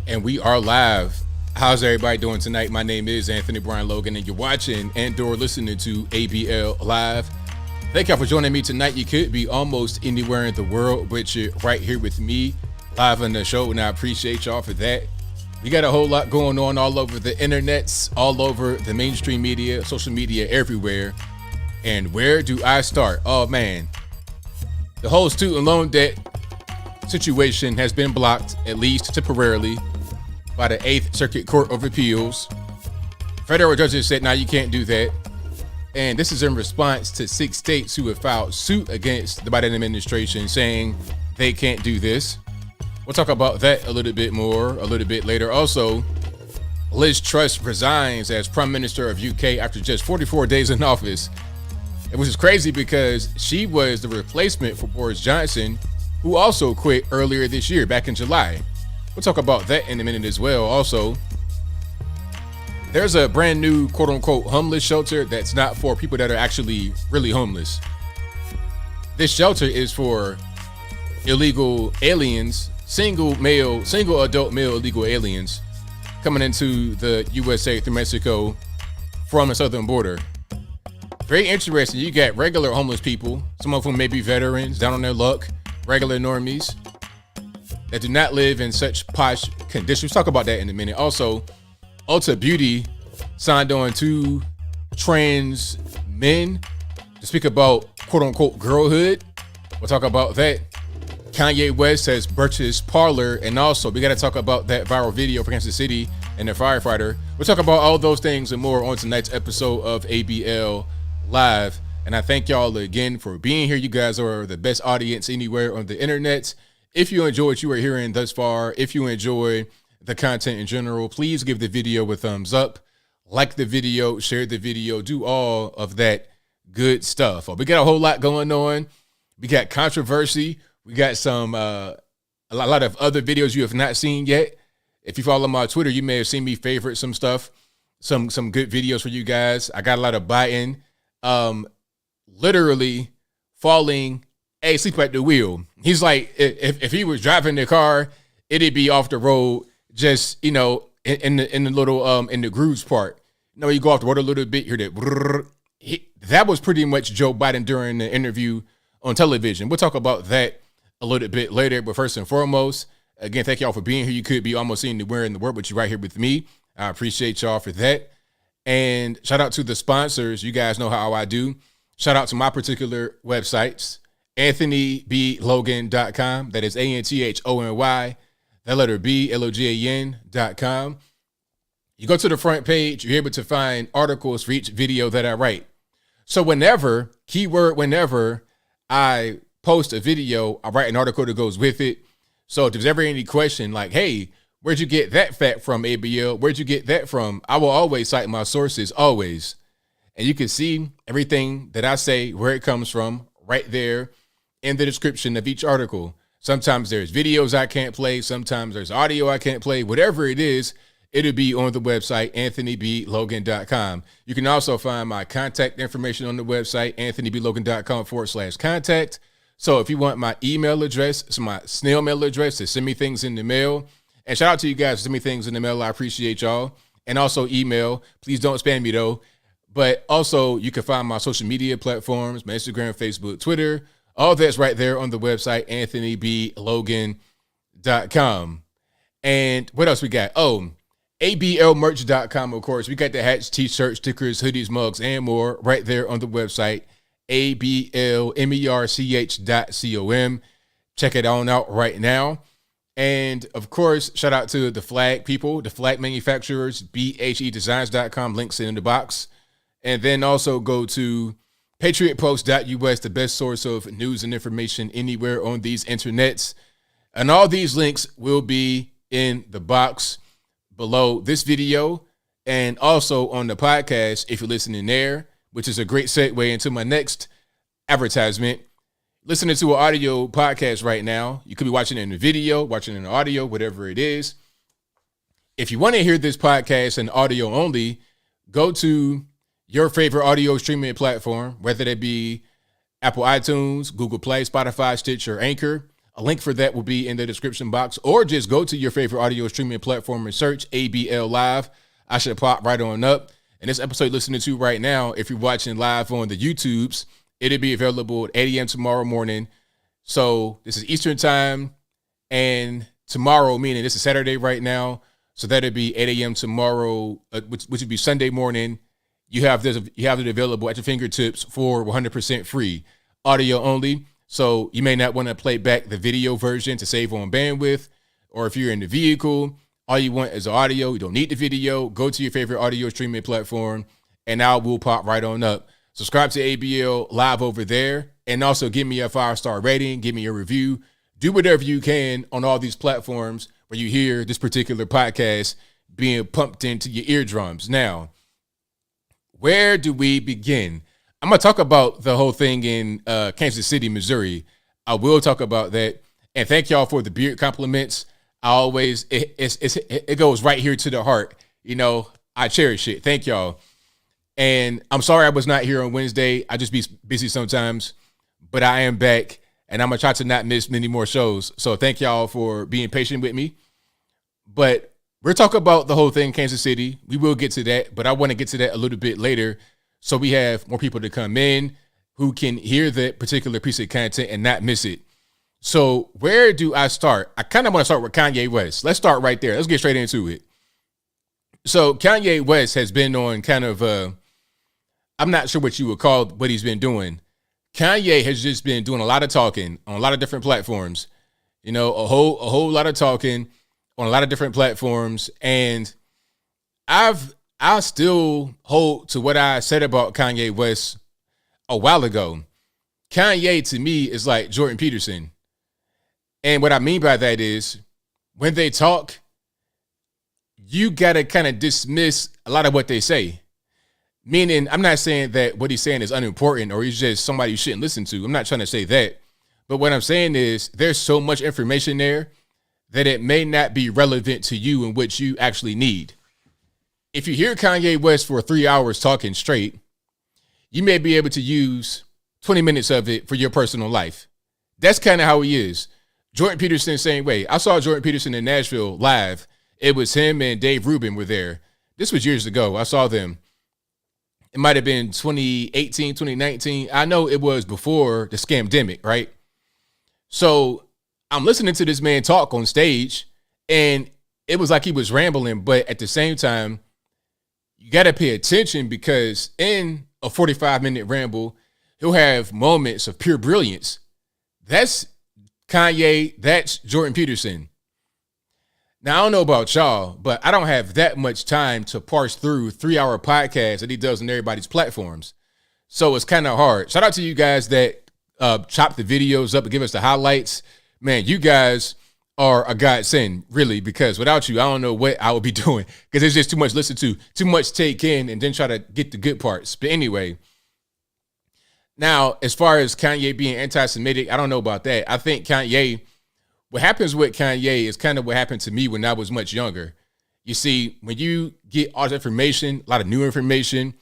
And we are live. How's everybody doing tonight? My name is Anthony Brian Logan, and you're watching and/or listening to ABL Live. Thank y'all for joining me tonight. You could be almost anywhere in the world, but you're right here with me live on the show, and I appreciate y'all for that. We got a whole lot going on all over the internets, all over the mainstream media, social media, everywhere. And where do I start? Oh, man. The whole student loan debt situation has been blocked, at least temporarily, by the 8th Circuit Court of Appeals. Federal judges said, "Now you can't do that." And this is in response to 6 states who have filed suit against the Biden administration saying they can't do this. We'll talk about that a little bit more a little bit later. Also, Liz Truss resigns as Prime Minister of UK after just 44 days in office. It was just crazy because she was the replacement for Boris Johnson, who also quit earlier this year, back in July. We'll talk about that in a minute as well. Also, there's a brand new quote-unquote homeless shelter that's not for people that are actually really homeless. This shelter is for illegal aliens, single adult male illegal aliens coming into the USA through Mexico from the southern border. Very interesting. You got regular homeless people, some of whom may be veterans, down on their luck, regular normies that do not live in such posh conditions. We'll talk about that in a minute. Also, Ulta Beauty signed on 2 trans men to speak about quote-unquote girlhood. We'll talk about that. Kanye West has purchased Parler, and also we got to talk about that viral video for Kansas City and the firefighter. We'll talk about all those things and more on tonight's episode of ABL Live. And I thank y'all again for being here. You guys are the best audience anywhere on the internet. If you enjoy what you are hearing thus far, if you enjoy the content in general, please give the video a thumbs up, like the video, share the video, do all of that good stuff. We got a whole lot going on. We got controversy. We got some a lot of other videos you have not seen yet. If you follow my Twitter, you may have seen me favorite some stuff, some good videos for you guys. I got a lot of Biden literally falling asleep at the wheel. He's like, if he was driving the car, it'd be off the road, just, you know, in the little in the grooves part. You know, you go off the road a little bit, hear that. That was pretty much Joe Biden during the interview on television. We'll talk about that a little bit later, but first and foremost, again, thank y'all for being here. You could be almost anywhere in the world, but you're right here with me. I appreciate y'all for that. And shout out to the sponsors. You guys know how I do. Shout out to my particular websites, AnthonyBLogan.com. That is ANTHONY, that letter B, LOGAN.com. You go to the front page, you're able to find articles for each video that I write. So whenever I post a video, I write an article that goes with it. So if there's ever any question like, hey, where'd you get that fact from, ABL? Where'd you get that from? I will always cite my sources, always. And you can see everything that I say, where it comes from, right there in the description of each article. Sometimes there's videos I can't play. Sometimes there's audio I can't play. Whatever it is, it'll be on the website, AnthonyBLogan.com. You can also find my contact information on the website, AnthonyBLogan.com/contact. So if you want my email address, it's my snail mail address to send me things in the mail. And shout out to you guys who send me things in the mail. I appreciate y'all. And also email. Please don't spam me though. But also you can find my social media platforms, my Instagram, Facebook, Twitter. All that's right there on the website, AnthonyBLogan.com. And what else we got? Oh, ABLmerch.com, of course. We got the hats, t-shirts, stickers, hoodies, mugs, and more right there on the website, ABLmerch.com. Check it on out right now. And of course, shout out to the flag people, the flag manufacturers, BHEdesigns.com, links in the box. And then also go to patriotpost.us, the best source of news and information anywhere on these internets. And all these links will be in the box below this video and also on the podcast if you're listening there, which is a great segue into my next advertisement. Listening to an audio podcast right now, you could be watching it in the video, watching it in the audio, whatever it is. If you want to hear this podcast in audio only, go to your favorite audio streaming platform, whether that be Apple iTunes, Google Play, Spotify, Stitcher, Anchor. A link for that will be in the description box, or just go to your favorite audio streaming platform and search ABL Live. I should pop right on up. And this episode you're listening to right now, if you're watching live on the YouTubes, it'll be available at 8 a.m. tomorrow morning. So this is Eastern time, and tomorrow, meaning this is Saturday right now, so that'll be 8 a.m. tomorrow, which would be Sunday morning. You have it available at your fingertips for 100% free, audio only. So you may not want to play back the video version to save on bandwidth, or if you're in the vehicle, all you want is audio. You don't need the video. Go to your favorite audio streaming platform, and I will pop right on up. Subscribe to ABL Live over there, and also give me a 5-star rating. Give me a review. Do whatever you can on all these platforms where you hear this particular podcast being pumped into your eardrums. Now, where do we begin? I'm going to talk about the whole thing in Kansas City, Missouri. I will talk about that. And thank y'all for the beard compliments. I always, it goes right here to the heart. You know, I cherish it. Thank y'all. And I'm sorry I was not here on Wednesday. I just be busy sometimes, but I am back, and I'm going to try to not miss many more shows. So thank y'all for being patient with me. But we're talking about the whole thing in Kansas City. We will get to that, but I want to get to that a little bit later, so we have more people to come in who can hear that particular piece of content and not miss it. So where do I start? I kind of want to start with Kanye West. Let's start right there. Let's get straight into it. So Kanye West has been on kind of, I'm not sure what you would call what he's been doing. Kanye has just been doing a lot of talking on a lot of different platforms, you know, a whole lot of talking on a lot of different platforms. And I still hold to what I said about Kanye West a while ago. Kanye, to me, is like Jordan Peterson. And what I mean by that is, when they talk, you got to kind of dismiss a lot of what they say. Meaning, I'm not saying that what he's saying is unimportant or he's just somebody you shouldn't listen to. I'm not trying to say that. But what I'm saying is, there's so much information there that it may not be relevant to you and what you actually need. If you hear Kanye West for 3 hours talking straight, you may be able to use 20 minutes of it for your personal life. That's kind of how he is. Jordan Peterson, same way. I saw Jordan Peterson in Nashville live. It was him and Dave Rubin were there. This was years ago. I saw them. It might have been 2018, 2019. I know it was before the scamdemic, right? So I'm listening to this man talk on stage, and it was like he was rambling, but at the same time, you got to pay attention, because in a 45-minute ramble, he'll have moments of pure brilliance. That's Kanye. That's Jordan Peterson. Now, I don't know about y'all, but I don't have that much time to parse through 3-hour podcasts that he does on everybody's platforms. So it's kind of hard. Shout out to you guys that chop the videos up and give us the highlights. Man, you guys are a godsend, really, because without you, I don't know what I would be doing, because there's just too much to listen to, too much take in, and then try to get the good parts. But anyway, now, as far as Kanye being anti-Semitic, I don't know about that. I think Kanye, what happens with Kanye is kind of what happened to me when I was much younger. You see, when you get all this information, a lot of new information,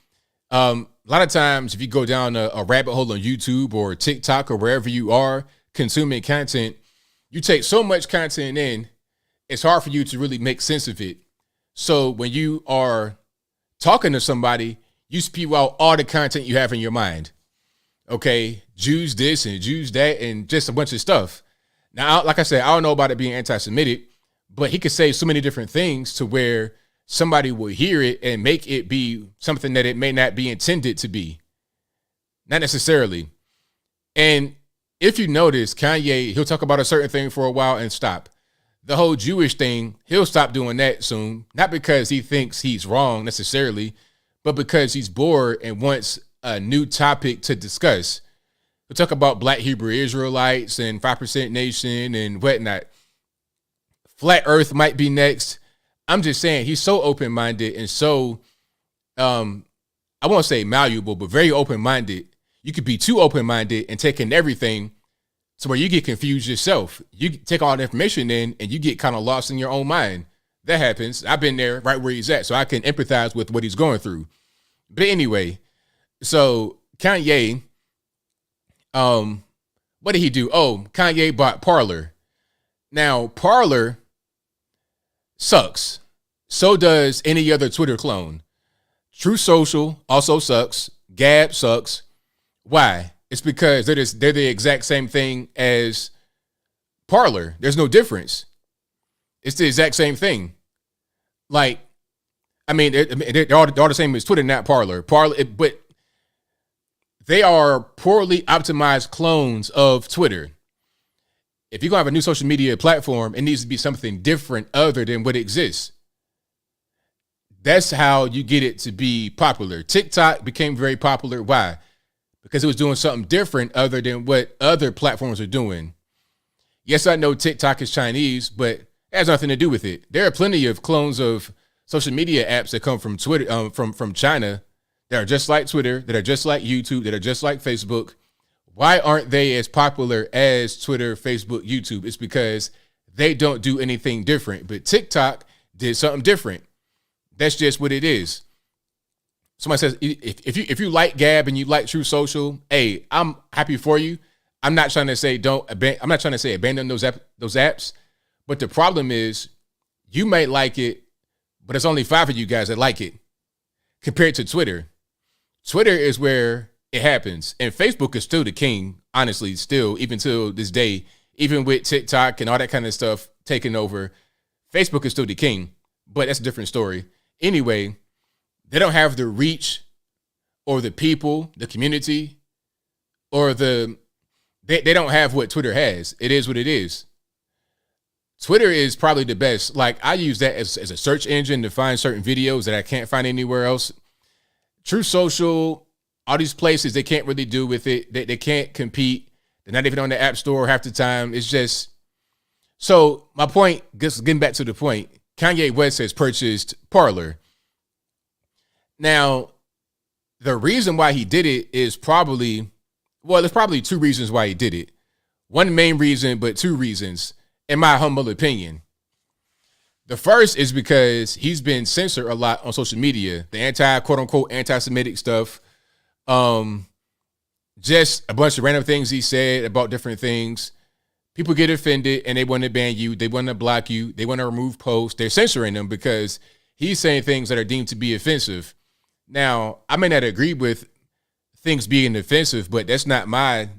a lot of times if you go down a rabbit hole on YouTube or TikTok or wherever you are consuming content, you take so much content in, it's hard for you to really make sense of it. So when you are talking to somebody, you spew out all the content you have in your mind. Okay, Jews this and Jews that and just a bunch of stuff. Now, like I said, I don't know about it being anti-Semitic, but he could say so many different things to where somebody will hear it and make it be something that it may not be intended to be. Not necessarily. And if you notice, Kanye, he'll talk about a certain thing for a while and stop. The whole Jewish thing, he'll stop doing that soon. Not because he thinks he's wrong necessarily, but because he's bored and wants a new topic to discuss. We'll talk about Black Hebrew Israelites and 5% Nation and whatnot. Flat Earth might be next. I'm just saying, he's so open-minded and so, I won't say malleable, but very open-minded. You could be too open-minded and take in everything to where you get confused yourself. You take all the information in and you get kind of lost in your own mind. That happens. I've been there right where he's at, so I can empathize with what he's going through. But anyway, so Kanye, what What did he do? Oh, Kanye bought Parler. Now, Parler sucks. So does any other Twitter clone. True Social also sucks. Gab sucks. Why? It's because they're the exact same thing as Parler. There's no difference. It's the exact same thing. Like, I mean, they're all the same as Twitter, not Parler. But they are poorly optimized clones of Twitter. If you're going to have a new social media platform, it needs to be something different other than what exists. That's how you get it to be popular. TikTok became very popular. Why? Because it was doing something different other than what other platforms are doing. Yes, I know TikTok is Chinese, but it has nothing to do with it. There are plenty of clones of social media apps that come from Twitter, from China, that are just like Twitter, that are just like YouTube, that are just like Facebook. Why aren't they as popular as Twitter, Facebook, YouTube? It's because they don't do anything different. But TikTok did something different. That's just what it is. Somebody says, if you like Gab and you like True Social, hey, I'm happy for you. I'm not trying to say abandon those apps. But the problem is, you might like it, but it's only 5 of you guys that like it compared to Twitter. Twitter is where it happens. And Facebook is still the king, honestly, still, even till this day, even with TikTok and all that kind of stuff taking over, Facebook is still the king, but that's a different story. Anyway, they don't have the reach or the people, the community, or they don't have what Twitter has. It is what it is. Twitter is probably the best. Like, I use that as a search engine to find certain videos that I can't find anywhere else. True Social, all these places, they can't really do with it. They can't compete. They're not even on the App Store half the time. It's just, so my point, just getting back to the point, Kanye West has purchased Parler. Now, the reason why he did it is probably, well, there's probably 2 reasons why he did it. One main reason, but 2 reasons, in my humble opinion. The first is because he's been censored a lot on social media. The quote unquote anti-Semitic stuff. Just a bunch of random things he said about different things. People get offended and they want to ban you. They want to block you. They want to remove posts. They're censoring them because he's saying things that are deemed to be offensive. Now, I may not agree with things being offensive, but that's not my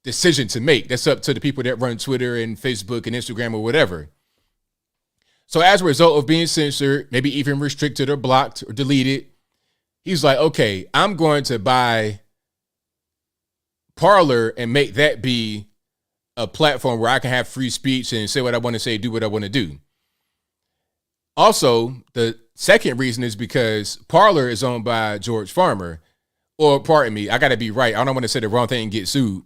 decision to make. That's up to the people that run Twitter and Facebook and Instagram or whatever. So as a result of being censored, maybe even restricted or blocked or deleted, he's like, okay, I'm going to buy Parler and make that be a platform where I can have free speech and say what I want to say, do what I want to do. Also, the second reason is because Parler is owned by George Farmer, or pardon me, I got to be right. I don't want to say the wrong thing and get sued.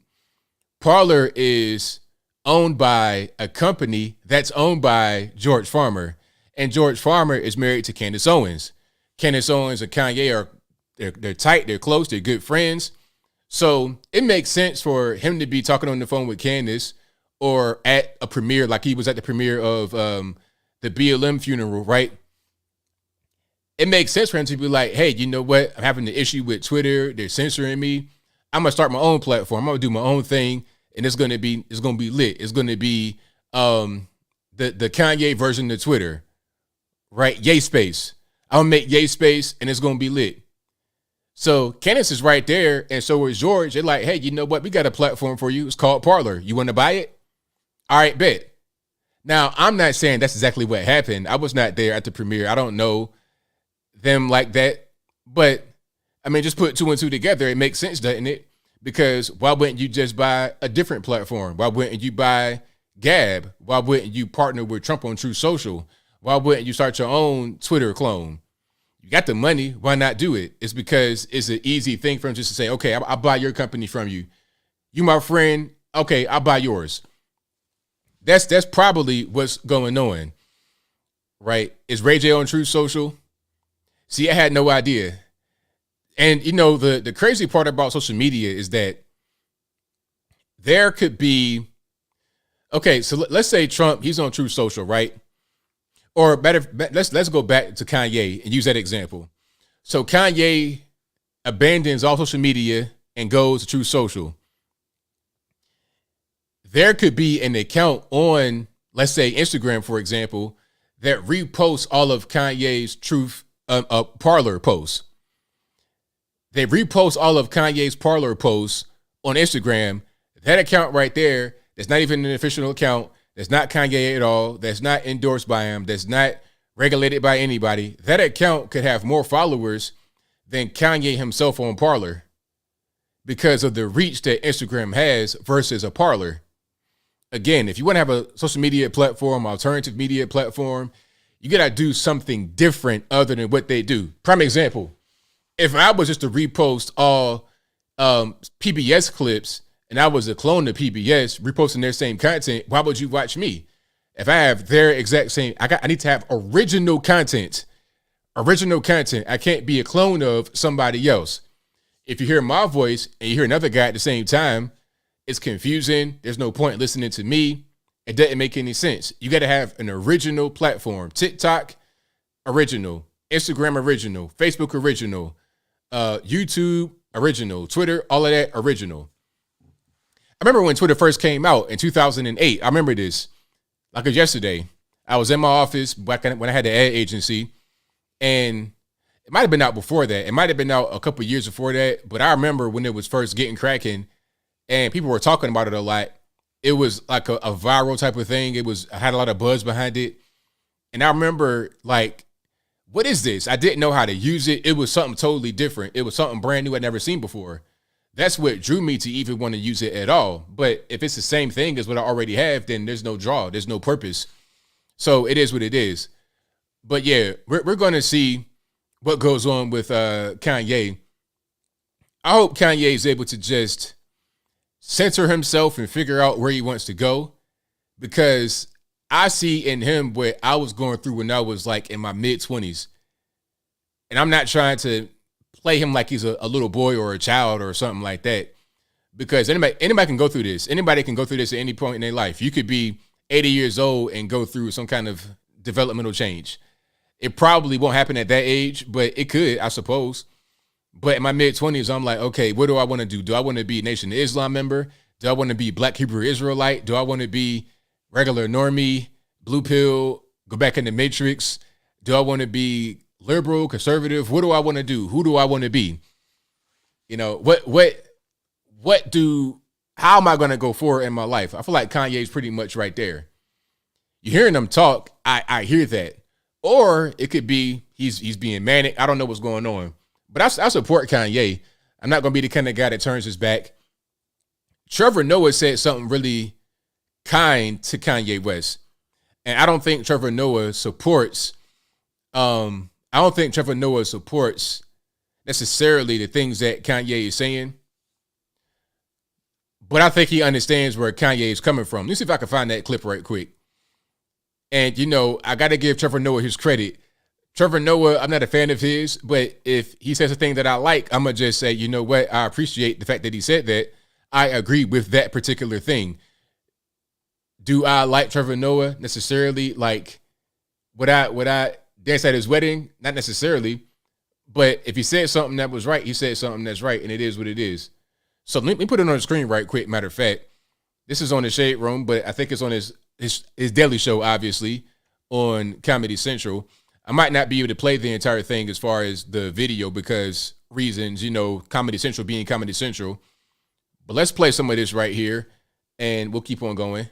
Parler is owned by a company that's owned by George Farmer, and George Farmer is married to Candace Owens. Candace Owens and Kanye are they're tight, they're close, they're good friends. So it makes sense for him to be talking on the phone with Candace or at a premiere, like he was at the premiere of the BLM funeral, right? It makes sense for him to be like, hey, you know what? I'm having an issue with Twitter. They're censoring me. I'm gonna start my own platform. I'm gonna do my own thing, and it's gonna be lit. It's gonna be the Kanye version of Twitter, right? Yay Space. I'm gonna make Yay Space, and it's gonna be lit. So Candace is right there, and so is George. They're like, hey, you know what? We got a platform for you. It's called Parler. You want to buy it? All right, bet. Now, I'm not saying that's exactly what happened. I was not there at the premiere. I don't know them like that. But, I mean, just put 2 and 2 together. It makes sense, doesn't it? Because why wouldn't you just buy a different platform? Why wouldn't you buy Gab? Why wouldn't you partner with Trump on True Social? Why wouldn't you start your own Twitter clone? You got the money. Why not do it? It's because it's an easy thing for him just to say, okay, I'll buy your company from you. You my friend. Okay, I'll buy yours. That's probably what's going on, right? Is Ray J on True Social? See, I had no idea. And, you know, the crazy part about social media is that there could be, okay, so let's say Trump, he's on True Social, right? Or better, let's go back to Kanye and use that example. So Kanye abandons all social media and goes to True Social. there could be an account on, let's say, Instagram, for example, that reposts all of Kanye's Parler posts. They repost all of Kanye's Parler posts on Instagram. That account right there, that's not even an official account, that's not Kanye at all, that's not endorsed by him, that's not regulated by anybody. That account could have more followers than Kanye himself on Parler because of the reach that Instagram has versus a Parler. Again, if you want to have a social media platform, alternative media platform, you got to do something different other than what they do. Prime example, if I was just to repost all PBS clips and I was a clone of PBS reposting their same content, why would you watch me? If I have their exact same, I need to have original content. Original content. I can't be a clone of somebody else. If you hear my voice and you hear another guy at the same time, it's confusing. There's no point listening to me. It doesn't make any sense. You got to have an original platform. TikTok, original. Instagram, original. Facebook, original. YouTube, original. Twitter, all of that, original. I remember when Twitter first came out in 2008. I remember this like it was yesterday. I was in my office back when I had the ad agency, and it might have been out before that. It might have been out a couple of years before that, but I remember when it was first getting cracking and people were talking about it a lot. It was like a viral type of thing. I had a lot of buzz behind it. And I remember like, what is this? I didn't know how to use it. It was something totally different. It was something brand new I'd never seen before. That's what drew me to even want to use it at all. But if it's the same thing as what I already have, then there's no draw. There's no purpose. So it is what it is. But yeah, we're going to see what goes on with Kanye. I hope Kanye is able to just censor himself and figure out where he wants to go, because I see in him what I was going through when I was like in my mid-20s. And I'm not trying to play him like he's a little boy or a child or something like that, because anybody can go through this. Anybody can go through this at any point in their life. You could be 80 years old and go through some kind of developmental change. It probably won't happen at that age, but it could, I suppose. But in my mid-20s, I'm like, okay, what do I want to do? Do I want to be a Nation of Islam member? Do I want to be Black Hebrew Israelite? Do I want to be regular normie, blue pill, go back in the matrix? Do I want to be liberal, conservative? What do I want to do? Who do I want to be? You know, how am I going to go forward in my life? I feel like Kanye's pretty much right there. You're hearing him talk. I hear that. Or it could be he's being manic. I don't know what's going on. But I support Kanye. I'm not going to be the kind of guy that turns his back. Trevor Noah said something really kind to Kanye West. And I don't think Trevor Noah supports necessarily the things that Kanye is saying. But I think he understands where Kanye is coming from. Let me see if I can find that clip right quick. And, you know, I got to give Trevor Noah his credit. Trevor Noah, I'm not a fan of his, but if he says a thing that I like, I'm going to just say, you know what? I appreciate the fact that he said that. I agree with that particular thing. Do I like Trevor Noah necessarily? Like, would I dance at his wedding? Not necessarily. But if he said something that was right, he said something that's right, and it is what it is. So let me put it on the screen right quick. Matter of fact, this is on the Shade Room, but I think it's on his daily show, obviously, on Comedy Central. I might not be able to play the entire thing as far as the video because reasons, you know, Comedy Central being Comedy Central. But let's play some of this right here, and we'll keep on going.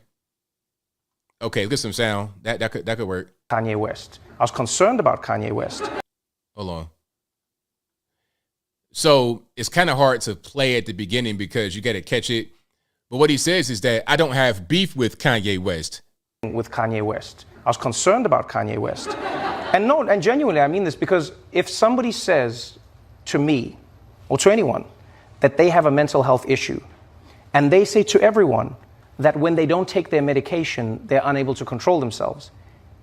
Okay, let's get some sound. That could work. Kanye West. I was concerned about Kanye West. Hold on. So it's kind of hard to play at the beginning because you got to catch it. But what he says is that I don't have beef with Kanye West. With Kanye West. I was concerned about Kanye West. And genuinely, I mean this because if somebody says to me or to anyone that they have a mental health issue, and they say to everyone that when they don't take their medication, they're unable to control themselves,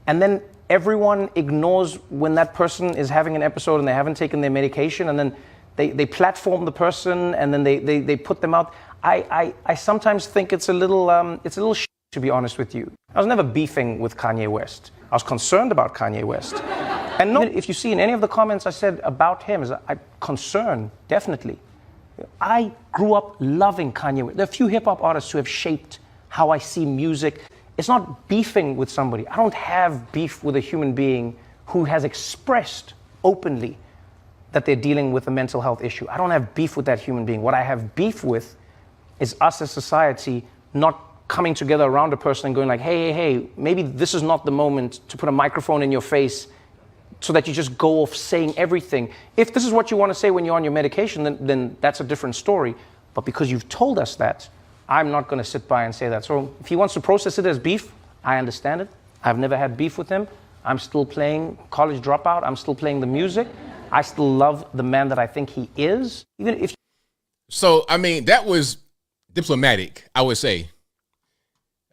and then everyone ignores when that person is having an episode and they haven't taken their medication, and then they platform the person and then they put them out. I sometimes think it's a little shit, to be honest with you. I was never beefing with Kanye West. I was concerned about Kanye West. And no, if you see in any of the comments I said about him, I'm concerned, definitely. I grew up loving Kanye West. There are a few hip-hop artists who have shaped how I see music. It's not beefing with somebody. I don't have beef with a human being who has expressed openly that they're dealing with a mental health issue. I don't have beef with that human being. What I have beef with is us as society not coming together around a person and going like, hey, maybe this is not the moment to put a microphone in your face so that you just go off saying everything. If this is what you want to say when you're on your medication, then that's a different story. But because you've told us that, I'm not going to sit by and say that. So if he wants to process it as beef, I understand it. I've never had beef with him. I'm still playing College Dropout. I'm still playing the music. I still love the man that I think he is. Even if. So, I mean, that was diplomatic, I would say.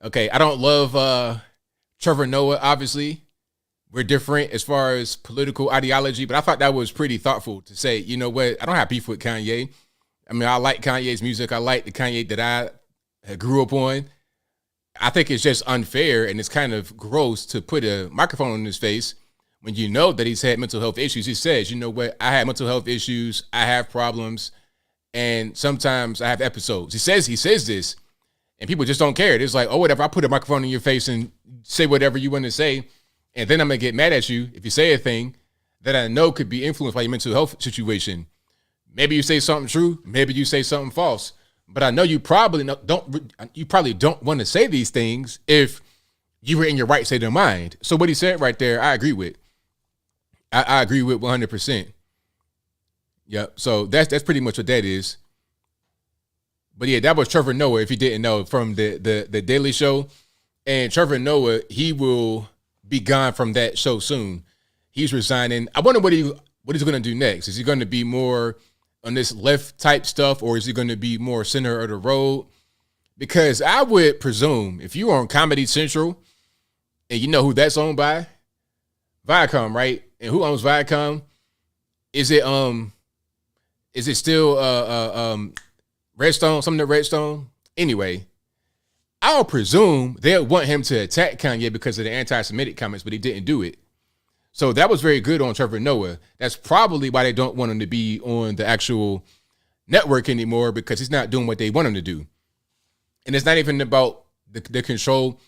Okay, I don't love Trevor Noah, obviously. We're different as far as political ideology, but I thought that was pretty thoughtful to say, you know what, I don't have beef with Kanye. I mean, I like Kanye's music. I like the Kanye that I grew up on. I think it's just unfair and it's kind of gross to put a microphone in his face when you know that he's had mental health issues. He says, you know what, I have mental health issues, I have problems, and sometimes I have episodes. He says this, and people just don't care. It's like, oh, whatever, I put a microphone in your face and say whatever you want to say, and then I'm going to get mad at you if you say a thing that I know could be influenced by your mental health situation. Maybe you say something true, maybe you say something false, but I know you probably don't want to say these things if you were in your right state of mind. So what he said right there, I agree with. I agree with 100%. Yep. So that's pretty much what that is. But yeah, that was Trevor Noah, if you didn't know, from the Daily Show. And Trevor Noah, he will be gone from that show soon. He's resigning. I wonder what he's going to do next. Is he going to be more on this left type stuff, or is he going to be more center of the road? Because I would presume if you're on Comedy Central and you know who that's owned by, Viacom, right? And who owns Viacom? Is it still Redstone? Something to Redstone? Anyway, I'll presume they'll want him to attack Kanye because of the anti-Semitic comments, but he didn't do it. So that was very good on Trevor Noah. That's probably why they don't want him to be on the actual network anymore, because he's not doing what they want him to do. And it's not even about the control.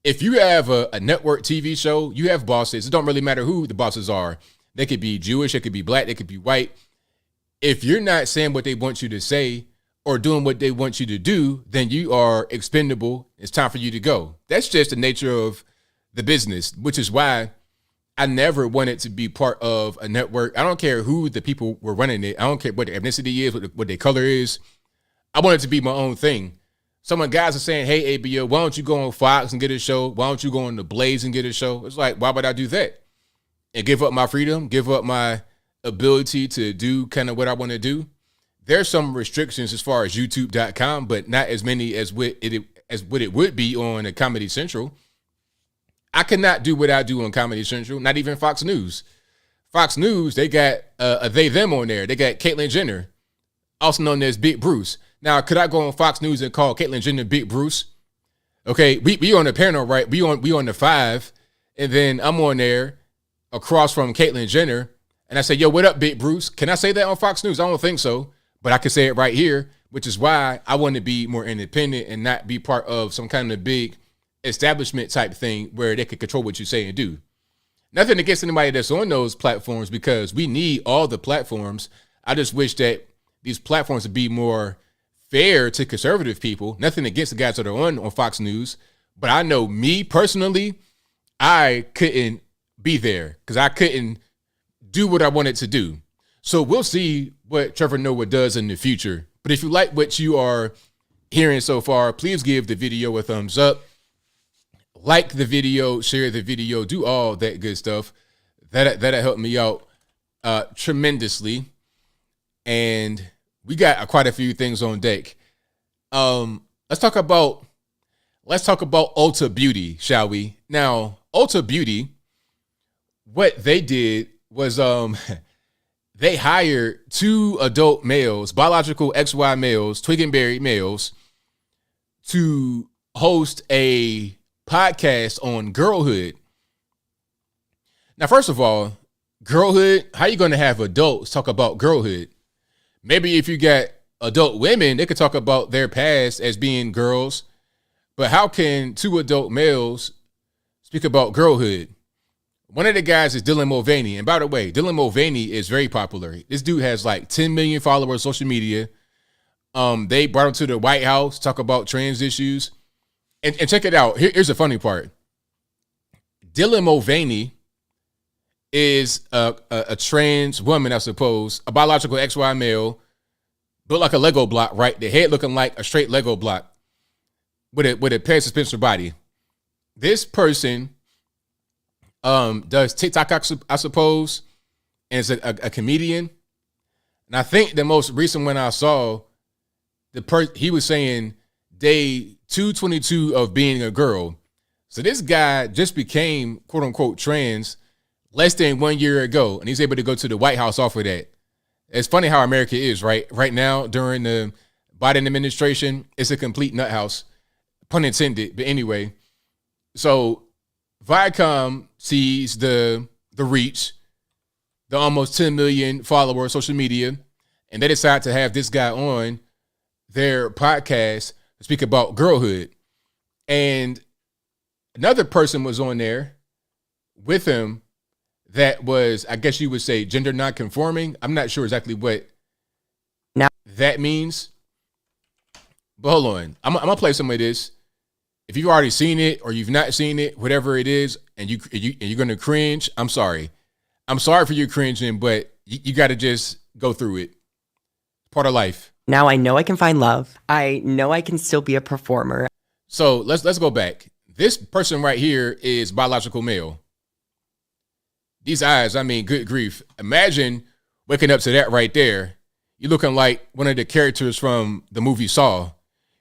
If you have a network TV show, you have bosses. It don't really matter who the bosses are. They could be Jewish, they could be black, they could be white. If you're not saying what they want you to say or doing what they want you to do, then you are expendable. It's time for you to go. That's just the nature of the business, which is why I never wanted to be part of a network. I don't care who the people were running it. I don't care what their ethnicity is, what their color is. I want it to be my own thing. Some of the guys are saying, hey, ABL, why don't you go on Fox and get a show? Why don't you go on The Blaze and get a show? It's like, why would I do that? And give up my freedom, give up my ability to do kind of what I want to do? There's some restrictions as far as YouTube.com, but not as many as what it would be on a Comedy Central. I cannot do what I do on Comedy Central, not even Fox News. Fox News, they got a them on there. They got Caitlyn Jenner, also known as Big Bruce. Now, could I go on Fox News and call Caitlyn Jenner Big Bruce? Okay, we on the panel, right? We on the 5, and then I'm on there across from Caitlyn Jenner, and I say, yo, what up, Big Bruce? Can I say that on Fox News? I don't think so, but I can say it right here, which is why I want to be more independent and not be part of some kind of big establishment type thing where they can control what you say and do. Nothing against anybody that's on those platforms, because we need all the platforms. I just wish that these platforms would be more fair to conservative people. Nothing against the guys that are on Fox News, but I know me personally, I couldn't be there because I couldn't do what I wanted to do. So we'll see what Trevor Noah does in the future. But if you like what you are hearing so far, please give the video a thumbs up. Like the video, share the video, do all that good stuff. That'll help me out tremendously. And we got quite a few things on deck. Let's talk about Ulta Beauty, shall we? Now, Ulta Beauty, what they did was they hired 2 adult males, biological XY males, twig and berry males, to host a podcast on girlhood. Now, first of all, girlhood, how you going to have adults talk about girlhood? Maybe if you got adult women, they could talk about their past as being girls. But how can two adult males speak about girlhood? One of the guys is Dylan Mulvaney. And by the way, Dylan Mulvaney is very popular. This dude has like 10 million followers on social media. They brought him to the White House, talk about trans issues. And check it out. Here's the funny part. Dylan Mulvaney is a trans woman, I suppose, a biological XY male, built like a Lego block, right? The head looking like a straight Lego block with a pair of suspension body. This person does TikTok, I suppose, and is a comedian. And I think the most recent one I saw, he was saying day 222 of being a girl. So this guy just became quote unquote trans less than 1 year ago, and he's able to go to the White House off of that. It's funny how America is, right? Right now, during the Biden administration, it's a complete nut house, pun intended. But anyway, so Viacom sees the reach, the almost 10 million followers on social media, and they decide to have this guy on their podcast to speak about girlhood. And another person was on there with him that was, I guess you would say, gender non-conforming. I'm not sure exactly what that means. But hold on. I'm going to play some of this. If you've already seen it or you've not seen it, whatever it is, and you're going to cringe, I'm sorry. I'm sorry for you cringing, but you got to just go through it. Part of life. Now I know I can find love. I know I can still be a performer. So let's go back. This person right here is biological male. These eyes, I mean, good grief. Imagine waking up to that right there. You're looking like one of the characters from the movie Saw.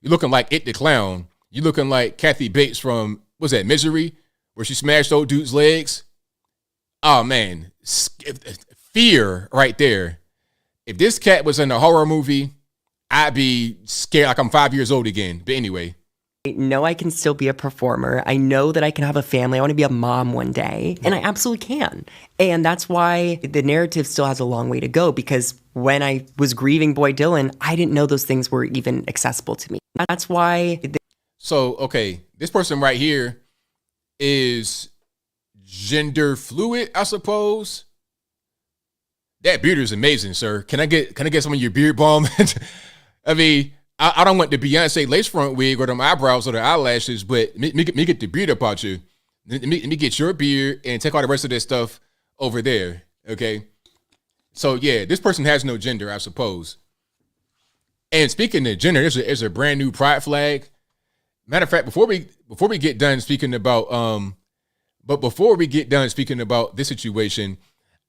You're looking like It the Clown. You're looking like Kathy Bates from, what's that, Misery? Where she smashed old dude's legs. Oh, man. Fear right there. If this cat was in a horror movie, I'd be scared like I'm 5 years old again. But anyway. I know I can still be a performer. I know that I can have a family. I want to be a mom one day, and I absolutely can. And that's why the narrative still has a long way to go, because when I was grieving Boy Dylan, I didn't know those things were even accessible to me. That's why. So, okay, this person right here is gender fluid, I suppose. That beard is amazing, sir. Can I get some of your beard balm? I mean, I don't want the Beyonce lace front wig or them eyebrows or the eyelashes, but me get the beard up out you. Let me get your beard and take all the rest of that stuff over there, okay? So, yeah, this person has no gender, I suppose. And speaking of gender, there's a brand new pride flag. Matter of fact, before we get done speaking about this situation,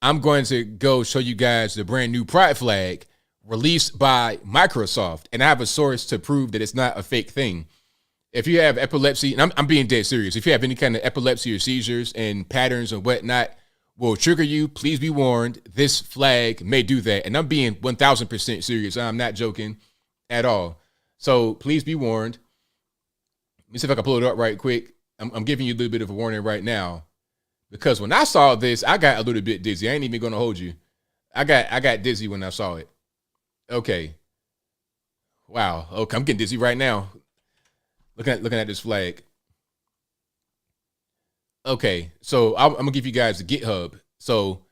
I'm going to go show you guys the brand new pride flag released by Microsoft, and I have a source to prove that it's not a fake thing. If you have epilepsy, and I'm being dead serious, if you have any kind of epilepsy or seizures and patterns and whatnot will trigger you, please be warned, this flag may do that. And I'm being 1000% serious. I'm not joking at all. So please be warned. Let me see if I can pull it up right quick. I'm giving you a little bit of a warning right now, because when I saw this, I got a little bit dizzy. I ain't even going to hold you. I got dizzy when I saw it. Okay. Wow. Okay, I'm getting dizzy right now. Looking at this flag. Okay, so I'm gonna give you guys the GitHub. So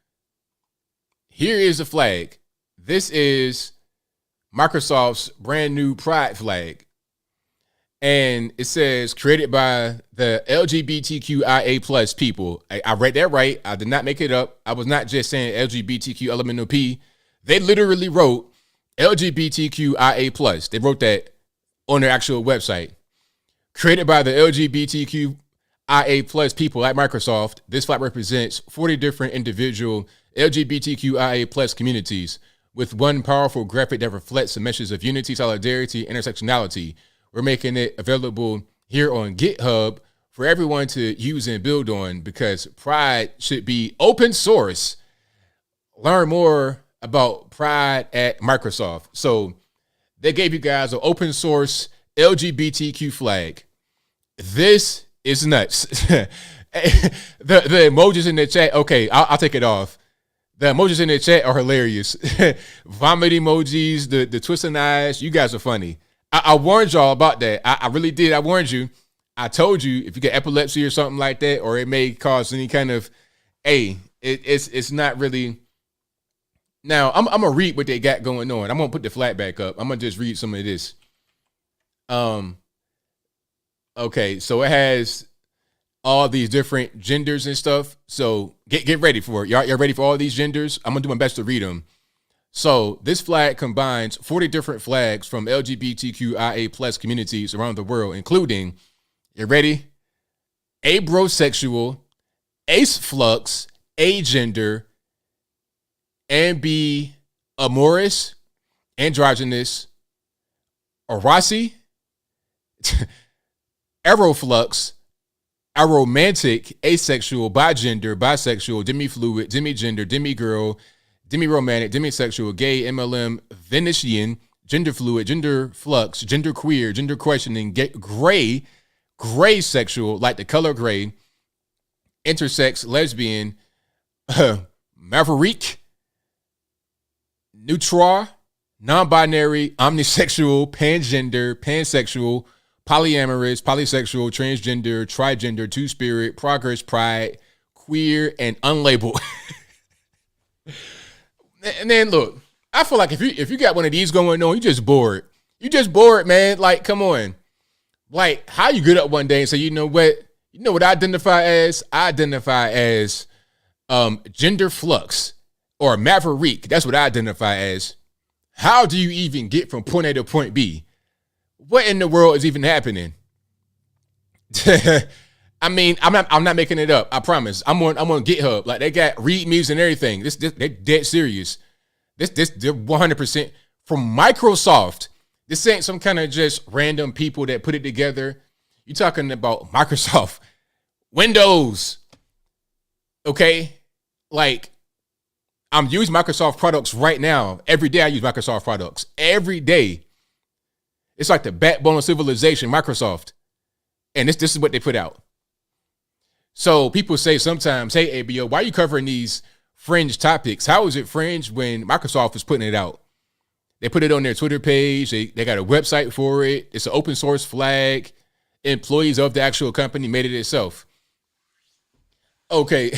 here is the flag. This is Microsoft's brand new pride flag. And it says created by the LGBTQIA plus people. I read that right. I did not make it up. I was not just saying LGBTQ elemental P. They literally wrote LGBTQIA plus. They wrote that on their actual website. Created by the LGBTQIA plus people at Microsoft, this flag represents 40 different individual LGBTQIA plus communities with one powerful graphic that reflects the message of unity, solidarity, intersectionality. We're making it available here on GitHub for everyone to use and build on, because Pride should be open source. Learn more about Pride at Microsoft. So they gave you guys an open source LGBTQ flag. This is nuts. the emojis in the chat. Okay, I'll take it off. The emojis in the chat are hilarious. Vomit emojis, the twisting eyes. You guys are funny. I warned y'all about that. I really did. I warned you. I told you if you get epilepsy or something like that, or it may cause any kind of, it's not really. Now I'm gonna read what they got going on. I'm gonna put the flat back up. I'm gonna just read some of this. Okay, so it has all these different genders and stuff. So get ready for it. Y'all ready for all these genders? I'm gonna do my best to read them. So this flag combines 40 different flags from LGBTQIA plus communities around the world, including, you ready? Abrosexual, ace flux, agender, amorous, androgynous, arasi, aeroflux, aromantic, asexual, bigender, bisexual, demifluid, demigender, demigirl, demiromantic, demisexual, gay, MLM, Venetian, gender fluid, gender flux, gender queer, gender questioning, gray sexual, like the color gray, intersex, lesbian, maverick, neutral, non-binary, omnisexual, pangender, pansexual, polyamorous, polysexual, transgender, trigender, two-spirit, progress, pride, queer, and unlabeled. And then look, I feel like if you got one of these going on, you just bored. You just bored, man. Like, come on. Like, how you get up one day and say, you know what? You know what I identify as? I identify as gender flux or maverick. That's what I identify as. How do you even get from point A to point B? What in the world is even happening? I mean, I'm not making it up. I promise. I'm on GitHub. Like, they got readmes and everything. They're dead serious. They're 100% from Microsoft. This ain't some kind of just random people that put it together. You're talking about Microsoft, Windows. Okay, like, I'm using Microsoft products right now. Every day I use Microsoft products. Every day. It's like the backbone of civilization, Microsoft. And this is what they put out. So people say sometimes, hey, ABL, why are you covering these fringe topics? How is it fringe when Microsoft is putting it out? They put it on their Twitter page. They got a website for it. It's an open source flag. Employees of the actual company made it itself. Okay.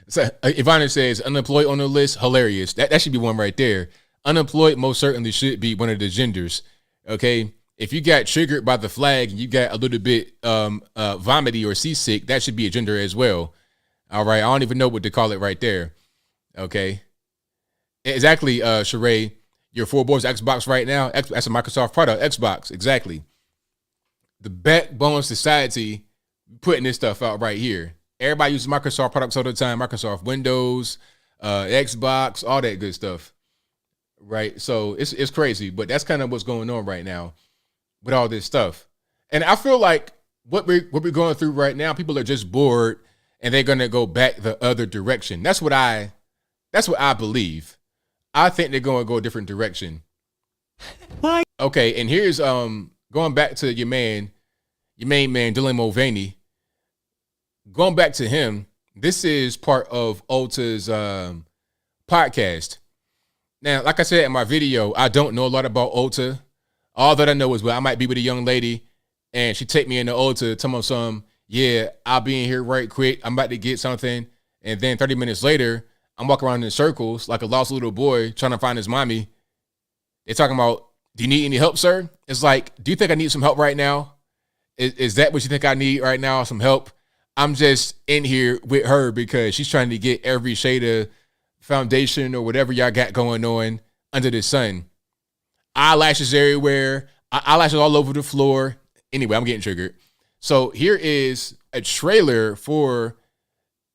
So Ivana says, unemployed on the list. Hilarious. That should be one right there. Unemployed most certainly should be one of the genders. Okay. If you got triggered by the flag and you got a little bit vomity or seasick, that should be a gender as well. All right. I don't even know what to call it right there. Okay. Exactly, Sheree. Your 4 boys Xbox right now. That's a Microsoft product. Xbox. Exactly. The backbone society putting this stuff out right here. Everybody uses Microsoft products all the time. Microsoft Windows, Xbox, all that good stuff. Right. So it's crazy, but that's kind of what's going on right now with all this stuff. And I feel like what we're going through right now, people are just bored and they're going to go back the other direction. That's what I believe. I think they're going to go a different direction. Why? Okay. And here's, going back to your main man, Dylan Mulvaney. Going back to him, this is part of Ulta's podcast. Now, like I said in my video, I don't know a lot about Ulta. All that I know is, well, I might be with a young lady and she take me into Ulta, tell me some, yeah, I'll be in here right quick. I'm about to get something. And then 30 minutes later, I'm walking around in circles like a lost little boy trying to find his mommy. They're talking about, do you need any help, sir? It's like, do you think I need some help right now? Is that what you think I need right now? Some help? I'm just in here with her because she's trying to get every shade of foundation or whatever y'all got going on under the sun. Eyelashes everywhere, eyelashes all over the floor. Anyway, I'm getting triggered. So here is a trailer for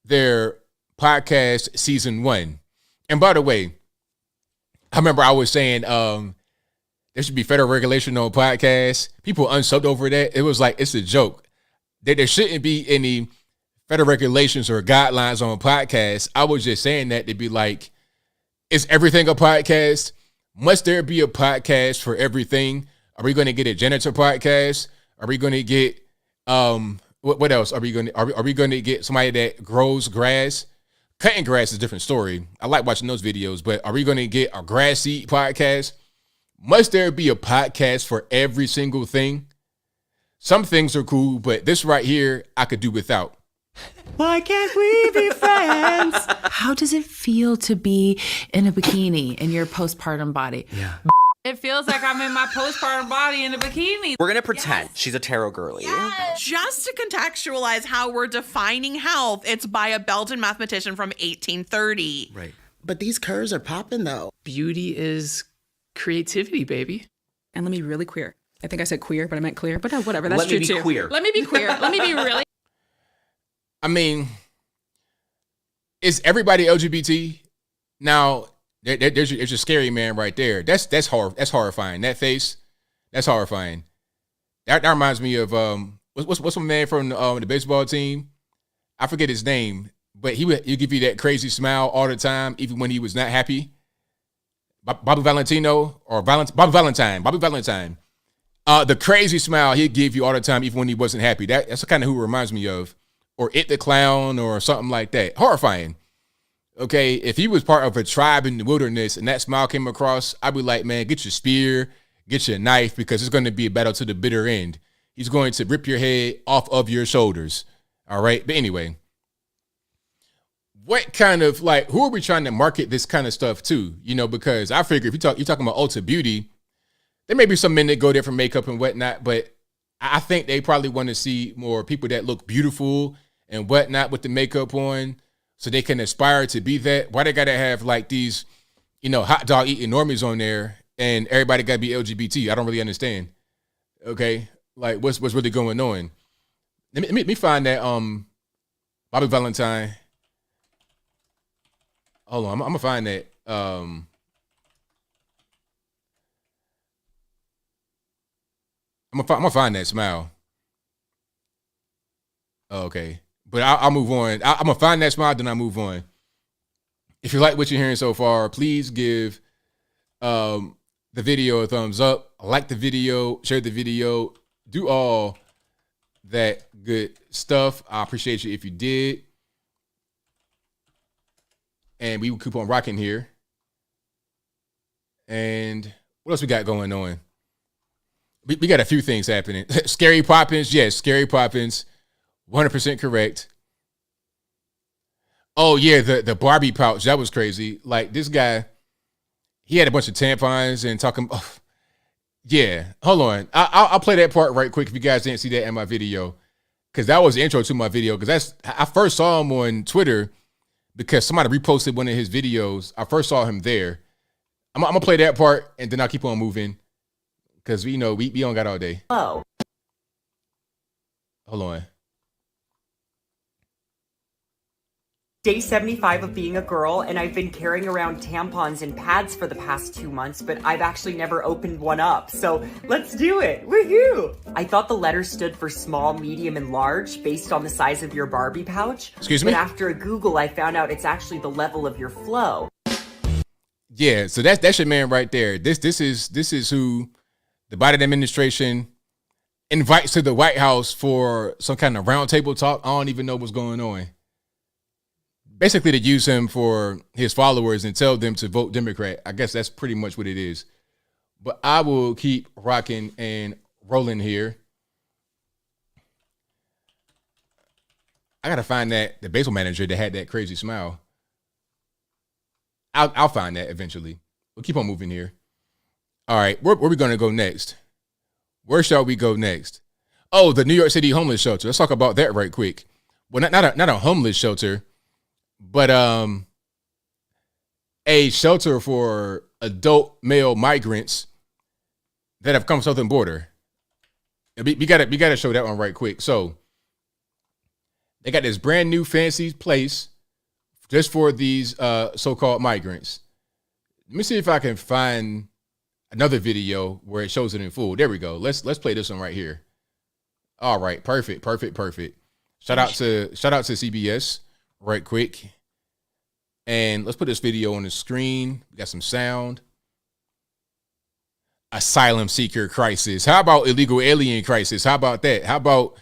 their podcast season 1. And by the way, I remember I was saying there should be federal regulation on podcasts. People unsubbed over that. It was like, it's a joke. There shouldn't be any federal regulations or guidelines on podcasts. I was just saying that to be like, is everything a podcast? Must there be a podcast for everything? Are we going to get a janitor podcast? Are we going to get what else? Are we going to get somebody that grows grass? Cutting grass is a different story. I like watching those videos, but are we going to get a grass seed podcast? Must there be a podcast for every single thing? Some things are cool, but this right here, I could do without. Why can't we be friends? How does it feel to be in a bikini in your postpartum body? Yeah. It feels like I'm in my postpartum body in a bikini. We're going to pretend she's a tarot girly. Just to contextualize how we're defining health, it's by a Belgian mathematician from 1830. Right. But these curves are popping, though. Beauty is creativity, baby. And let me be really queer. I think I said queer, but I meant clear. But no, whatever. That's true, too. Queer. Let me be queer. Let me be really. I mean, is everybody LGBT? Now, there's your scary man right there. That's horrifying. That face, that's horrifying. That reminds me of what's my man from the baseball team? I forget his name, but he'll give you that crazy smile all the time, even when he was not happy. Bobby Valentino or Bobby Valentine. The crazy smile he'd give you all the time, even when he wasn't happy. That's kind of who it reminds me of, or It the Clown or something like that. Horrifying. Okay, if he was part of a tribe in the wilderness and that smile came across, I'd be like, man, get your spear, get your knife, because it's going to be a battle to the bitter end. He's going to rip your head off of your shoulders. All right, but anyway, what kind of, like, who are we trying to market this kind of stuff to? You know, because I figure if you're talking about Ulta Beauty, there may be some men that go there for makeup and whatnot, but I think they probably want to see more people that look beautiful and whatnot with the makeup on, so they can aspire to be that. Why they gotta have like these, hot dog eating normies on there, and everybody gotta be LGBT? I don't really understand. Okay, like what's really going on? Let me find that Bobby Valentine. Hold on, I'm gonna find that. I'm gonna find that smile. Okay. But I'll move on. I'm going to find that smile, then I'll move on. If you like what you're hearing so far, please give the video a thumbs up. Like the video, share the video, do all that good stuff. I appreciate you if you did. And we will keep on rocking here. And what else we got going on? We got a few things happening. Scary Poppins. Yes, Scary Poppins. 100% correct. Oh, yeah, the Barbie pouch. That was crazy. Like, this guy, he had a bunch of tampons and talking. Oh, yeah, hold on. I'll play that part right quick if you guys didn't see that in my video, because that was the intro to my video. Because I first saw him on Twitter because somebody reposted one of his videos. I first saw him there. I'm going to play that part, and then I'll keep on moving, because we don't got all day. Oh. Hold on. Day 75 of being a girl, and I've been carrying around tampons and pads for the past 2 months, but I've actually never opened one up. So let's do it. Woohoo! I thought the letters stood for small, medium, and large based on the size of your Barbie pouch. Excuse me? But after a Google, I found out it's actually the level of your flow. Yeah, so that's your man right there. This is who the Biden administration invites to the White House for some kind of roundtable talk. I don't even know what's going on. Basically to use him for his followers and tell them to vote Democrat. I guess that's pretty much what it is. But I will keep rocking and rolling here. I got to find the baseball manager that had that crazy smile. I'll find that eventually. We'll keep on moving here. All right, where are we going to go next? Where shall we go next? Oh, the New York City homeless shelter. Let's talk about that right quick. Well, not a homeless shelter, but a shelter for adult male migrants that have come southern border. We gotta show that one right quick. So they got this brand new fancy place just for these so-called migrants. Let me see if I can find another video where it shows it in full. There we go. Let's play this one right here. All right, perfect. Shout out to CBS right quick. And let's put this video on the screen. We got some sound. Asylum seeker crisis. How about illegal alien crisis? How about that? How about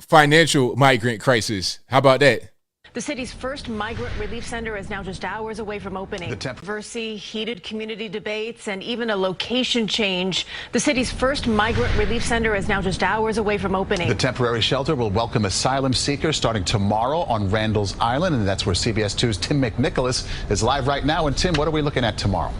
financial migrant crisis? How about that? The city's first migrant relief center is now just hours away from opening. Controversy, heated community debates, and even a location change. The city's first migrant relief center is now just hours away from opening. The temporary shelter will welcome asylum seekers starting tomorrow on Randall's Island, and that's where CBS 2's Tim McNicholas is live right now. And Tim, what are we looking at tomorrow?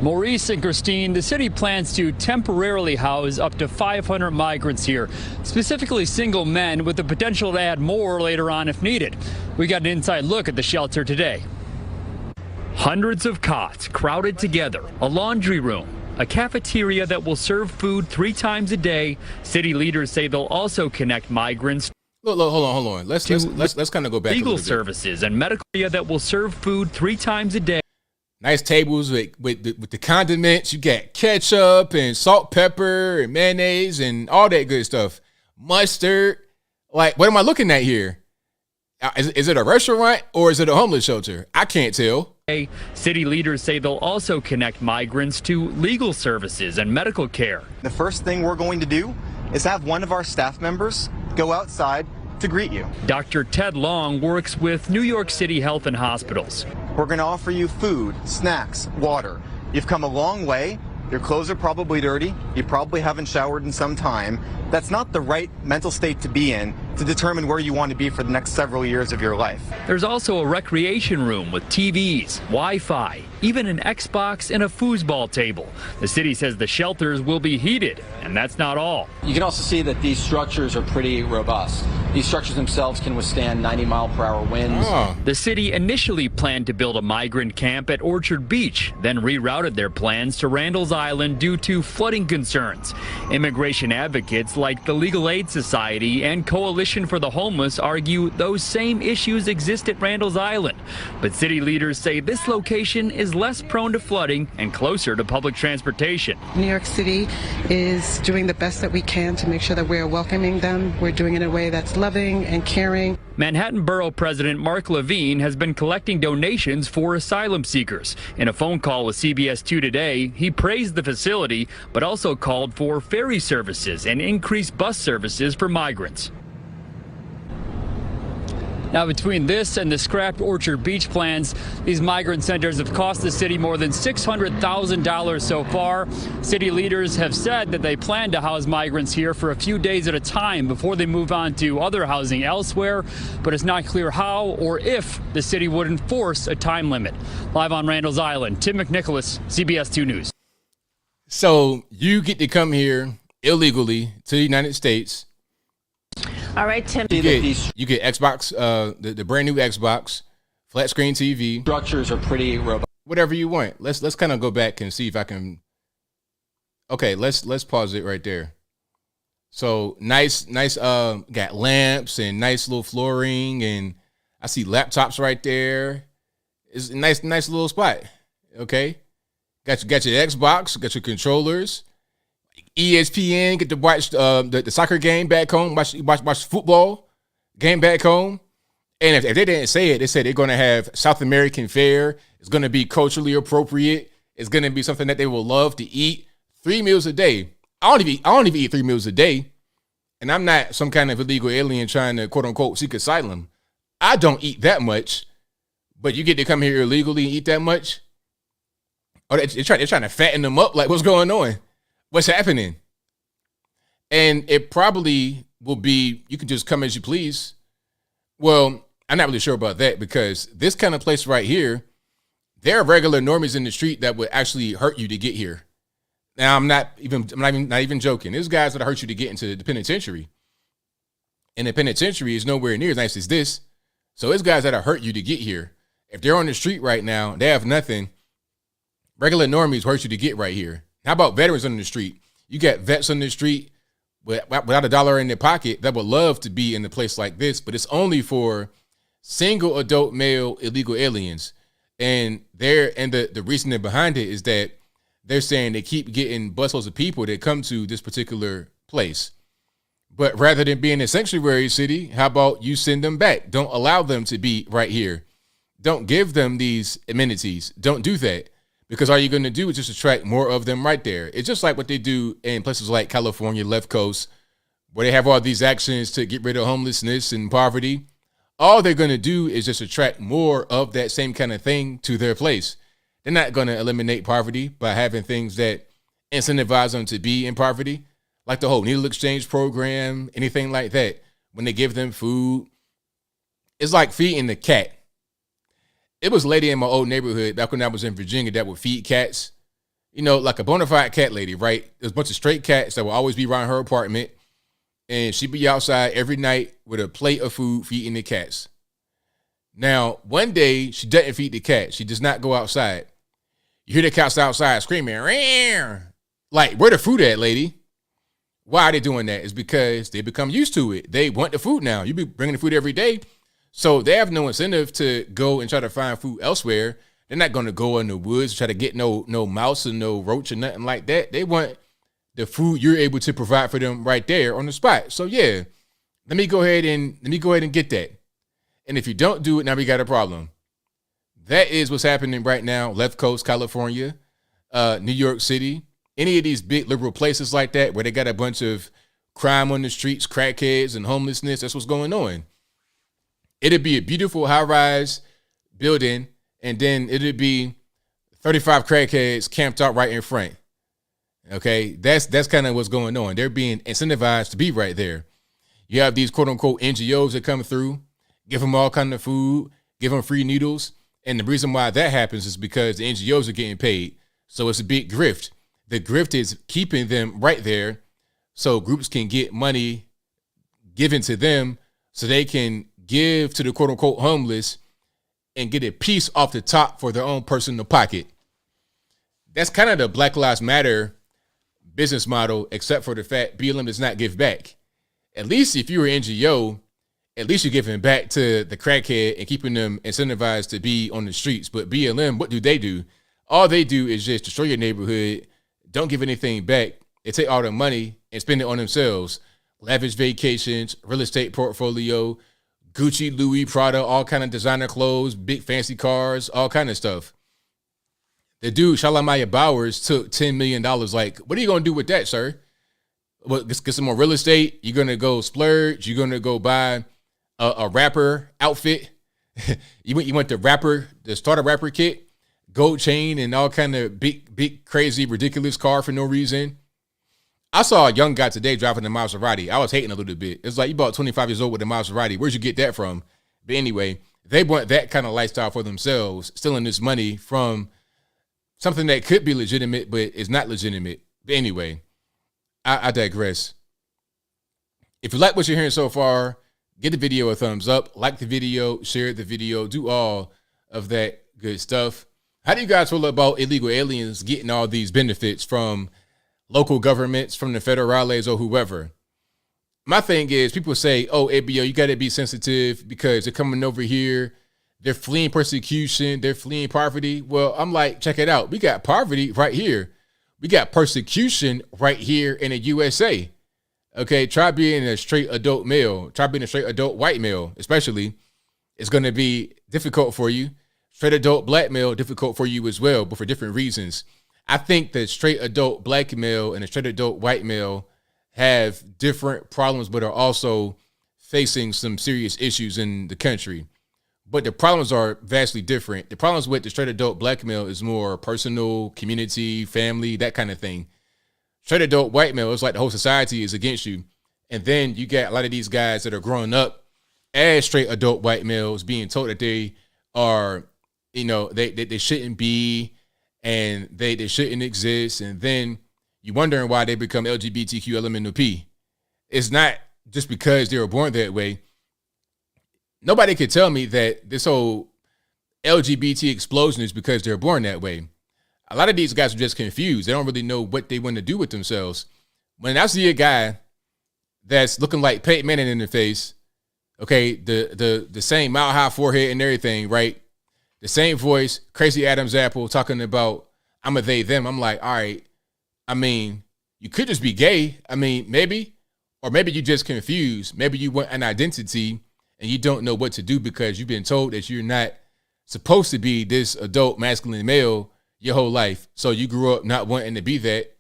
Maurice and Christine, the city plans to temporarily house up to 500 migrants here, specifically single men, with the potential to add more later on if needed. We got an inside look at the shelter today. Hundreds of cots crowded together, a laundry room, a cafeteria that will serve food 3 times a day. City leaders say they'll also connect migrants. Look, hold on. Let's kind of go back. Legal services and medical area that will serve food 3 times a day. Nice tables with the condiments. You got ketchup and salt, pepper, and mayonnaise and all that good stuff. Mustard. Like, what am I looking at here? Is it a restaurant or is it a homeless shelter? I can't tell. City leaders say they'll also connect migrants to legal services and medical care. The first thing we're going to do is have one of our staff members go outside to greet you. Dr. Ted Long works with New York City Health and Hospitals. We're going to offer you food, snacks, water. You've come a long way. Your clothes are probably dirty. You probably haven't showered in some time. That's not the right mental state to be in to determine where you want to be for the next several years of your life. There's also a recreation room with TVs, Wi-Fi, even an Xbox and a foosball table. The city says the shelters will be heated, and that's not all. You can also see that these structures are pretty robust. These structures themselves can withstand 90-mile-per-hour winds. The city initially planned to build a migrant camp at Orchard Beach, then rerouted their plans to Randall's Island due to flooding concerns. Immigration advocates like the Legal Aid Society and Coalition for the Homeless argue those same issues exist at Randall's Island. But city leaders say this location is less prone to flooding and closer to public transportation. New York City is doing the best that we can to make sure that we're welcoming them. We're doing it in a way that's loving and caring. Manhattan Borough President Mark Levine has been collecting donations for asylum seekers. In a phone call with CBS 2 today, he praised the facility, but also called for ferry services and increased bus services for migrants. Now, between this and the scrapped Orchard Beach plans, these migrant centers have cost the city more than $600,000 so far. City leaders have said that they plan to house migrants here for a few days at a time before they move on to other housing elsewhere, but it's not clear how or if the city would enforce a time limit. Live on Randall's Island, Tim McNicholas, CBS 2 News. So you get to come here illegally to the United States. All right, Tim. You get Xbox, the brand new Xbox, flat screen TV. Structures are pretty robust. Whatever you want. Let's kind of go back and see if I can. Okay, let's pause it right there. So nice. Got lamps and nice little flooring, and I see laptops right there. It's a nice little spot. Okay, got your Xbox, got your controllers. ESPN, get to watch the soccer game back home, watch football game back home. And if they didn't say it, they said they're going to have South American fare. It's going to be culturally appropriate. It's going to be something that they will love to eat 3 meals a day. I don't even eat 3 meals a day. And I'm not some kind of illegal alien trying to, quote unquote, seek asylum. I don't eat that much, but you get to come here illegally and eat that much. Oh, they're trying to fatten them up. Like, what's going on? What's happening? And it probably will be, you can just come as you please. Well, I'm not really sure about that, because this kind of place right here, there are regular normies in the street that would actually hurt you to get here. Now, I'm not even joking. There's guys that hurt you to get into the penitentiary. And the penitentiary is nowhere near as nice as this. So it's guys that hurt you to get here. If they're on the street right now, they have nothing. Regular normies hurt you to get right here. How about veterans on the street? You got vets on the street without $1 in their pocket that would love to be in a place like this, but it's only for single adult male illegal aliens. And the reasoning behind it is that they're saying they keep getting busloads of people that come to this particular place. But rather than being a sanctuary city, how about you send them back? Don't allow them to be right here. Don't give them these amenities. Don't do that. Because all you're going to do is just attract more of them right there. It's just like what they do in places like California, left coast, where they have all these actions to get rid of homelessness and poverty. all they're going to do is just attract more of that same kind of thing to their place. They're not going to eliminate poverty by having things that incentivize them to be in poverty, like the whole needle exchange program, anything like that. When they give them food, it's like feeding the cat. It was a lady in my old neighborhood back when I was in Virginia that would feed cats. You know, like a bona fide cat lady, right? There's a bunch of stray cats that will always be around her apartment. And she'd be outside every night with a plate of food feeding the cats. Now, one day, she doesn't feed the cat. She does not go outside. You hear the cats outside screaming, "Rear!" Like, where the food at, lady? Why are they doing that? It's because they become used to it. They want the food now. You be bringing the food every day. So they have no incentive to go and try to find food elsewhere. They're not going to go in the woods, try to get no mouse or no roach or nothing like that. They want the food you're able to provide for them right there on the spot. So yeah, let me go ahead and get that. And if you don't do it, now we got a problem. That is what's happening right now. Left Coast, California, New York City, any of these big liberal places like that where they got a bunch of crime on the streets, crackheads and homelessness. That's what's going on. It'd be a beautiful high-rise building, and then it'd be 35 crackheads camped out right in front. Okay, that's kind of what's going on. They're being incentivized to be right there. You have these quote-unquote NGOs that come through, give them all kind of food, give them free needles. And the reason why that happens is because the NGOs are getting paid. So it's a big grift. The grift is keeping them right there so groups can get money given to them so they can give to the quote-unquote homeless and get a piece off the top for their own personal pocket. That's kind of the Black Lives Matter business model, except for the fact BLM does not give back. At least if you're an NGO, at least you're giving back to the crackhead and keeping them incentivized to be on the streets. But BLM, what do? All they do is just destroy your neighborhood, don't give anything back. They take all the money and spend it on themselves. Lavish vacations, real estate portfolio, Gucci, Louis, Prada, all kind of designer clothes, big fancy cars, all kind of stuff. The dude, Shalamaya Bowers, took $10 million. Like, what are you going to do with that, sir? What, get some more real estate? You're going to go splurge? You're going to go buy a rapper outfit? you went the starter rapper kit, gold chain, and all kind of big, crazy, ridiculous car for no reason. I saw a young guy today driving a Maserati. I was hating a little bit. It's like, you bought 25 years old with a Maserati. Where'd you get that from? But anyway, they want that kind of lifestyle for themselves, stealing this money from something that could be legitimate, but is not legitimate. But anyway, I digress. If you like what you're hearing so far, give the video a thumbs up, like the video, share the video, do all of that good stuff. How do you guys feel about illegal aliens getting all these benefits from local governments, from the federales or whoever? My thing is, people say, oh, ABL, you got to be sensitive because they're coming over here. They're fleeing persecution. They're fleeing poverty. Well, I'm like, check it out. We got poverty right here. We got persecution right here in the USA. Okay, try being a straight adult male. Try being a straight adult white male, especially. It's going to be difficult for you. Straight adult black male, difficult for you as well, but for different reasons. I think the straight adult black male and the straight adult white male have different problems, but are also facing some serious issues in the country. But the problems are vastly different. The problems with the straight adult black male is more personal, community, family, that kind of thing. Straight adult white male is like the whole society is against you. And then you got a lot of these guys that are growing up as straight adult white males being told that they are, you know, they shouldn't be, and they shouldn't exist. And then you're wondering why they become LGBTQ LMNOP. It's not just because they were born that way. Nobody could tell me that this whole LGBT explosion is because they're born that way. A lot of these guys are just confused. They don't really know what they want to do with themselves. When I see a guy that's looking like Peyton Manning in the face, okay, the same mile high forehead and everything, right? The same voice, crazy Adam's apple talking about I'm a they, them. I'm like, all right, I mean, you could just be gay. I mean, maybe, or maybe you just confused. Maybe you want an identity and you don't know what to do because you've been told that you're not supposed to be this adult masculine male your whole life. So you grew up not wanting to be that.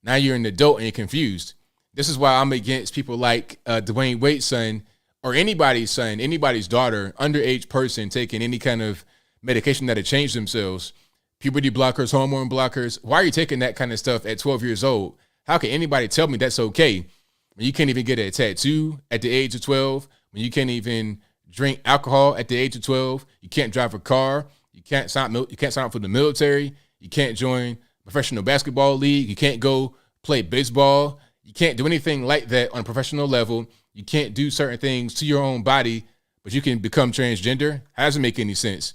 Now you're an adult and you're confused. This is why I'm against people like Dwayne Wade's son or anybody's son, anybody's daughter, underage person taking any kind of medication that'll change themselves, puberty blockers, hormone blockers, why are you taking that kind of stuff at 12 years old? How can anybody tell me that's okay when you can't even get a tattoo at the age of 12, when you can't even drink alcohol at the age of 12, you can't drive a car, you can't sign up for the military, you can't join a professional basketball league, you can't go play baseball, you can't do anything like that on a professional level, you can't do certain things to your own body, but you can become transgender? How does it make any sense?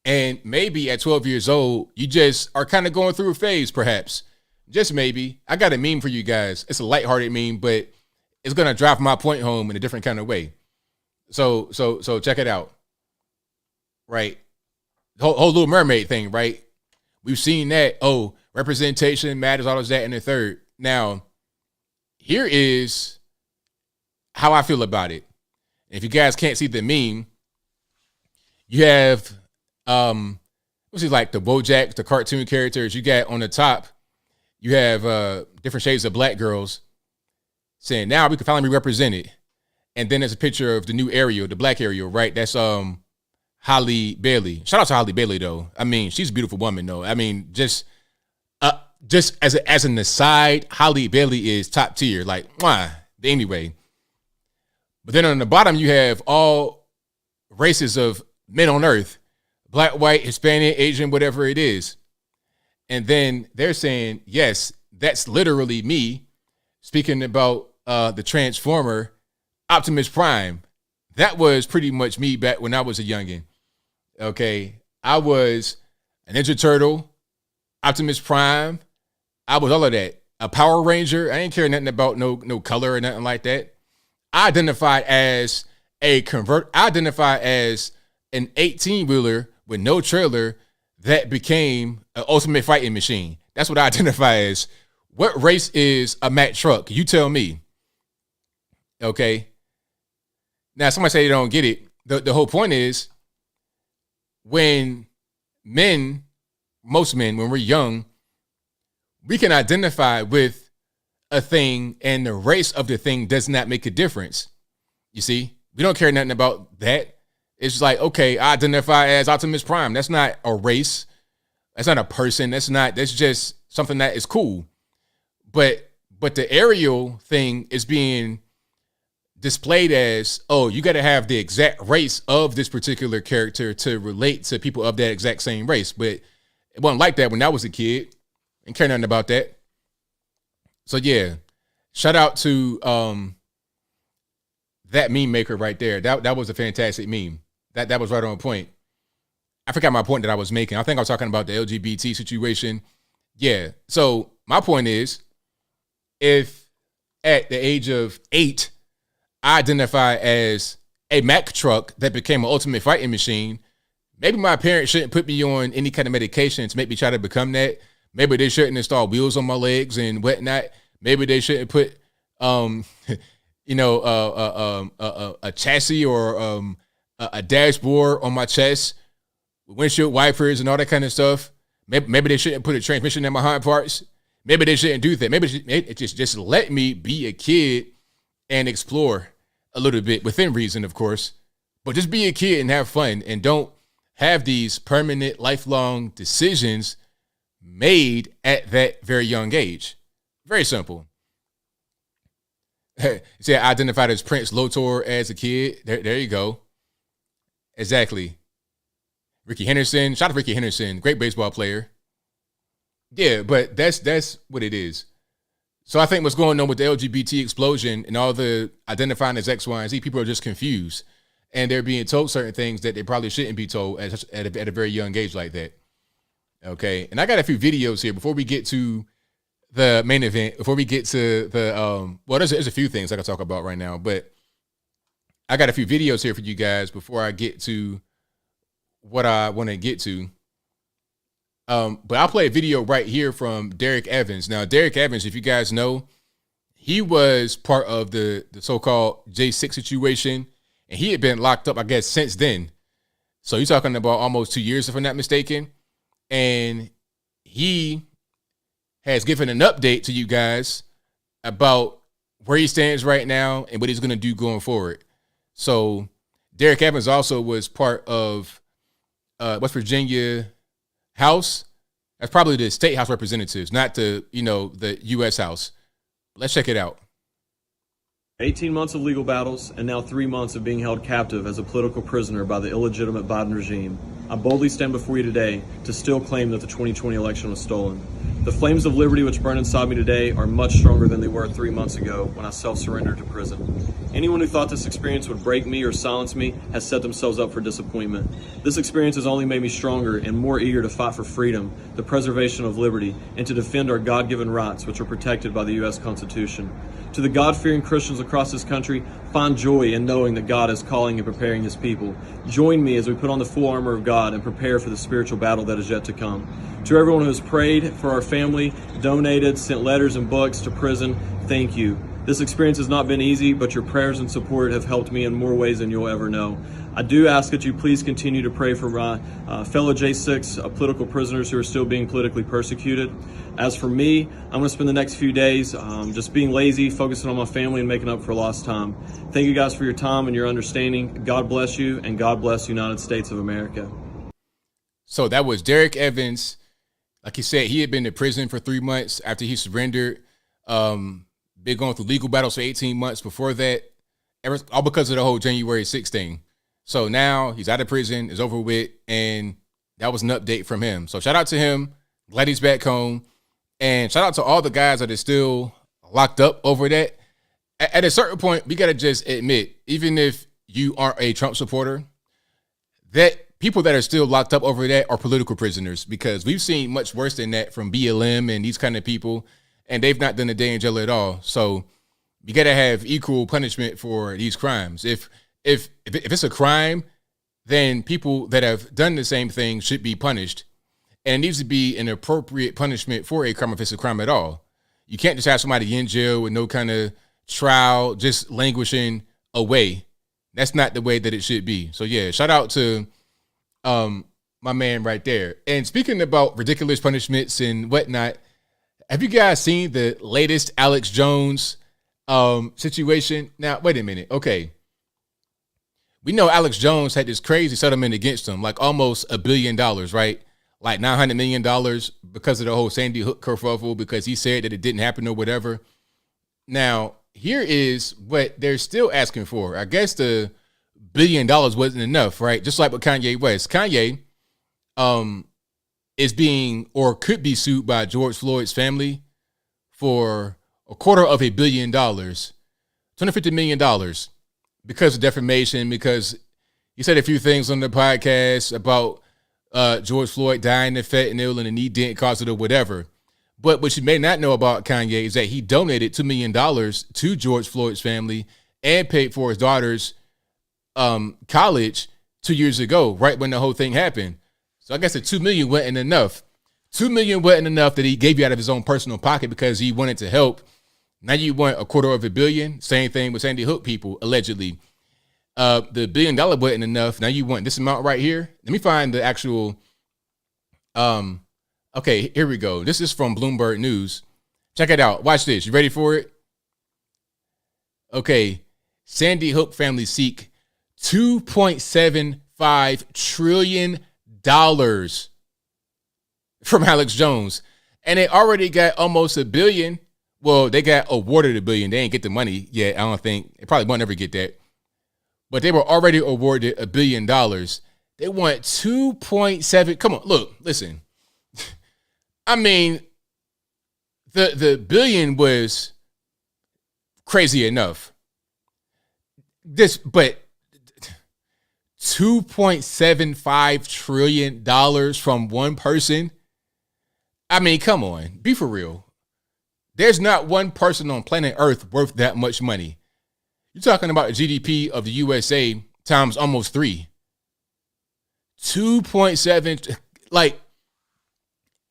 And maybe at 12 years old, you just are kind of going through a phase, perhaps. Just maybe. I got a meme for you guys. It's a lighthearted meme, but it's going to drive my point home in a different kind of way. So check it out. Right? The whole Little Mermaid thing, right? We've seen that. Oh, representation matters, all of that in the third. Now, here is how I feel about it. If you guys can't see the meme, you have what's it like, the Bojack, the cartoon characters. You got on the top, you have different shades of black girls saying, now we can finally be represented. And then there's a picture of the new Ariel, the black Ariel, right? That's Halle Bailey. Shout out to Halle Bailey, though. I mean, she's a beautiful woman, though. I mean, just as an aside, Halle Bailey is top tier. Like, mwah. Anyway. But then on the bottom, you have all races of men on earth. Black, white, Hispanic, Asian, whatever it is. And then they're saying, yes, that's literally me speaking about the Transformer Optimus Prime. That was pretty much me back when I was a youngin'. Okay. I was a Ninja Turtle, Optimus Prime. I was all of that. A Power Ranger. I ain't care nothing about no color or nothing like that. I identified as I identified as an 18-wheeler with no trailer that became an ultimate fighting machine. That's what I identify as. What race is a Mack truck? You tell me. Okay. Now, somebody say they don't get it. The whole point is when most men, when we're young, we can identify with a thing and the race of the thing does not make a difference. You see, we don't care nothing about that. It's like, okay, I identify as Optimus Prime. That's not a race. That's not a person. That's just something that is cool. But the Ariel thing is being displayed as, oh, you got to have the exact race of this particular character to relate to people of that exact same race. But it wasn't like that when I was a kid. Didn't care nothing about that. So yeah, shout out to that meme maker right there. That was a fantastic meme. That was right on point. I forgot my point that I was making. I think I was talking about the LGBT situation. Yeah. So my point is, if at the age of 8, I identify as a Mack truck that became an ultimate fighting machine, maybe my parents shouldn't put me on any kind of medication to make me try to become that. Maybe they shouldn't install wheels on my legs and whatnot. Maybe they shouldn't put, a chassis or a dashboard on my chest, windshield wipers and all that kind of stuff. Maybe they shouldn't put a transmission in my hind parts. Maybe they shouldn't do that. Maybe it just let me be a kid and explore a little bit within reason, of course. But just be a kid and have fun, and don't have these permanent, lifelong decisions made at that very young age. Very simple. See, I identified as Prince Lotor as a kid. There you go. Exactly. Ricky Henderson. Shout out to Ricky Henderson. Great baseball player. Yeah, but that's what it is. So I think what's going on with the LGBT explosion and all the identifying as X, Y, and Z, people are just confused. And they're being told certain things that they probably shouldn't be told at a very young age like that. Okay. And I got a few videos here before we get to the main event, before we get to the, there's a few things I can talk about right now, but I got a few videos here for you guys before I get to what I want to get to. But I'll play a video right here from Derrick Evans. Now, Derrick Evans, if you guys know, he was part of the so-called J6 situation, and he had been locked up, I guess, since then. So you're talking about almost 2 years, if I'm not mistaken. And he has given an update to you guys about where he stands right now and what he's going to do going forward. So Derrick Evans also was part of West Virginia House. That's probably the state House representatives, not the U.S. House. Let's check it out. 18 months of legal battles and now 3 months of being held captive as a political prisoner by the illegitimate Biden regime. I boldly stand before you today to still claim that the 2020 election was stolen. The flames of liberty which burn inside me today are much stronger than they were 3 months ago when I self-surrendered to prison. Anyone who thought this experience would break me or silence me has set themselves up for disappointment. This experience has only made me stronger and more eager to fight for freedom, the preservation of liberty, and to defend our God-given rights which are protected by the U.S. Constitution. To the God-fearing Christians across this country, find joy in knowing that God is calling and preparing his people. Join me as we put on the full armor of God and prepare for the spiritual battle that is yet to come. To everyone who has prayed for our family, donated, sent letters and books to prison, thank you. This experience has not been easy, but your prayers and support have helped me in more ways than you'll ever know. I do ask that you please continue to pray for my fellow J6 political prisoners who are still being politically persecuted. As for me, I'm going to spend the next few days just being lazy, focusing on my family and making up for lost time. Thank you guys for your time and your understanding. God bless you, and God bless the United States of America. So that was Derrick Evans. Like he said, he had been in prison for 3 months after he surrendered. Been going through legal battles for 18 months before that, all because of the whole January 6th thing. So now he's out of prison, it's over with, and that was an update from him. So shout out to him. Glad he's back home. And shout out to all the guys that are still locked up over that. At a certain point, we got to just admit, even if you aren't a Trump supporter, that people that are still locked up over that are political prisoners, because we've seen much worse than that from BLM and these kind of people, and they've not done a day in jail at all. So you got to have equal punishment for these crimes. If it's a crime, then people that have done the same thing should be punished. And it needs to be an appropriate punishment for a crime if it's a crime at all. You can't just have somebody in jail with no kind of trial, just languishing away. That's not the way that it should be. So yeah, shout out to my man right there. And speaking about ridiculous punishments and whatnot, have you guys seen the latest Alex Jones situation? Now, wait a minute. Okay. We know Alex Jones had this crazy settlement against him, like almost $1 billion, right? Like $900 million because of the whole Sandy Hook kerfuffle, because he said that it didn't happen or whatever. Now, here is what they're still asking for. I guess the $1 billion wasn't enough, right? Just like with Kanye West. Kanye is being or could be sued by George Floyd's family for $250 million, $250 million because of defamation, because he said a few things on the podcast about George Floyd dying of fentanyl and the knee didn't cause it or whatever. But what you may not know about Kanye is that he donated $2 million to George Floyd's family and paid for his daughter's college 2 years ago, right when the whole thing happened. So I guess the $2 million wasn't enough. $2 million wasn't enough that he gave you out of his own personal pocket because he wanted to help. Now you want $250 million. Same thing with Sandy Hook people, allegedly. The $1 billion wasn't enough. Now you want this amount right here. Let me find the actual. Okay, here we go. This is from Bloomberg News. Check it out. Watch this. You ready for it? Okay. Sandy Hook family seek $2.75 trillion from Alex Jones. And they already got almost $1 billion. Well, they got awarded $1 billion. They ain't get the money yet. I don't think. They probably won't ever get that. But they were already awarded $1 billion. They want 2.7. Come on, look, listen. I mean, the billion was crazy enough. But $2.75 trillion from one person. I mean, come on, be for real. There's not one person on planet Earth worth that much money. You're talking about the GDP of the USA times almost 3. 2.7, like,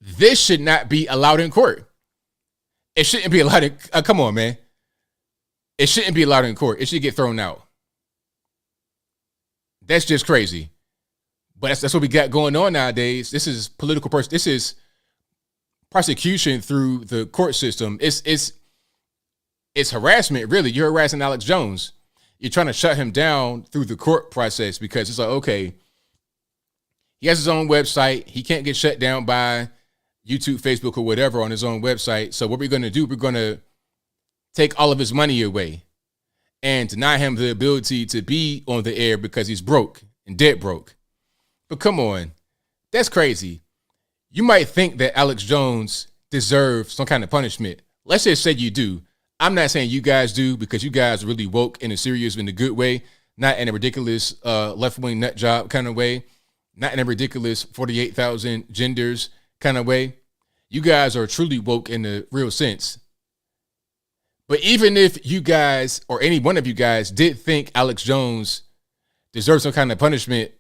this should not be allowed in court. It shouldn't be allowed in, come on, man. It shouldn't be allowed in court. It should get thrown out. That's just crazy. But that's what we got going on nowadays. This is political this is prosecution through the court system. It's it's harassment, really. You're harassing Alex Jones. You're trying to shut him down through the court process because it's like, okay, he has his own website. He can't get shut down by YouTube, Facebook, or whatever on his own website. So what we're going to do, we're going to take all of his money away and deny him the ability to be on the air because he's broke and dead broke. But come on, that's crazy. You might think that Alex Jones deserves some kind of punishment. Let's just say you do. I'm not saying you guys do because you guys are really woke in a serious, in a good way, not in a ridiculous left-wing nut job kind of way, not in a ridiculous 48,000 genders kind of way. You guys are truly woke in the real sense. But even if you guys or any one of you guys did think Alex Jones deserves some kind of punishment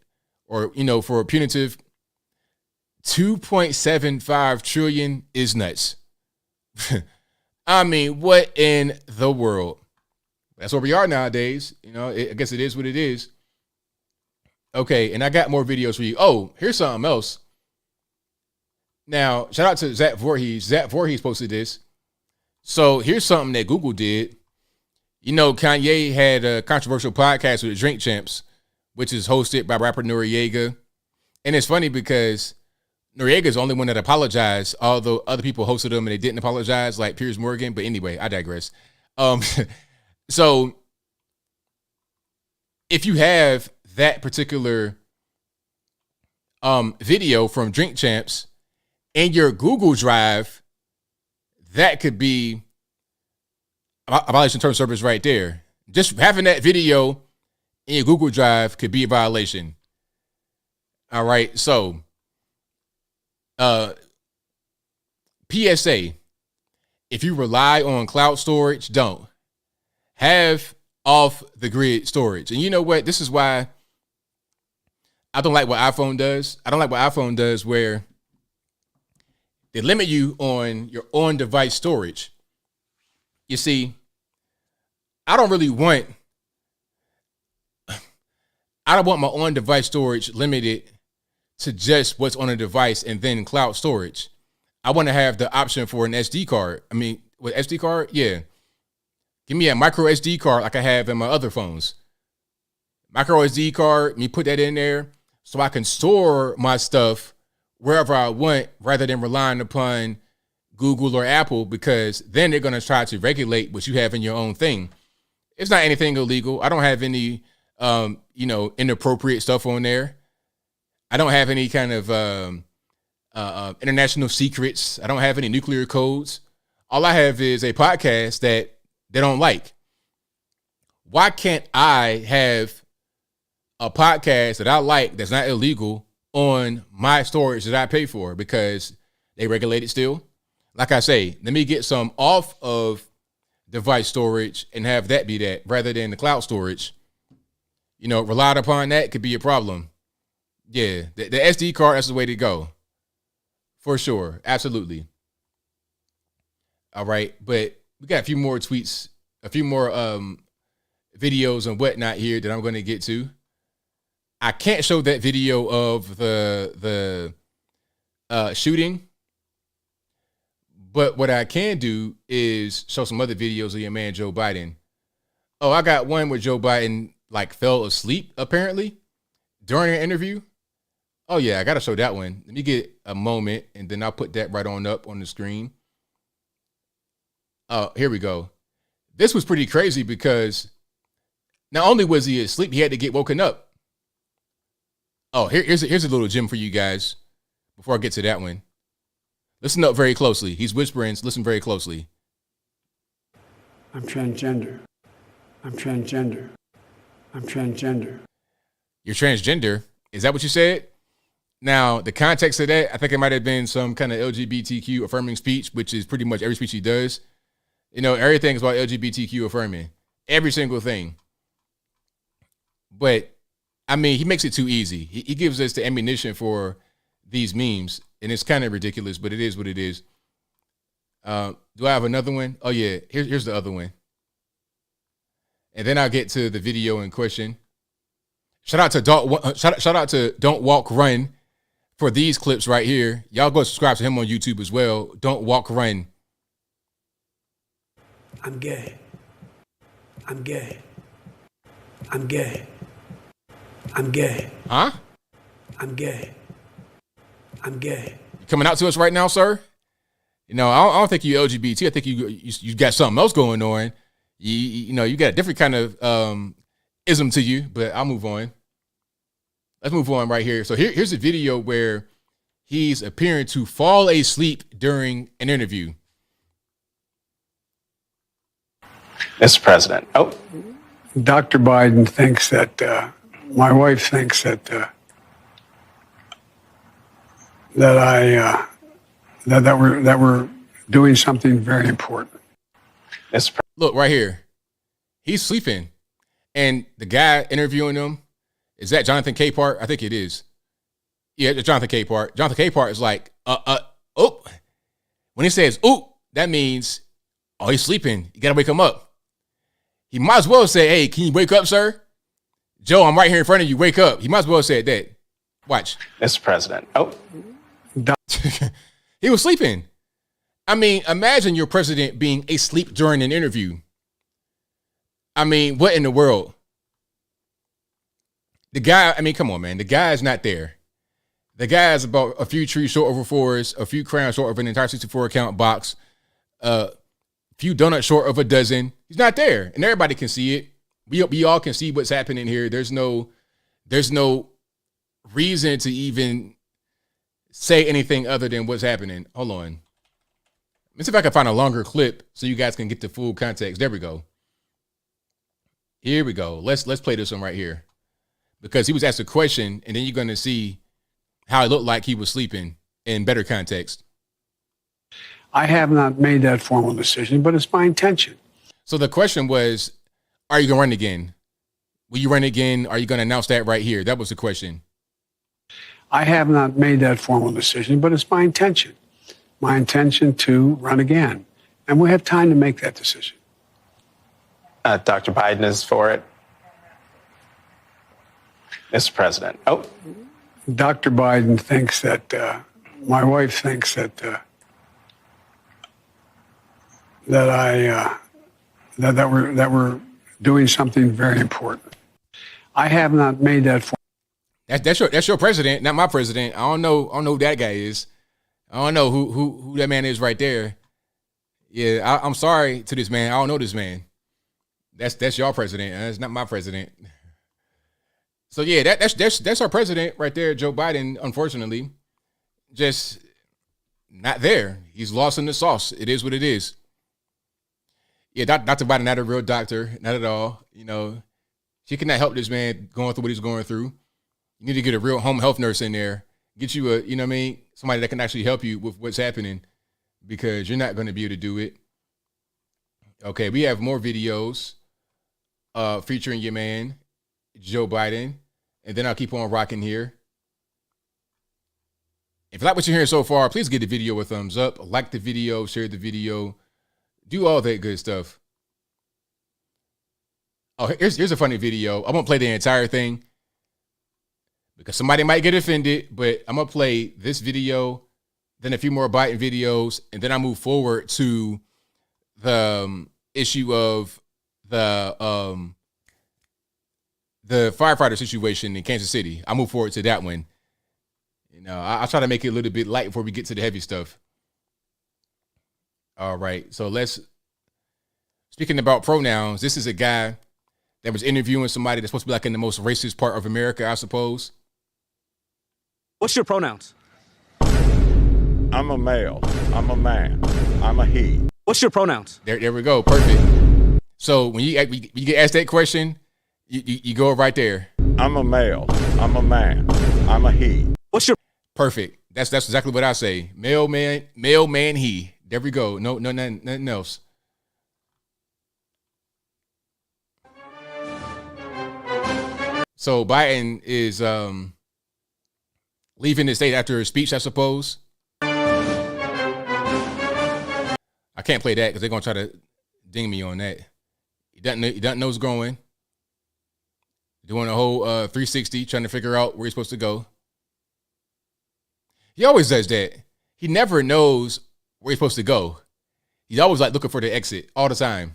or, you know, for a punitive, 2.75 trillion is nuts. I mean, what in the world? That's where we are nowadays. You know, I guess it is what it is. Okay, and I got more videos for you. Oh, here's something else. Now, shout out to Zach Voorhees. Zach Voorhees posted this. So here's something that Google did. You know, Kanye had a controversial podcast with the Drink Champs, which is hosted by rapper Noriega. And it's funny because Noriega's the only one that apologized, although other people hosted them and they didn't apologize, like Piers Morgan. But anyway, I digress. So if you have that particular video from Drink Champs in your Google Drive, that could be a violation of term of service right there. Just having that video in your Google Drive could be a violation. All right, so PSA, if you rely on cloud storage, don't. Have off the grid storage. And you know what? This is why I don't like what iPhone does. I don't like what iPhone does where they limit you on your on-device storage. You see, I don't want my on-device storage limited to just what's on a device and then cloud storage. I want to have the option for an SD card. I mean, with SD card, yeah. Give me a micro SD card like I have in my other phones. Micro SD card, me put that in there so I can store my stuff wherever I want rather than relying upon Google or Apple, because then they're going to try to regulate what you have in your own thing. It's not anything illegal. I don't have any, inappropriate stuff on there. I don't have any kind of international secrets. I don't have any nuclear codes. All I have is a podcast that they don't like. Why can't I have a podcast that I like that's not illegal on my storage that I pay for? Because they regulate it still. Like I say, let me get some off of device storage and have that be that rather than the cloud storage. You know, relied upon that could be a problem. Yeah, the SD card, that's the way to go. For sure. Absolutely. All right. But we got a few more tweets, a few more videos and whatnot here that I'm going to get to. I can't show that video of the shooting. But what I can do is show some other videos of your man, Joe Biden. Oh, I got one where Joe Biden fell asleep, apparently, during an interview. Oh, yeah, I got to show that one. Let me get a moment, and then I'll put that right on up on the screen. Oh, here we go. This was pretty crazy because not only was he asleep, he had to get woken up. Oh, here's a little gem for you guys before I get to that one. Listen up very closely. He's whispering. Listen very closely. I'm transgender. I'm transgender. I'm transgender. You're transgender? Is that what you said? Now, the context of that, I think it might have been some kind of LGBTQ affirming speech, which is pretty much every speech he does. You know, everything is about LGBTQ affirming. Every single thing. But, I mean, he makes it too easy. He gives us the ammunition for these memes, and it's kind of ridiculous, but it is what it is. Do I have another one? Oh, yeah. Here's the other one. And then I'll get to the video in question. Shout out to Don't Walk Run for these clips right here. Y'all go subscribe to him on YouTube as well. Don't Walk Run. I'm gay. I'm gay. I'm gay. I'm gay. Huh? I'm gay. I'm gay. You coming out to us right now, sir? You know, I don't think you LGBT. I think you got something else going on. You know, you got a different kind of ism to you, but I'll move on. Let's move on right here. So here's a video where he's appearing to fall asleep during an interview. Mr. President. Oh. Dr. Biden thinks that my wife thinks that we're doing something very important. Look right here. He's sleeping. And the guy interviewing him, is that Jonathan Capehart? I think it is. Yeah, it's Jonathan Capehart. Jonathan Capehart is like, oh. When he says, oh, that means, oh, he's sleeping. You got to wake him up. He might as well say, hey, can you wake up, sir? Joe, I'm right here in front of you. Wake up. He might as well have said that. Watch. Mr. President. Oh. He was sleeping. I mean, imagine your president being asleep during an interview. I mean, what in the world? The guy, I mean, come on, man. The guy is not there. The guy is about a few trees short of a forest, a few crowns short of an entire 64 account box, a few donuts short of a dozen. He's not there. And everybody can see it. We all can see what's happening here. There's no reason to even say anything other than what's happening. Hold on. Let's see if I can find a longer clip so you guys can get the full context. There we go. Here we go. Let's play this one right here. Because he was asked a question, and then you're going to see how it looked like he was sleeping in better context. I have not made that formal decision, but it's my intention. So the question was, are you going to run again? Will you run again? Are you going to announce that right here? That was the question. I have not made that formal decision, but it's my intention. My intention to run again. And we have time to make that decision. Dr. Biden is for it. Mr. President. Oh. Dr. Biden thinks that my wife thinks that we're doing something very important. I have not made that. That's your president, not my president. I don't know who that guy is. I don't know who that man is right there. Yeah, I'm sorry to this man. I don't know this man. That's your president. That's not my president. So yeah, that's our president right there, Joe Biden. Unfortunately, just not there. He's lost in the sauce. It is what it is. Yeah, Dr. Biden not a real doctor, not at all. You know, she cannot help this man going through what he's going through. You need to get a real home health nurse in there, get you a, you know what I mean, somebody that can actually help you with what's happening, because you're not going to be able to do it. Okay, we have more videos featuring your man, Joe Biden, and then I'll keep on rocking here. If you like what you're hearing so far, please give the video a thumbs up, like the video, share the video, do all that good stuff. Oh, here's a funny video. I won't play the entire thing because somebody might get offended, but I'm going to play this video, then a few more Biden videos, and then I move forward to the issue of the firefighter situation in Kansas City. I'll move forward to that one. You know, I'll try to make it a little bit light before we get to the heavy stuff. All right, so speaking about pronouns, this is a guy that was interviewing somebody that's supposed to be like in the most racist part of America, I suppose. What's your pronouns? I'm a male. I'm a man. I'm a he. What's your pronouns? There we go. Perfect. So when you get asked that question, you go right there. I'm a male. I'm a man. I'm a he. What's your perfect? That's exactly what I say. Male, man, he. There we go. No, nothing else. So Biden is leaving the state after his speech, I suppose. I can't play that because they're gonna try to ding me on that. He doesn't know what's going. Doing a whole 360, trying to figure out where he's supposed to go. He always does that. He never knows where he's supposed to go. He's always like looking for the exit all the time.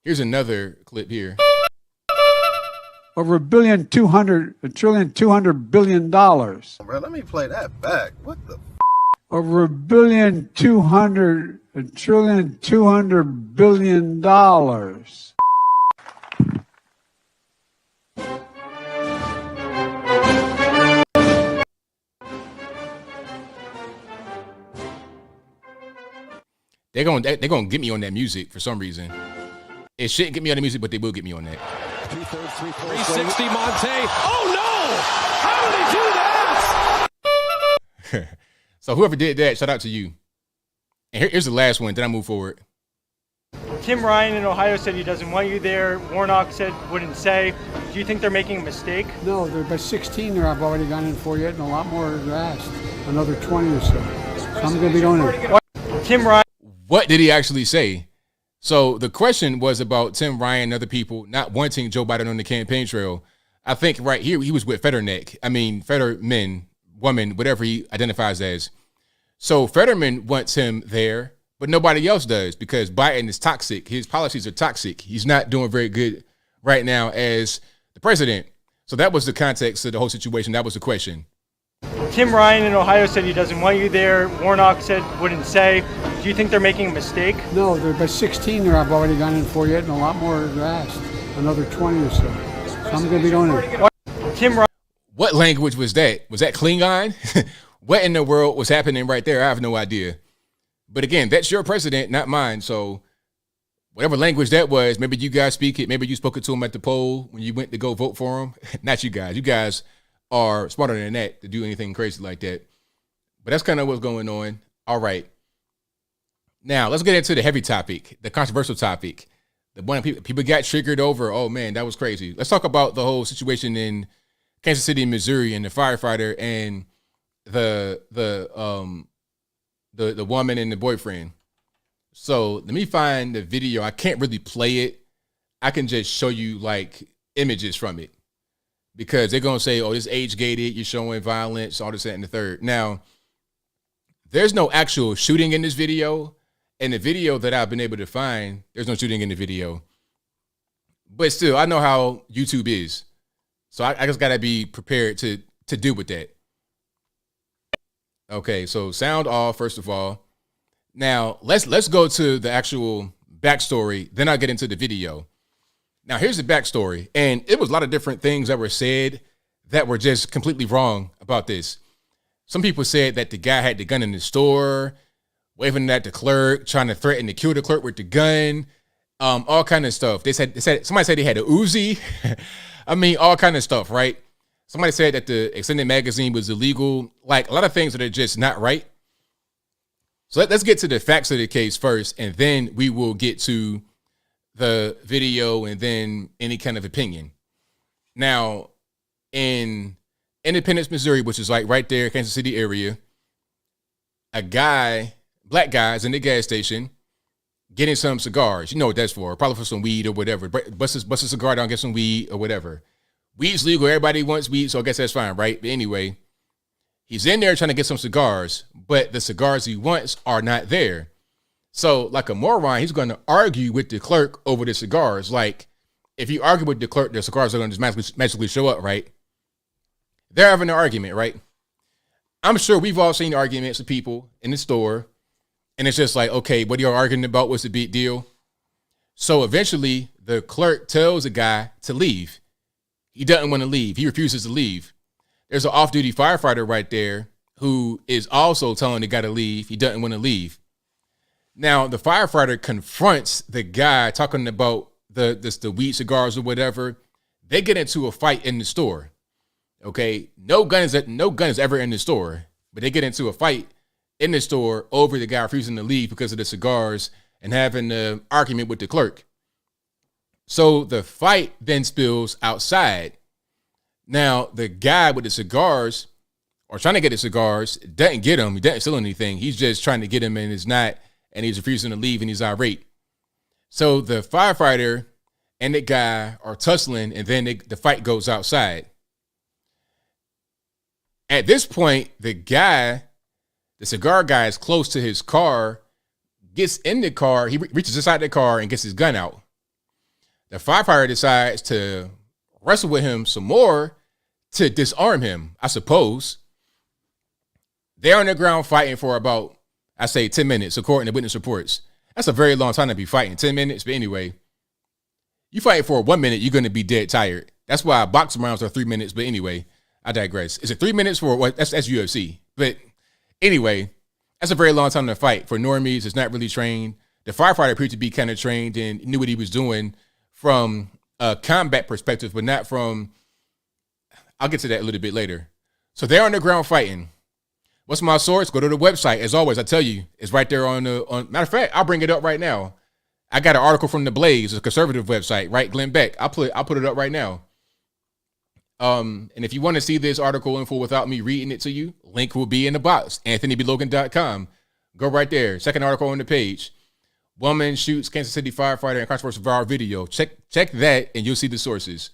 Here's another clip here. Over $1.2 billion. Bro, let me play that back. What the? Over $1.2 billion. They're gonna get me on that music for some reason. It shouldn't get me on the music, but they will get me on that. 360 Monte. Oh no! How did he do that? So whoever did that, shout out to you. And here's the last one. Then I move forward. Tim Ryan in Ohio said he doesn't want you there. Warnock said wouldn't say. Do you think they're making a mistake? No, there are 16 there I've already gone in for yet, and a lot more are asked. Another 20 or so. So I'm going to be going there. Tim Ryan. What did he actually say? So the question was about Tim Ryan and other people not wanting Joe Biden on the campaign trail. I think right here he was with Fetterneck. I mean, Fetterman, woman, whatever he identifies as. So Fetterman wants him there, but nobody else does because Biden is toxic. His policies are toxic. He's not doing very good right now as the president. So that was the context of the whole situation. That was the question. Tim Ryan in Ohio said he doesn't want you there. Warnock said wouldn't say. Do you think they're making a mistake? No, there are 16 there I've already gone in for yet, and a lot more are asked. Another 20 or so. So I'm going to be going there. Tim Ryan. What language was that? Was that Klingon? What in the world was happening right there? I have no idea. But again, that's your president, not mine. So whatever language that was, maybe you guys speak it. Maybe you spoke it to him at the poll when you went to go vote for him. Not you guys. You guys are smarter than that to do anything crazy like that. But that's kind of what's going on. All right. Now, let's get into the heavy topic, the controversial topic. The one people got triggered over. Oh, man, that was crazy. Let's talk about the whole situation in Kansas City, Missouri, and the firefighter and the woman and the boyfriend. So let me find the video. I can't really play it. I can just show you like images from it because they're going to say, oh, this age gated. You're showing violence, all this, that, and the third. Now, there's no actual shooting in this video. In the video that I've been able to find, there's no shooting in the video. But still, I know how YouTube is. So I just got to be prepared to deal with that. Okay, so sound off, first of all. Now, let's go to the actual backstory. Then I'll get into the video. Now, here's the backstory. And it was a lot of different things that were said that were just completely wrong about this. Some people said that the guy had the gun in the store, waving at the clerk, trying to threaten to kill the clerk with the gun, all kind of stuff. They said somebody said they had a Uzi. I mean, all kind of stuff, right? Somebody said that the extended magazine was illegal. Like a lot of things that are just not right. So let's get to the facts of the case first, and then we will get to the video and then any kind of opinion. Now, in Independence, Missouri, which is like right there, Kansas City area, black guys in the gas station getting some cigars. You know what that's for. Probably for some weed or whatever. Bust a cigar down, get some weed or whatever. Weed's legal. Everybody wants weed, so I guess that's fine, right? But anyway, he's in there trying to get some cigars, but the cigars he wants are not there. So like a moron, he's going to argue with the clerk over the cigars. Like if you argue with the clerk, the cigars are going to just magically show up, right? They're having an argument, right? I'm sure we've all seen arguments of people in the store, and it's just like, okay, what are you arguing about? What's the big deal? So eventually the clerk tells the guy to leave. He doesn't want to leave. He refuses to leave. There's an off-duty firefighter right there who is also telling the guy to leave. He doesn't want to leave. Now, the firefighter confronts the guy talking about the weed cigars or whatever. They get into a fight in the store. Okay, no gun is ever in the store, but they get into a fight in the store over the guy refusing to leave because of the cigars and having an argument with the clerk. So the fight then spills outside. Now, the guy with the cigars, or trying to get the cigars, doesn't get them. He doesn't steal anything. He's just trying to get him and is not, and he's refusing to leave and he's irate. So the firefighter and the guy are tussling, and then the fight goes outside. At this point, the cigar guy is close to his car, gets in the car, he reaches inside the car and gets his gun out. The firefighter decides to wrestle with him some more to disarm him, I suppose. They're on the ground fighting for about, I say, 10 minutes, according to witness reports. That's a very long time to be fighting, 10 minutes. But anyway, you fight for 1 minute, you're going to be dead tired. That's why boxing rounds are 3 minutes. But anyway, I digress. Is it 3 minutes for what? That's UFC. But anyway, that's a very long time to fight for normies. It's not really trained. The firefighter appeared to be kind of trained and knew what he was doing from a combat perspective, but not from, I'll get to that a little bit later. So they're on the ground fighting. What's my source? Go to the website. As always, I tell you, it's right there on matter of fact, I'll bring it up right now. I got an article from The Blaze, a conservative website, right? Glenn Beck. I'll put it up right now. And if you want to see this article in full without me reading it to you, link will be in the box, anthonyblogan.com. Go right there. Second article on the page. Woman shoots Kansas City firefighter in controversial viral video. Check that and you'll see the sources.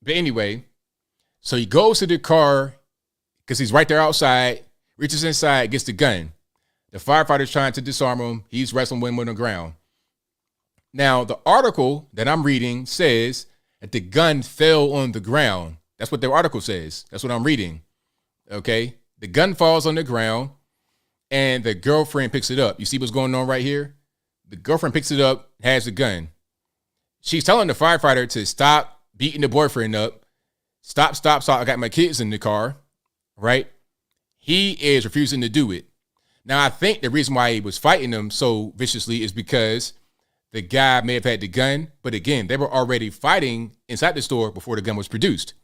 But anyway, so he goes to the car because he's right there outside, reaches inside, gets the gun. The firefighter's trying to disarm him. He's wrestling with him on the ground. Now, the article that I'm reading says that the gun fell on the ground. That's what the article says. That's what I'm reading. Okay? The gun falls on the ground and the girlfriend picks it up. You see what's going on right here? The girlfriend picks it up, has the gun. She's telling the firefighter to stop beating the boyfriend up. Stop. I got my kids in the car, right? He is refusing to do it. Now, I think the reason why he was fighting them so viciously is because the guy may have had the gun. But again, they were already fighting inside the store before the gun was produced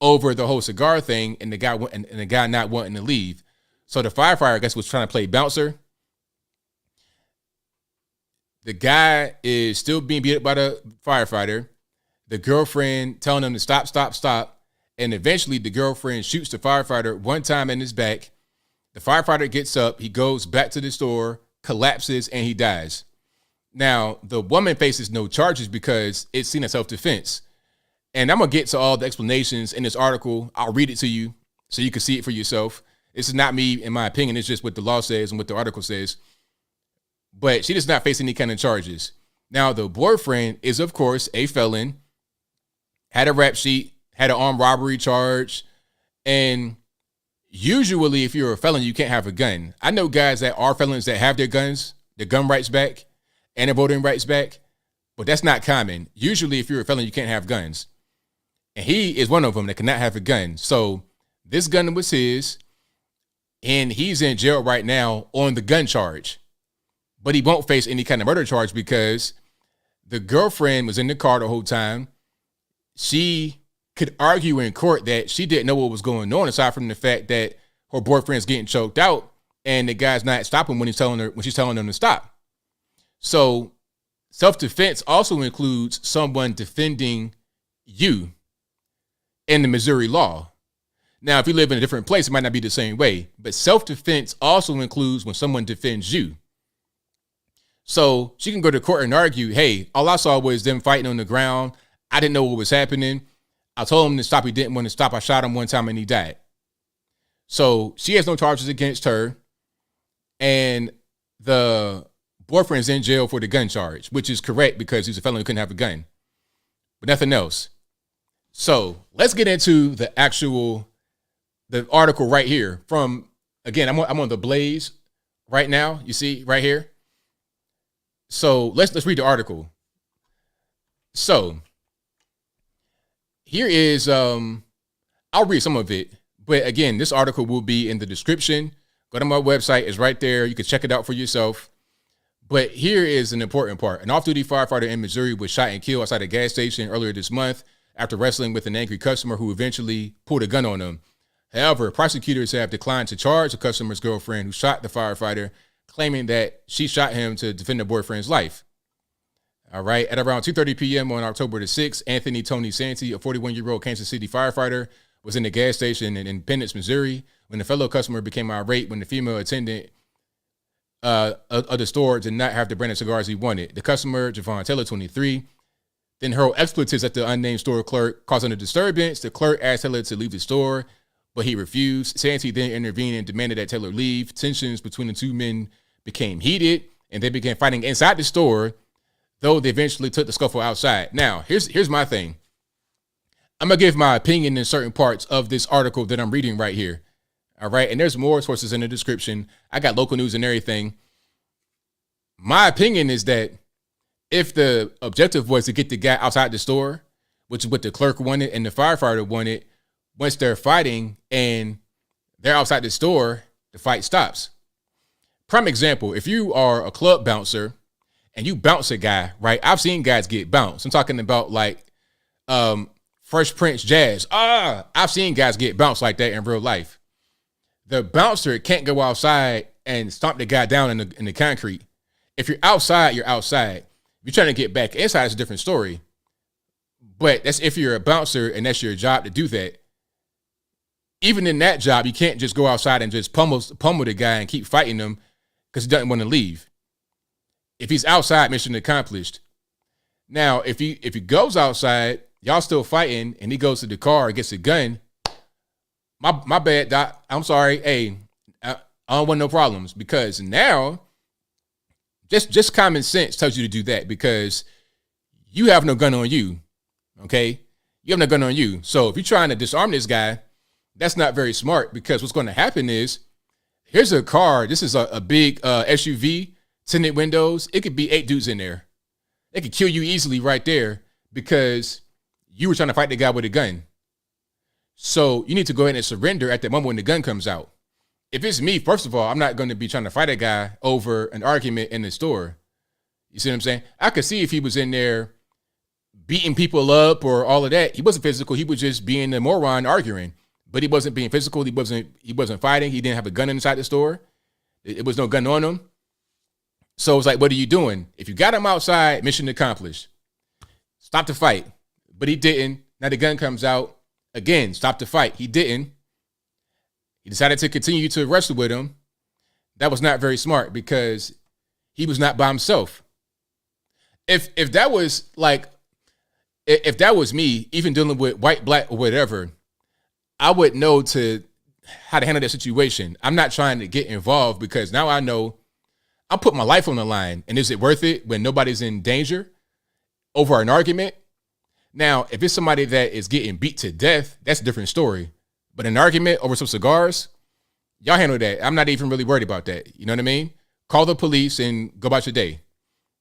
over the whole cigar thing and the guy not wanting to leave. So the firefighter, I guess, was trying to play bouncer. The guy is still being beat up by the firefighter. The girlfriend telling him to stop. And eventually the girlfriend shoots the firefighter one time in his back. The firefighter gets up. He goes back to the store, collapses, and he dies. Now, the woman faces no charges because it's seen as self-defense. And I'm going to get to all the explanations in this article. I'll read it to you so you can see it for yourself. This is not me, in my opinion. It's just what the law says and what the article says. But she does not face any kind of charges. Now, the boyfriend is, of course, a felon, had a rap sheet, had an armed robbery charge. And usually, if you're a felon, you can't have a gun. I know guys that are felons that have their guns, their gun rights back, and their voting rights back. But that's not common. Usually, if you're a felon, you can't have guns. And he is one of them that cannot have a gun. So this gun was his. And he's in jail right now on the gun charge. But he won't face any kind of murder charge because the girlfriend was in the car the whole time. She could argue in court that she didn't know what was going on, aside from the fact that her boyfriend's getting choked out and the guy's not stopping when she's telling him to stop. So self-defense also includes someone defending you in the Missouri law. Now, if you live in a different place, it might not be the same way. But self-defense also includes when someone defends you. So she can go to court and argue, hey, all I saw was them fighting on the ground. I didn't know what was happening. I told him to stop. He didn't want to stop. I shot him one time and he died. So she has no charges against her. And the boyfriend's in jail for the gun charge, which is correct because he's a felon who couldn't have a gun. But nothing else. So let's get into the article right here from, again, I'm on the Blaze right now. You see right here. So let's read the article. So here is, I'll read some of it, but again, this article will be in the description. Go to my website, it's right there. You can check it out for yourself. But here is an important part. An off-duty firefighter in Missouri was shot and killed outside a gas station earlier this month after wrestling with an angry customer who eventually pulled a gun on him. However, prosecutors have declined to charge the customer's girlfriend who shot the firefighter, claiming that she shot him to defend her boyfriend's life. All right. At around 2:30 p.m. on October the 6th, Anthony Tony Santee, a 41-year-old Kansas City firefighter, was in the gas station in Independence, Missouri, when a fellow customer became irate when the female attendant of the store did not have the brand of cigars he wanted. The customer, Javon Taylor, 23, then hurled expletives at the unnamed store clerk, causing a disturbance. The clerk asked Taylor to leave the store, but he refused. Santee then intervened and demanded that Taylor leave. Tensions between the two men became heated, and they began fighting inside the store. though they eventually took the scuffle outside. Now, here's my thing. I'm going to give my opinion in certain parts of this article that I'm reading right here. All right. And there's more sources in the description. I got local news and everything. My opinion is that if the objective was to get the guy outside the store, which is what the clerk wanted and the firefighter wanted, once they're fighting and they're outside the store, the fight stops. Prime example, if you are a club bouncer and you bounce a guy, right? I've seen guys get bounced. I'm talking about like Fresh Prince Jazz. I've seen guys get bounced like that in real life. The bouncer can't go outside and stomp the guy down in the concrete. If you're outside, you're outside. If you're trying to get back inside, it's a different story. But that's if you're a bouncer and that's your job to do that. Even in that job, you can't just go outside and just pummel the guy and keep fighting him because he doesn't want to leave. If he's outside, mission accomplished. Now, if he goes outside, y'all still fighting, and he goes to the car and gets a gun, my bad, Doc. I'm sorry. Hey, I don't want no problems, because now just common sense tells you to do that, because you have no gun on you. Okay? You have no gun on you. So if you're trying to disarm this guy, that's not very smart, because what's going to happen is, here's a car. This is a big SUV, tinted windows. It could be 8 dudes in there. They could kill you easily right there because you were trying to fight the guy with a gun. So you need to go ahead and surrender at the moment when the gun comes out. If it's me, first of all, I'm not going to be trying to fight a guy over an argument in the store. You see what I'm saying? I could see if he was in there beating people up or all of that. He wasn't physical. He was just being a moron arguing. But he wasn't being physical. He wasn't fighting. He didn't have a gun inside the store. It was no gun on him. So it's like, what are you doing? If you got him outside, mission accomplished. Stop the fight. But he didn't. Now the gun comes out. Again, stop the fight. He didn't. He decided to continue to wrestle with him. That was not very smart, because he was not by himself. If that was like, if that was me, even dealing with white, black, or whatever, I would know how to handle that situation. I'm not trying to get involved, because now I know I'm putting my life on the line. And is it worth it when nobody's in danger over an argument? Now, if it's somebody that is getting beat to death, that's a different story. But an argument over some cigars, y'all handle that. I'm not even really worried about that. You know what I mean? Call the police and go about your day.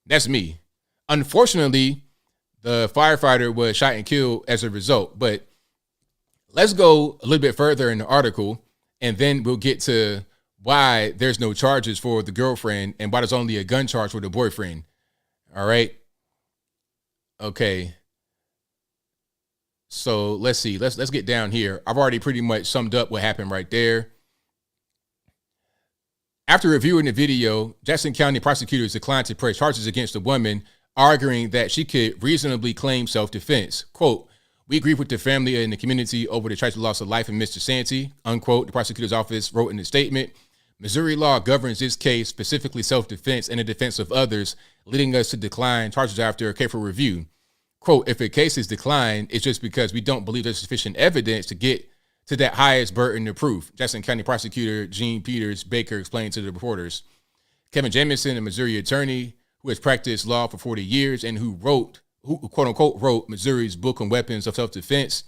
That's me. Unfortunately, the firefighter was shot and killed as a result. But let's go a little bit further in the article, and then we'll get to why there's no charges for the girlfriend and why there's only a gun charge for the boyfriend. All right. Okay. So let's see. Let's get down here. I've already pretty much summed up what happened right there. After reviewing the video, Jackson County prosecutors declined to press charges against the woman, arguing that she could reasonably claim self-defense. Quote, "We grieve with the family and the community over the tragic loss of life of Mr. Santee," unquote, the prosecutor's office wrote in a statement. "Missouri law governs this case, specifically self-defense and the defense of others, leading us to decline charges after a careful review. Quote, if a case is declined, it's just because we don't believe there's sufficient evidence to get to that highest burden of proof," Jackson County Prosecutor Gene Peters Baker explained to the reporters. Kevin Jamison, a Missouri attorney who has practiced law for 40 years and who quote unquote wrote Missouri's Book on Weapons of Self-Defense,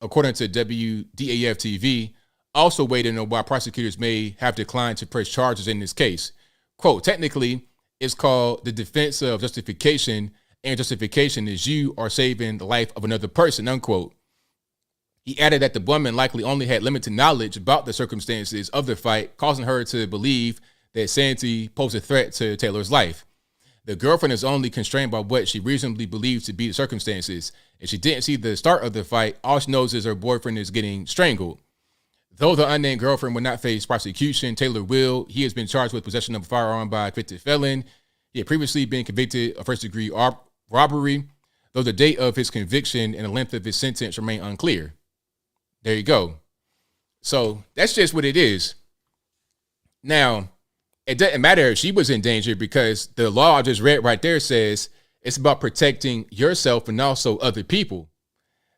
according to WDAF TV, also weighed in on why prosecutors may have declined to press charges in this case. Quote, "Technically, it's called the defense of justification, and justification is you are saving the life of another person," unquote. He added that the woman likely only had limited knowledge about the circumstances of the fight, causing her to believe that Santee posed a threat to Taylor's life. The girlfriend is only constrained by what she reasonably believes to be the circumstances. If she didn't see the start of the fight, all she knows is her boyfriend is getting strangled. Though the unnamed girlfriend will not face prosecution, Taylor will. He has been charged with possession of a firearm by a convicted felon. He had previously been convicted of first-degree robbery, though the date of his conviction and the length of his sentence remain unclear. There you go. So that's just what it is. Now, it doesn't matter if she was in danger, because the law I just read right there says it's about protecting yourself and also other people.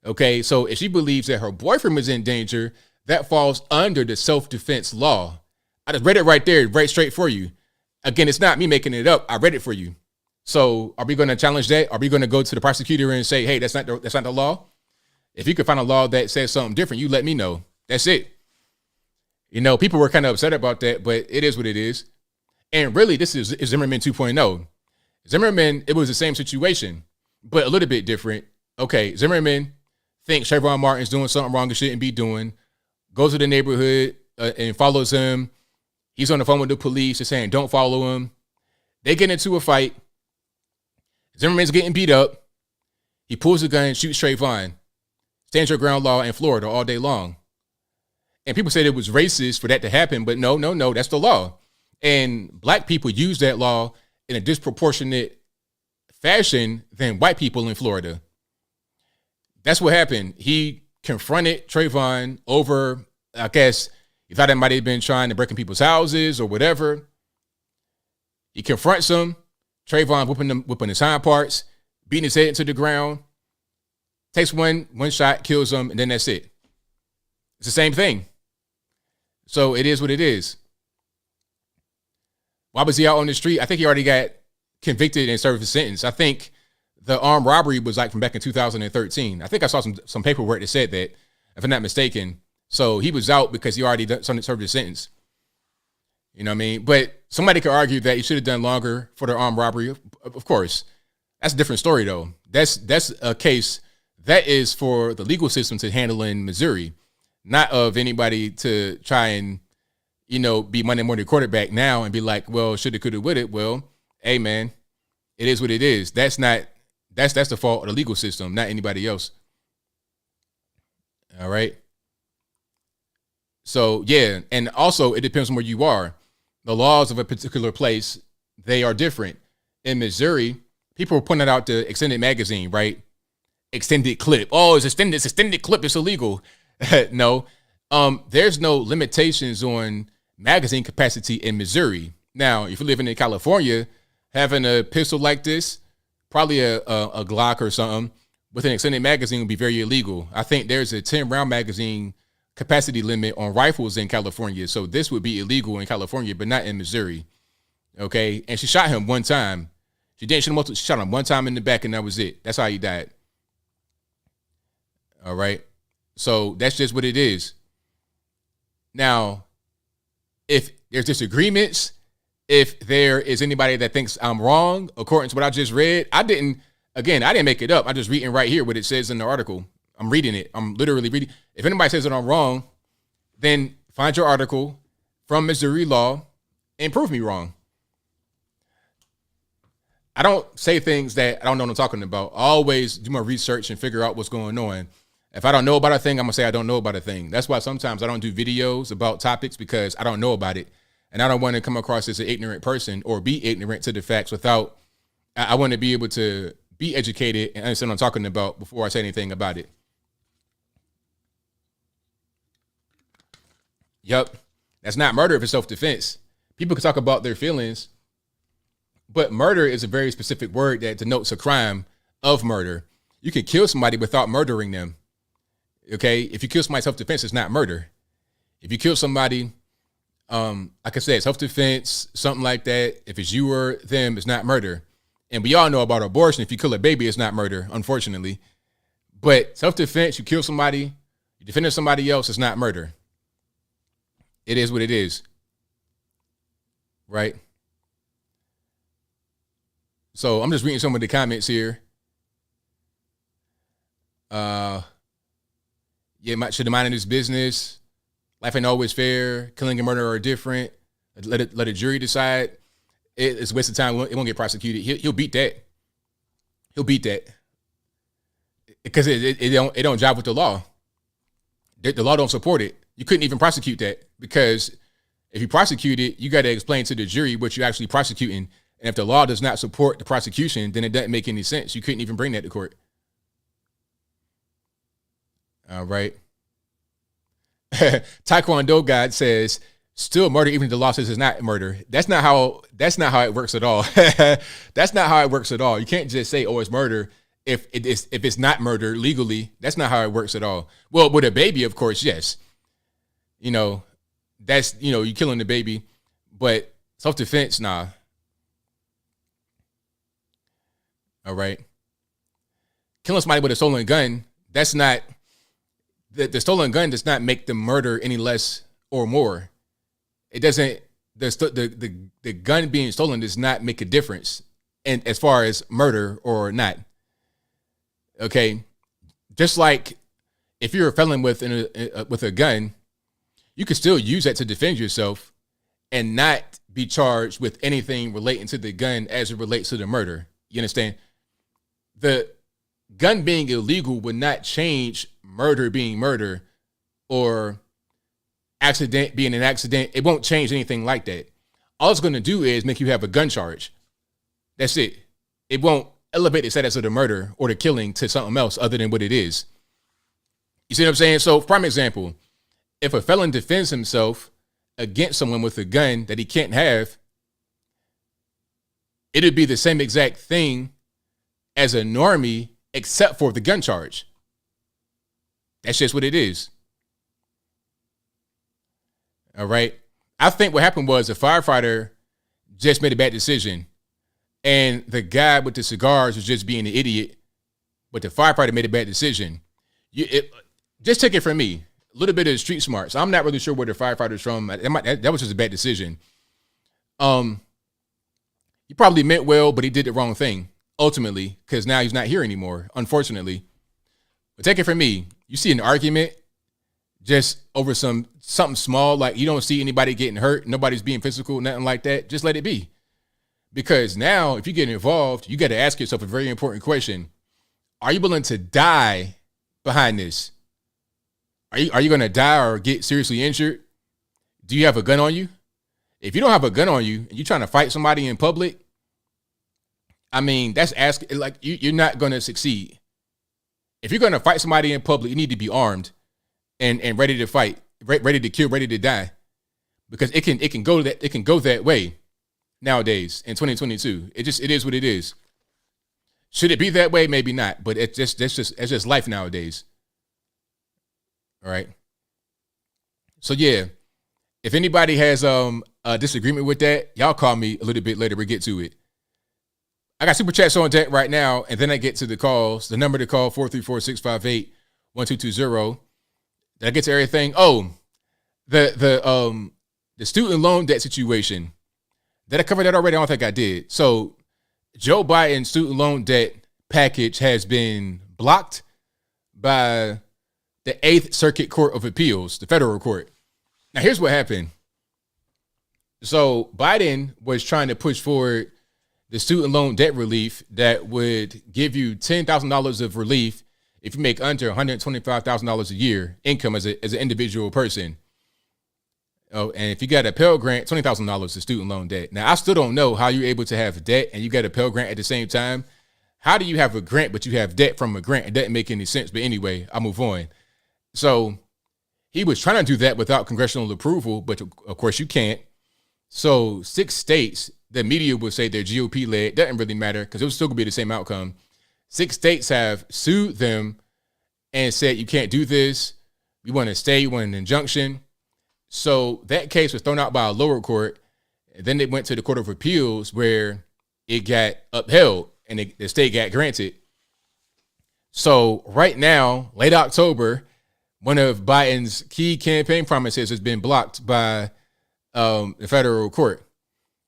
Okay, so if she believes that her boyfriend was in danger, that falls under the self-defense law. I just read it right there, right straight for you. Again, it's not me making it up. I read it for you. So are we going to challenge that? Are we going to go to the prosecutor and say, hey, that's not the law? If you could find a law that says something different, you let me know. That's it. You know, people were kind of upset about that, but it is what it is. And really, this is Zimmerman 2.0. Zimmerman, it was the same situation, but a little bit different. Okay, Zimmerman thinks Trayvon Martin's doing something wrong and shouldn't be doing, goes to the neighborhood and follows him. He's on the phone with the police. They're saying, don't follow him. They get into a fight. Zimmerman's getting beat up. He pulls a gun, shoots Trayvon. Stands your ground law in Florida all day long. And people said it was racist for that to happen, but no, that's the law. And black people use that law in a disproportionate fashion than white people in Florida. That's what happened. He confronted Trayvon over, I guess, he thought it might have been trying to break in people's houses or whatever. He confronts him. Trayvon whipping his hind parts, beating his head into the ground. Takes one shot, kills him, and then that's it. It's the same thing. So it is what it is. Why was he out on the street? I think he already got convicted and served his sentence. I think the armed robbery was like from back in 2013. I think I saw some paperwork that said that, if I'm not mistaken. So he was out because he already served his sentence. You know what I mean? But somebody could argue that he should have done longer for the armed robbery. Of course. That's a different story, though. That's a case that is for the legal system to handle in Missouri, not of anybody to try and, you know, be Monday morning quarterback now and be like, well, shoulda, coulda, woulda. Well, hey, man, it is what it is. That's the fault of the legal system, not anybody else. All right. So, yeah. And also it depends on where you are. The laws of a particular place, they are different. In Missouri, people were pointing out the extended magazine, right? Extended clip. Oh, it's extended clip. It's illegal. No. There's no limitations on magazine capacity in Missouri. Now, if you're living in California, having a pistol like this, probably a Glock or something, with an extended magazine would be very illegal. I think there's a 10-round magazine capacity limit on rifles in California. So this would be illegal in California, but not in Missouri. Okay. And she shot him one time. She didn't shoot him multiple. She shot him one time in the back, and that was it. That's how he died. All right. So that's just what it is. Now, if there's disagreements, if there is anybody that thinks I'm wrong, according to what I just read, I didn't make it up. I'm just reading right here what it says in the article. I'm reading it. I'm literally reading. If anybody says that I'm wrong, then find your article from Missouri law and prove me wrong. I don't say things that I don't know what I'm talking about. I always do my research and figure out what's going on. If I don't know about a thing, I'm going to say I don't know about a thing. That's why sometimes I don't do videos about topics, because I don't know about it. And I don't want to come across as an ignorant person or be ignorant to the facts I want to be able to be educated and understand what I'm talking about before I say anything about it. Yep. That's not murder if it's self-defense. People can talk about their feelings, but murder is a very specific word that denotes a crime of murder. You can kill somebody without murdering them. Okay. If you kill somebody self-defense, it's not murder. If you kill somebody, like I said, self-defense, something like that, if it's you or them, it's not murder. And we all know about abortion. If you kill a baby, it's not murder, unfortunately. But self-defense, you kill somebody, you defend somebody else, it's not murder. It is what it is. Right? So I'm just reading some of the comments here. Yeah, should have minded his business. Life ain't always fair. Killing and murder are different. Let a jury decide. It's a waste of time. It won't get prosecuted. He'll beat that. He'll beat that because it don't jive with the law. The law don't support it. You couldn't even prosecute that, because if you prosecute it, you got to explain to the jury what you're actually prosecuting. And if the law does not support the prosecution, then it doesn't make any sense. You couldn't even bring that to court. All right. Taekwondo God says, still murder even if the law says it's not murder. That's not how it works at all. That's not how it works at all. You can't just say, oh, it's murder if it's not murder legally. That's not how it works at all. Well, with a baby, of course, yes. You know, that's, you're killing the baby, but self-defense, nah. All right. Killing somebody with a stolen gun, that's not, the stolen gun does not make the murder any less or more. It doesn't, the gun being stolen does not make a difference in as far as murder or not. Okay. Just like if you're a felon with a gun, you can still use that to defend yourself and not be charged with anything relating to the gun as it relates to the murder. You understand? The gun being illegal would not change murder being murder or accident being an accident. It won't change anything like that. All it's going to do is make you have a gun charge. That's it. It won't elevate the status of the murder or the killing to something else other than what it is. You see what I'm saying? So, prime example, if a felon defends himself against someone with a gun that he can't have, it'd be the same exact thing as a normie except for the gun charge. That's just what it is. All right. I think what happened was a firefighter just made a bad decision and the guy with the cigars was just being an idiot, but the firefighter made a bad decision. Just take it from me. A little bit of street smarts. I'm not really sure where the firefighter's from. That was just a bad decision. He probably meant well, but he did the wrong thing ultimately because now he's not here anymore, unfortunately. But take it from me. You see an argument just over something small, like you don't see anybody getting hurt, nobody's being physical, nothing like that. Just let it be. Because now if you get involved, you got to ask yourself a very important question. Are you willing to die behind this? Are you going to die or get seriously injured? Do you have a gun on you? If you don't have a gun on you and you're trying to fight somebody in public, I mean, that's asking, like, you're not going to succeed. If you're going to fight somebody in public, you need to be armed and ready to fight, ready to kill, ready to die, because it can go that way nowadays in 2022. It is what it is. Should it be that way? Maybe not, but it's just life nowadays. All right. So yeah, if anybody has a disagreement with that, y'all call me a little bit later. We'll get to it. I got super chats on deck right now, and then I get to the calls. The number to call 434-658-1220. Did I get to everything? Oh, the student loan debt situation. Did I cover that already? I don't think I did. So Joe Biden's student loan debt package has been blocked by the 8th Circuit Court of Appeals, the federal court. Now, here's what happened. So Biden was trying to push forward the student loan debt relief that would give you $10,000 of relief if you make under $125,000 a year income as an individual person. Oh, and if you got a Pell Grant, $20,000 to student loan debt. Now, I still don't know how you're able to have debt and you got a Pell Grant at the same time. How do you have a grant, but you have debt from a grant? It doesn't make any sense. But anyway, I'll move on. So he was trying to do that without congressional approval, but of course you can't. So 6 states, the media would say they're GOP led. Doesn't really matter because it would still be the same outcome. 6 states have sued them and said, you can't do this. We want to stay. We want an injunction. So that case was thrown out by a lower court. And then they went to the Court of Appeals where it got upheld and the state got granted. So right now, late October, one of Biden's key campaign promises has been blocked by the federal court.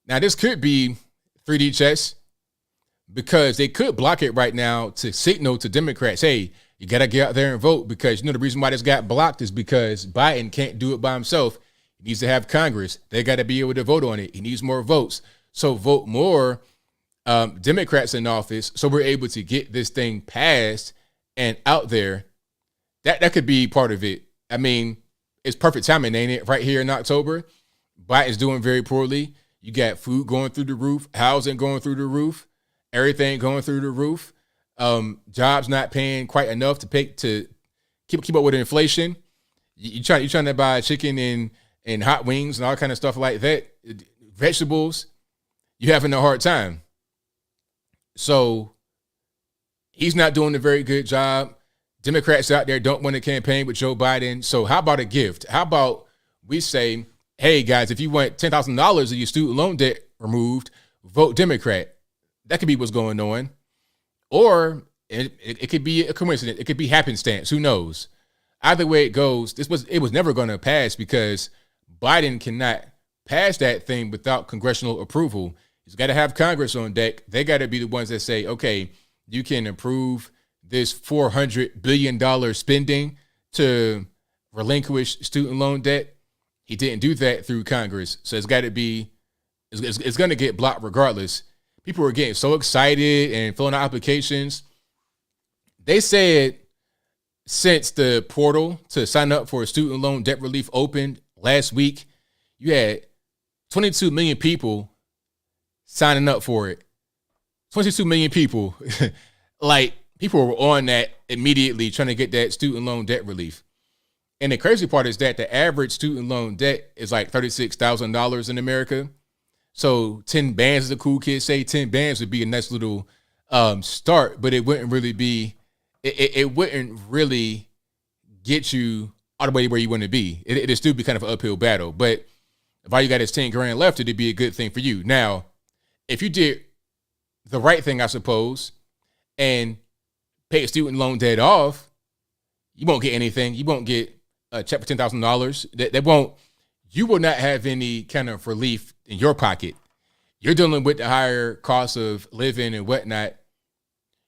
Now, this could be 3D chess because they could block it right now to signal to Democrats, hey, you got to get out there and vote because, the reason why this got blocked is because Biden can't do it by himself. He needs to have Congress. They got to be able to vote on it. He needs more votes. So vote more Democrats in office so we're able to get this thing passed and out there. That could be part of it. I mean, it's perfect timing, ain't it? Right here in October, Biden's doing very poorly. You got food going through the roof, housing going through the roof, everything going through the roof. Jobs not paying quite enough to keep up with inflation. You trying to buy chicken and hot wings and all kind of stuff like that. Vegetables, you having a hard time. So he's not doing a very good job. Democrats out there don't want to campaign with Joe Biden. So how about a gift? How about we say, hey, guys, if you want $10,000 of your student loan debt removed, vote Democrat. That could be what's going on. or it could be a coincidence. It could be happenstance. Who knows? Either way it goes, it was never going to pass because Biden cannot pass that thing without congressional approval. He's got to have Congress on deck. They got to be the ones that say, okay, you can approve this $400 billion spending to relinquish student loan debt. He didn't do that through Congress. So it's got to be, it's going to get blocked regardless. People were getting so excited and filling out applications. They said since the portal to sign up for student loan debt relief opened last week, you had 22 million people signing up for it. 22 million people. Like, people were on that immediately trying to get that student loan debt relief. And the crazy part is that the average student loan debt is like $36,000 in America. So 10 bands, as the cool kids say, 10 bands would be a nice little start, but it wouldn't really be, it wouldn't really get you all the way where you want to be. It'd still be kind of an uphill battle. But if all you got is 10 grand left, it'd be a good thing for you. Now, if you did the right thing, I suppose, and pay student loan debt off, you won't get anything. You won't get a check for $10,000. That won't, you will not have any kind of relief in your pocket. You're dealing with the higher cost of living and whatnot.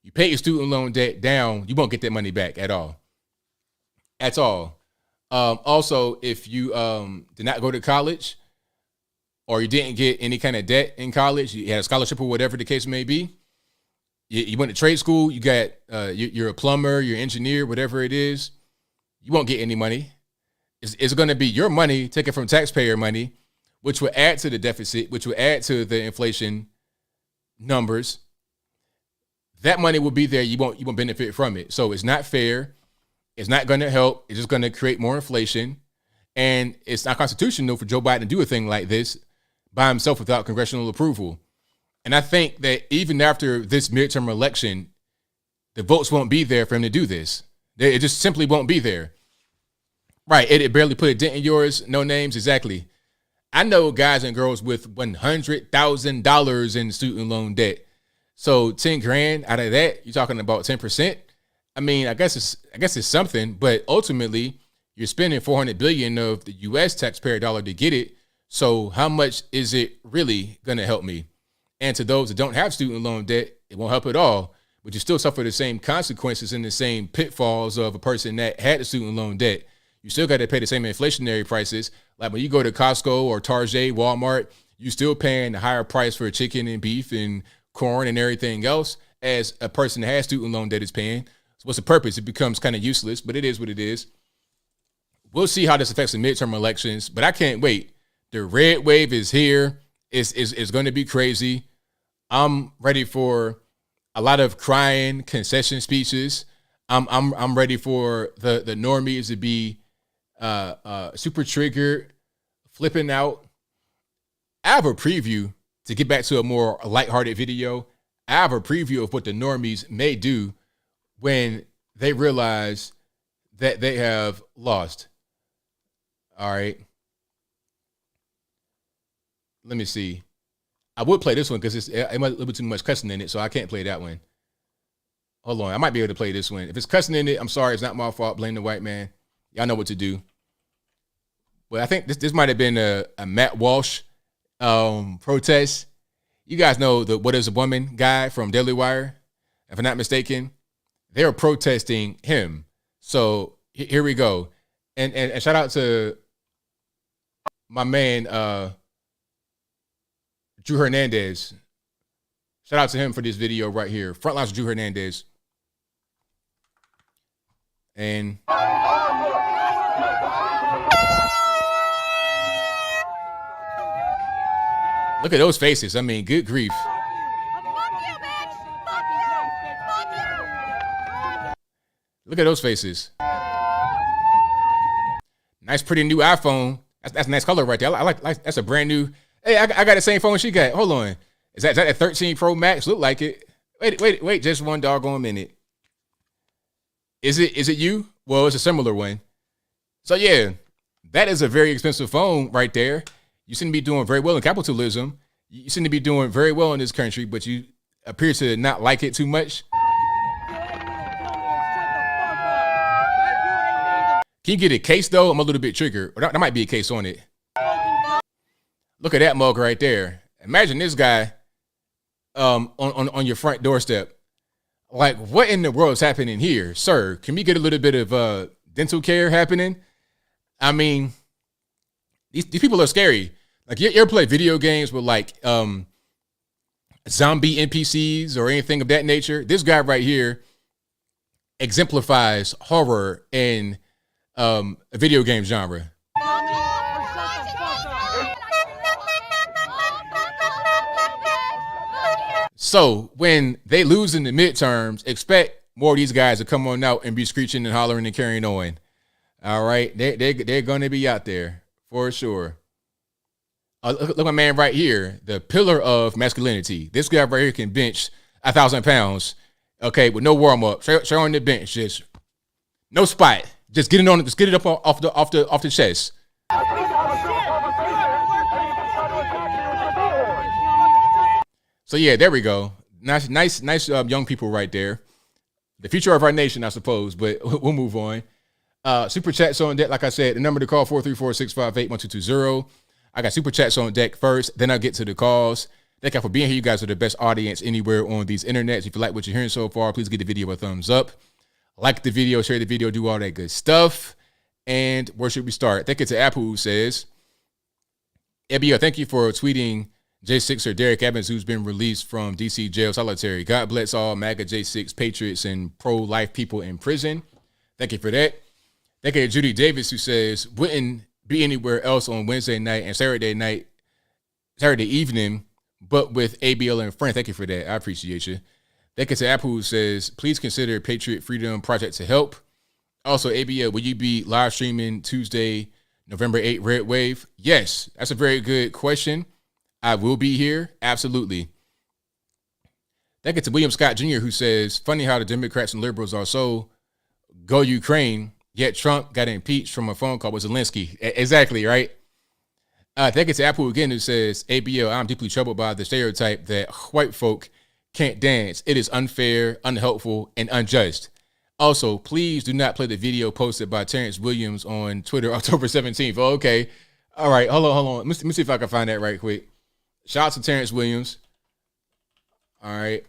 You pay your student loan debt down, you won't get that money back at all. At all. Also, if you did not go to college or you didn't get any kind of debt in college, you had a scholarship or whatever the case may be, you went to trade school, you got, you're a plumber, you're an engineer, whatever it is, you won't get any money. It's going to be your money taken from taxpayer money, which will add to the deficit, which will add to the inflation numbers. That money will be there. You won't benefit from it. So it's not fair. It's not going to help. It's just going to create more inflation. And it's not constitutional for Joe Biden to do a thing like this by himself without congressional approval. And I think that even after this midterm election, the votes won't be there for him to do this. It just simply won't be there. Right. It barely put a dent in yours. No names. Exactly. I know guys and girls with $100,000 in student loan debt. So 10 grand out of that, you're talking about 10%. I mean, I guess it's something, but ultimately you're spending $400 billion of the U.S. taxpayer dollar to get it. So how much is it really going to help me? And to those that don't have student loan debt, it won't help at all. But you still suffer the same consequences and the same pitfalls of a person that had the student loan debt. You still got to pay the same inflationary prices. Like when you go to Costco or Target, Walmart, you still paying the higher price for chicken and beef and corn and everything else as a person that has student loan debt is paying. So what's the purpose? It becomes kind of useless, but it is what it is. We'll see how this affects the midterm elections, but I can't wait. The red wave is here. It's going to be crazy. I'm ready for a lot of crying concession speeches. I'm ready for the normies to be super triggered, flipping out. I have a preview to get back to a more lighthearted video. I have a preview of what the normies may do when they realize that they have lost. All right. Let me see. I would play this one because it might a little bit too much cussing in it, so I can't play that one. Hold on. I might be able to play this one. If it's cussing in it, I'm sorry. It's not my fault. Blame the white man. Y'all know what to do. But I think this might have been a Matt Walsh protest. You guys know the What Is a Woman guy from Daily Wire, if I'm not mistaken. They were protesting him. So here we go. And shout out to my man, Drew Hernandez. Shout out to him for this video right here. Frontlines with Drew Hernandez. And look at those faces. I mean, good grief. Look at those faces. Nice, pretty new iPhone. That's a nice color right there. I like that's a brand new. Hey, I got the same phone she got. Hold on. Is that a 13 Pro Max? Look like it. Wait, just one doggone minute. Is it you? Well, it's a similar one. So yeah, that is a very expensive phone right there. You seem to be doing very well in capitalism. You seem to be doing very well in this country, but you appear to not like it too much. Can you get a case though? I'm a little bit triggered. Or that might be a case on it. Look at that mug right there. Imagine this guy on your front doorstep. Like, what in the world is happening here, sir? Can we get a little bit of dental care happening? I mean, these people are scary. Like, you ever play video games with like zombie NPCs or anything of that nature? This guy right here exemplifies horror in a video game genre. So when they lose in the midterms, expect more of these guys to come on out and be screeching and hollering and carrying on. All right, they're going to be out there for sure. Look at my man right here, the pillar of masculinity. This guy right here can bench 1,000 pounds, okay, with no warm up. Straight on the bench, just no spot. Just get it on. Just get it up off the chest. So yeah, there we go. Nice young people right there. The future of our nation, I suppose, but we'll move on. Super chats on deck. Like I said, the number to call 434-658-1220. I got super chats on deck first, then I'll get to the calls. Thank you for being here. You guys are the best audience anywhere on these internets. If you like what you're hearing so far, please give the video a thumbs up. Like the video, share the video, do all that good stuff. And where should we start? I think it's Apple who says, ABL, thank you for tweeting J6er Derrick Evans, who's been released from DC jail solitary. God bless all MAGA J6 patriots and pro-life people in prison. Thank you for that. Thank you to Judy Davis, who says, wouldn't be anywhere else on Wednesday night and Saturday evening, but with ABL and friends. Thank you for that. I appreciate you. Thank you to Apple, who says, please consider Patriot Freedom Project to help. Also, ABL, will you be live streaming Tuesday, November 8th, Red Wave? Yes, that's a very good question. I will be here. Absolutely. Thank you to William Scott Jr., who says, funny how the Democrats and liberals are so go Ukraine, yet Trump got impeached from a phone call with Zelensky. Exactly, right? Thank you to Apple again, who says, ABL, I'm deeply troubled by the stereotype that white folk can't dance. It is unfair, unhelpful, and unjust. Also, please do not play the video posted by Terrence Williams on Twitter October 17th. Oh, okay. All right. Hold on. Let me see if I can find that right quick. Shout out to Terrence Williams. All right.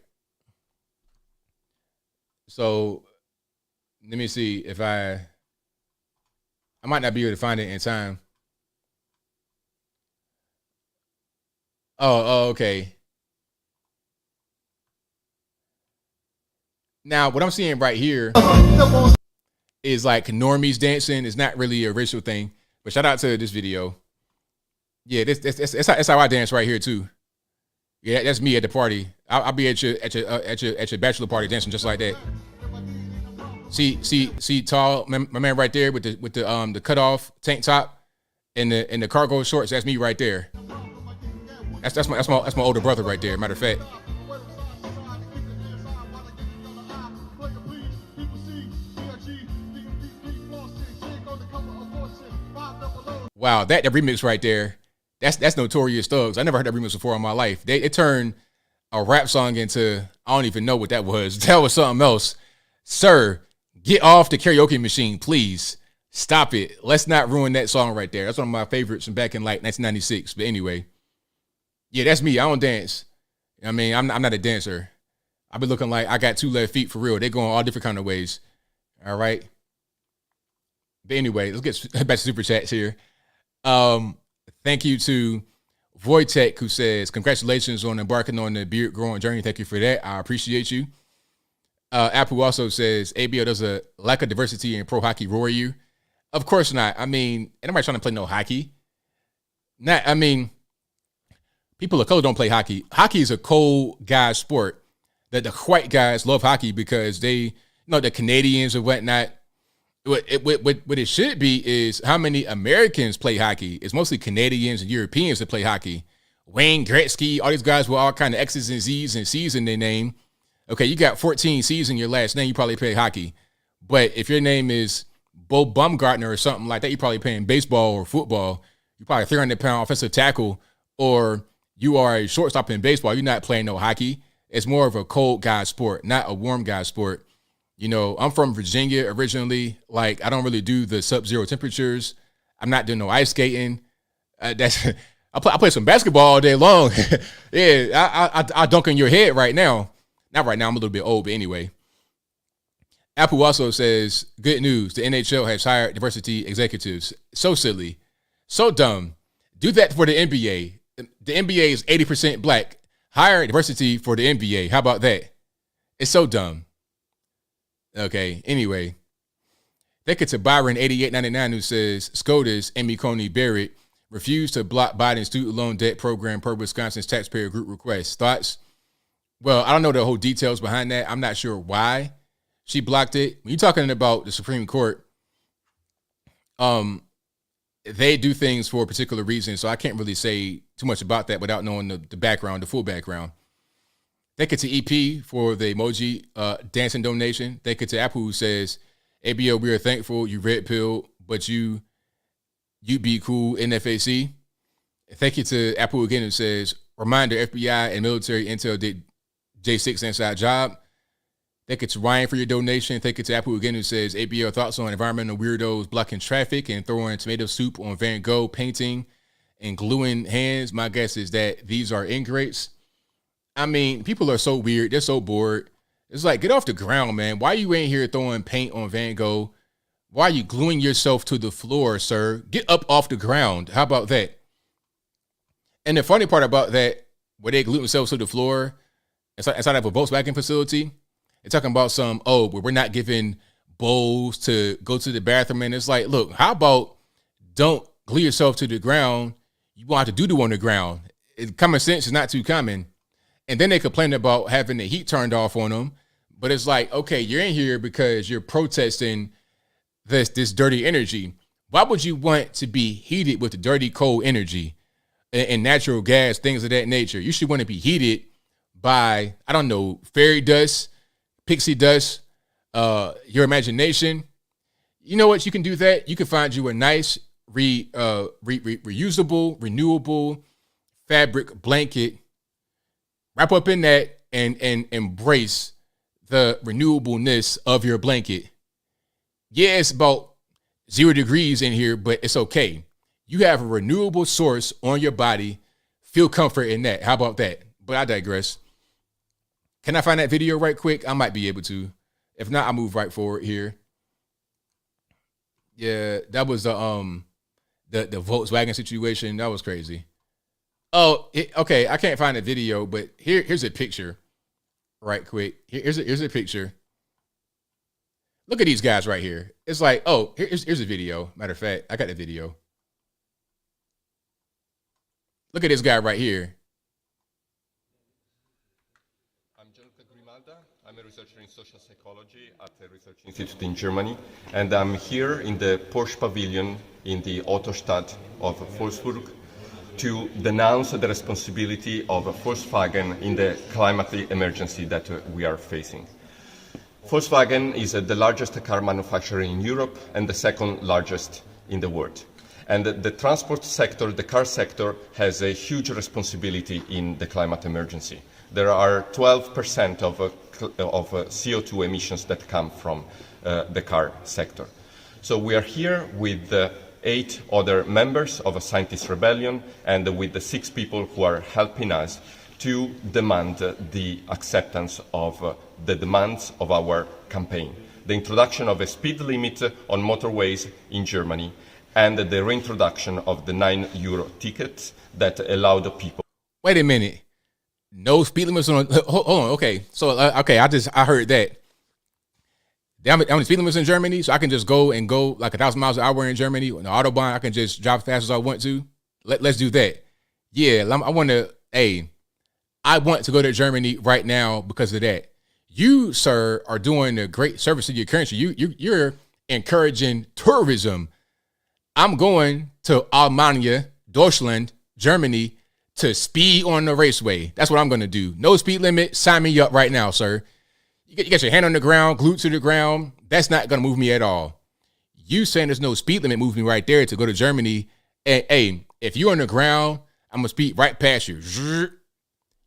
So let me see if I might not be able to find it in time. Oh, okay. Now, what I'm seeing right here is like normies dancing. It's not really a racial thing, but shout out to this video. Yeah, that's how I dance right here too. Yeah, that's me at the party. I'll be at your bachelor party dancing just like that. See, tall my man right there with the cut off tank top and the cargo shorts. That's me right there. That's my older brother right there. Matter of fact. Wow, that remix right there, that's Notorious Thugs. I never heard that remix before in my life. It turned a rap song into, I don't even know what that was. That was something else. Sir, get off the karaoke machine, please. Stop it. Let's not ruin that song right there. That's one of my favorites from back in like 1996. But anyway, yeah, that's me. I don't dance. I mean, I'm not a dancer. I be looking like I got two left feet for real. They going all different kind of ways. All right. But anyway, let's get back to super chats here. Thank you to Voitech, who says, congratulations on embarking on the beard growing journey. Thank you for that. I appreciate you. Apple also says, ABL, does a lack of diversity in pro hockey roar you? Of course not. I mean, anybody trying to play no hockey? People of color don't play hockey. Hockey is a cold guy sport. That the white guys love hockey because they, the Canadians or whatnot. What it should be is how many Americans play hockey. It's mostly Canadians and Europeans that play hockey. Wayne Gretzky, all these guys with all kind of X's and Z's and C's in their name. Okay, you got 14 C's in your last name, you probably play hockey. But if your name is Bo Bumgarner or something like that, you're probably playing baseball or football. You're probably 300-pound offensive tackle, or you are a shortstop in baseball. You're not playing no hockey. It's more of a cold guy sport, not a warm guy sport. You know, I'm from Virginia originally. Like, I don't really do the sub-zero temperatures. I'm not doing no ice skating. I play some basketball all day long. Yeah, I dunk in your head right now. Not right now. I'm a little bit old, but anyway. Apple also says, good news. The NHL has hired diversity executives. So silly. So dumb. Do that for the NBA. The NBA is 80% black. Hire diversity for the NBA. How about that? It's so dumb. Okay, anyway. Thank you to Byron8899 who says, SCOTUS, Amy Coney Barrett, refused to block Biden's student loan debt program per Wisconsin's taxpayer group request. Thoughts? Well, I don't know the whole details behind that. I'm not sure why she blocked it. When you're talking about the Supreme Court, they do things for a particular reason, so I can't really say too much about that without knowing the background, the full background. Thank you to EP for the emoji dancing donation. Thank you to Apple who says, ABL, we are thankful you red pill, but you be cool NFAC. Thank you to Apple again who says, reminder, FBI and military intel did J6 inside job. Thank you to Ryan for your donation. Thank you to Apple again who says, ABL thoughts on environmental weirdos blocking traffic and throwing tomato soup on Van Gogh painting and gluing hands. My guess is that these are ingrates. I mean, people are so weird. They're so bored. It's like, get off the ground, man. Why you ain't here throwing paint on Van Gogh? Why are you gluing yourself to the floor, sir? Get up off the ground. How about that? And the funny part about that, where they glue themselves to the floor, inside of a Volkswagen facility, they're talking about where we're not giving bowls to go to the bathroom. And it's like, look, how about don't glue yourself to the ground? You want to do on the ground. Common sense is not too common. And then they complain about having the heat turned off on them. But it's like, okay, you're in here because you're protesting this dirty energy. Why would you want to be heated with the dirty, cold energy and natural gas, things of that nature? You should want to be heated by, I don't know, fairy dust, pixie dust, your imagination. You know what? You can do that. You can find you a nice reusable, renewable fabric blanket. Wrap up in that and embrace the renewableness of your blanket. Yeah, it's about 0 degrees in here, but it's okay. You have a renewable source on your body. Feel comfort in that. How about that? But I digress. Can I find that video right quick? I might be able to. If not, I'll move right forward here. Yeah, that was the Volkswagen situation. That was crazy. Oh, okay. I can't find a video, but here's a picture, right quick. Here's a picture. Look at these guys right here. It's like, oh, here's a video. Matter of fact, I got the video. Look at this guy right here. I'm Jonathan Grimalda. I'm a researcher in social psychology at the Research Institute in Germany, and I'm here in the Porsche Pavilion in the Autostadt of Wolfsburg to denounce the responsibility of Volkswagen in the climate emergency that we are facing. Volkswagen is the largest car manufacturer in Europe and the second largest in the world. And the transport sector, the car sector, has a huge responsibility in the climate emergency. There are 12% of CO2 emissions that come from the car sector. So we are here with 8 other members of a scientist rebellion and with the 6 people who are helping us to demand the acceptance of the demands of our campaign. The introduction of a speed limit on motorways in Germany and the reintroduction of the €9 tickets that allow the people. Wait a minute. No speed limits on. Hold on. Okay. So, okay. I heard that. How many speed limits in Germany? So I can just go like 1,000 miles an hour in Germany on the Autobahn. I can just drive as fast as I want to. Let's do that. Yeah. I want to go to Germany right now because of that. You, sir, are doing a great service to your country. You're encouraging tourism. I'm going to Almania, Deutschland, Germany to speed on the raceway. That's what I'm going to do. No speed limit. Sign me up right now, sir. You got your hand on the ground, glued to the ground. That's not going to move me at all. You saying there's no speed limit moves me right there to go to Germany. And, hey, if you're on the ground, I'm going to speed right past you.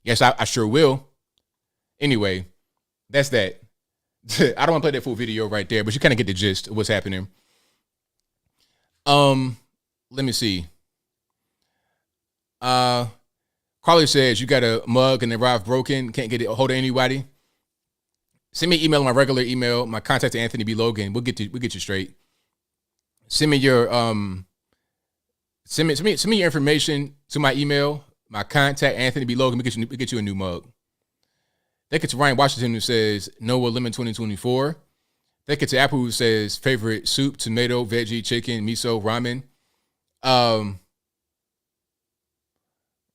Yes, I sure will. Anyway, that's that. I don't want to play that full video right there, but you kind of get the gist of what's happening. Let me see. Carly says you got a mug and the arrived broken, can't get it a hold of anybody. Send me an email on my regular email. My contact is Anthony B. Logan. We'll get you straight. Send me your send me your information to my email. My contact Anthony B. Logan. We'll get you a new mug. Thank you to Ryan Washington who says Noah Lemon 2024. Thank you to Apple who says favorite soup, tomato, veggie, chicken, miso, ramen.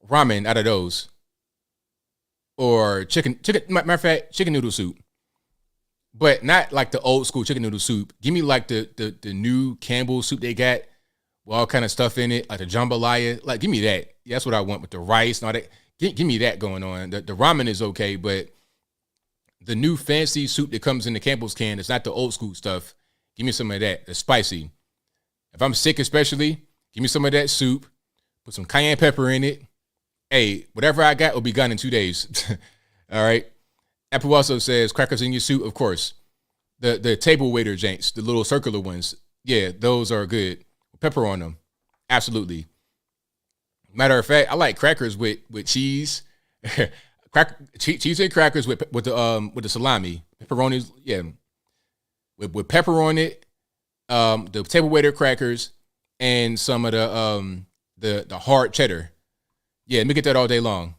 Ramen out of those. Or chicken, matter of fact, chicken noodle soup. But not like the old school chicken noodle soup. Give me like the new Campbell soup they got with all kind of stuff in it, like the jambalaya. Like, give me that. Yeah, that's what I want with the rice and all that. Give me that going on. The ramen is okay, but the new fancy soup that comes in the Campbell's can, it's not the old school stuff. Give me some of that. It's spicy. If I'm sick especially, give me some of that soup. Put some cayenne pepper in it. Hey, whatever I got will be gone in 2 days. All right. Apple also says crackers in your soup, of course. The table waiter janks, the little circular ones. Yeah, those are good. Pepper on them. Absolutely. Matter of fact, I like crackers with cheese. Cheese and crackers with the salami. Pepperonis, yeah. With pepper on it. The table waiter crackers and some of the hard cheddar. Yeah, let me get that all day long.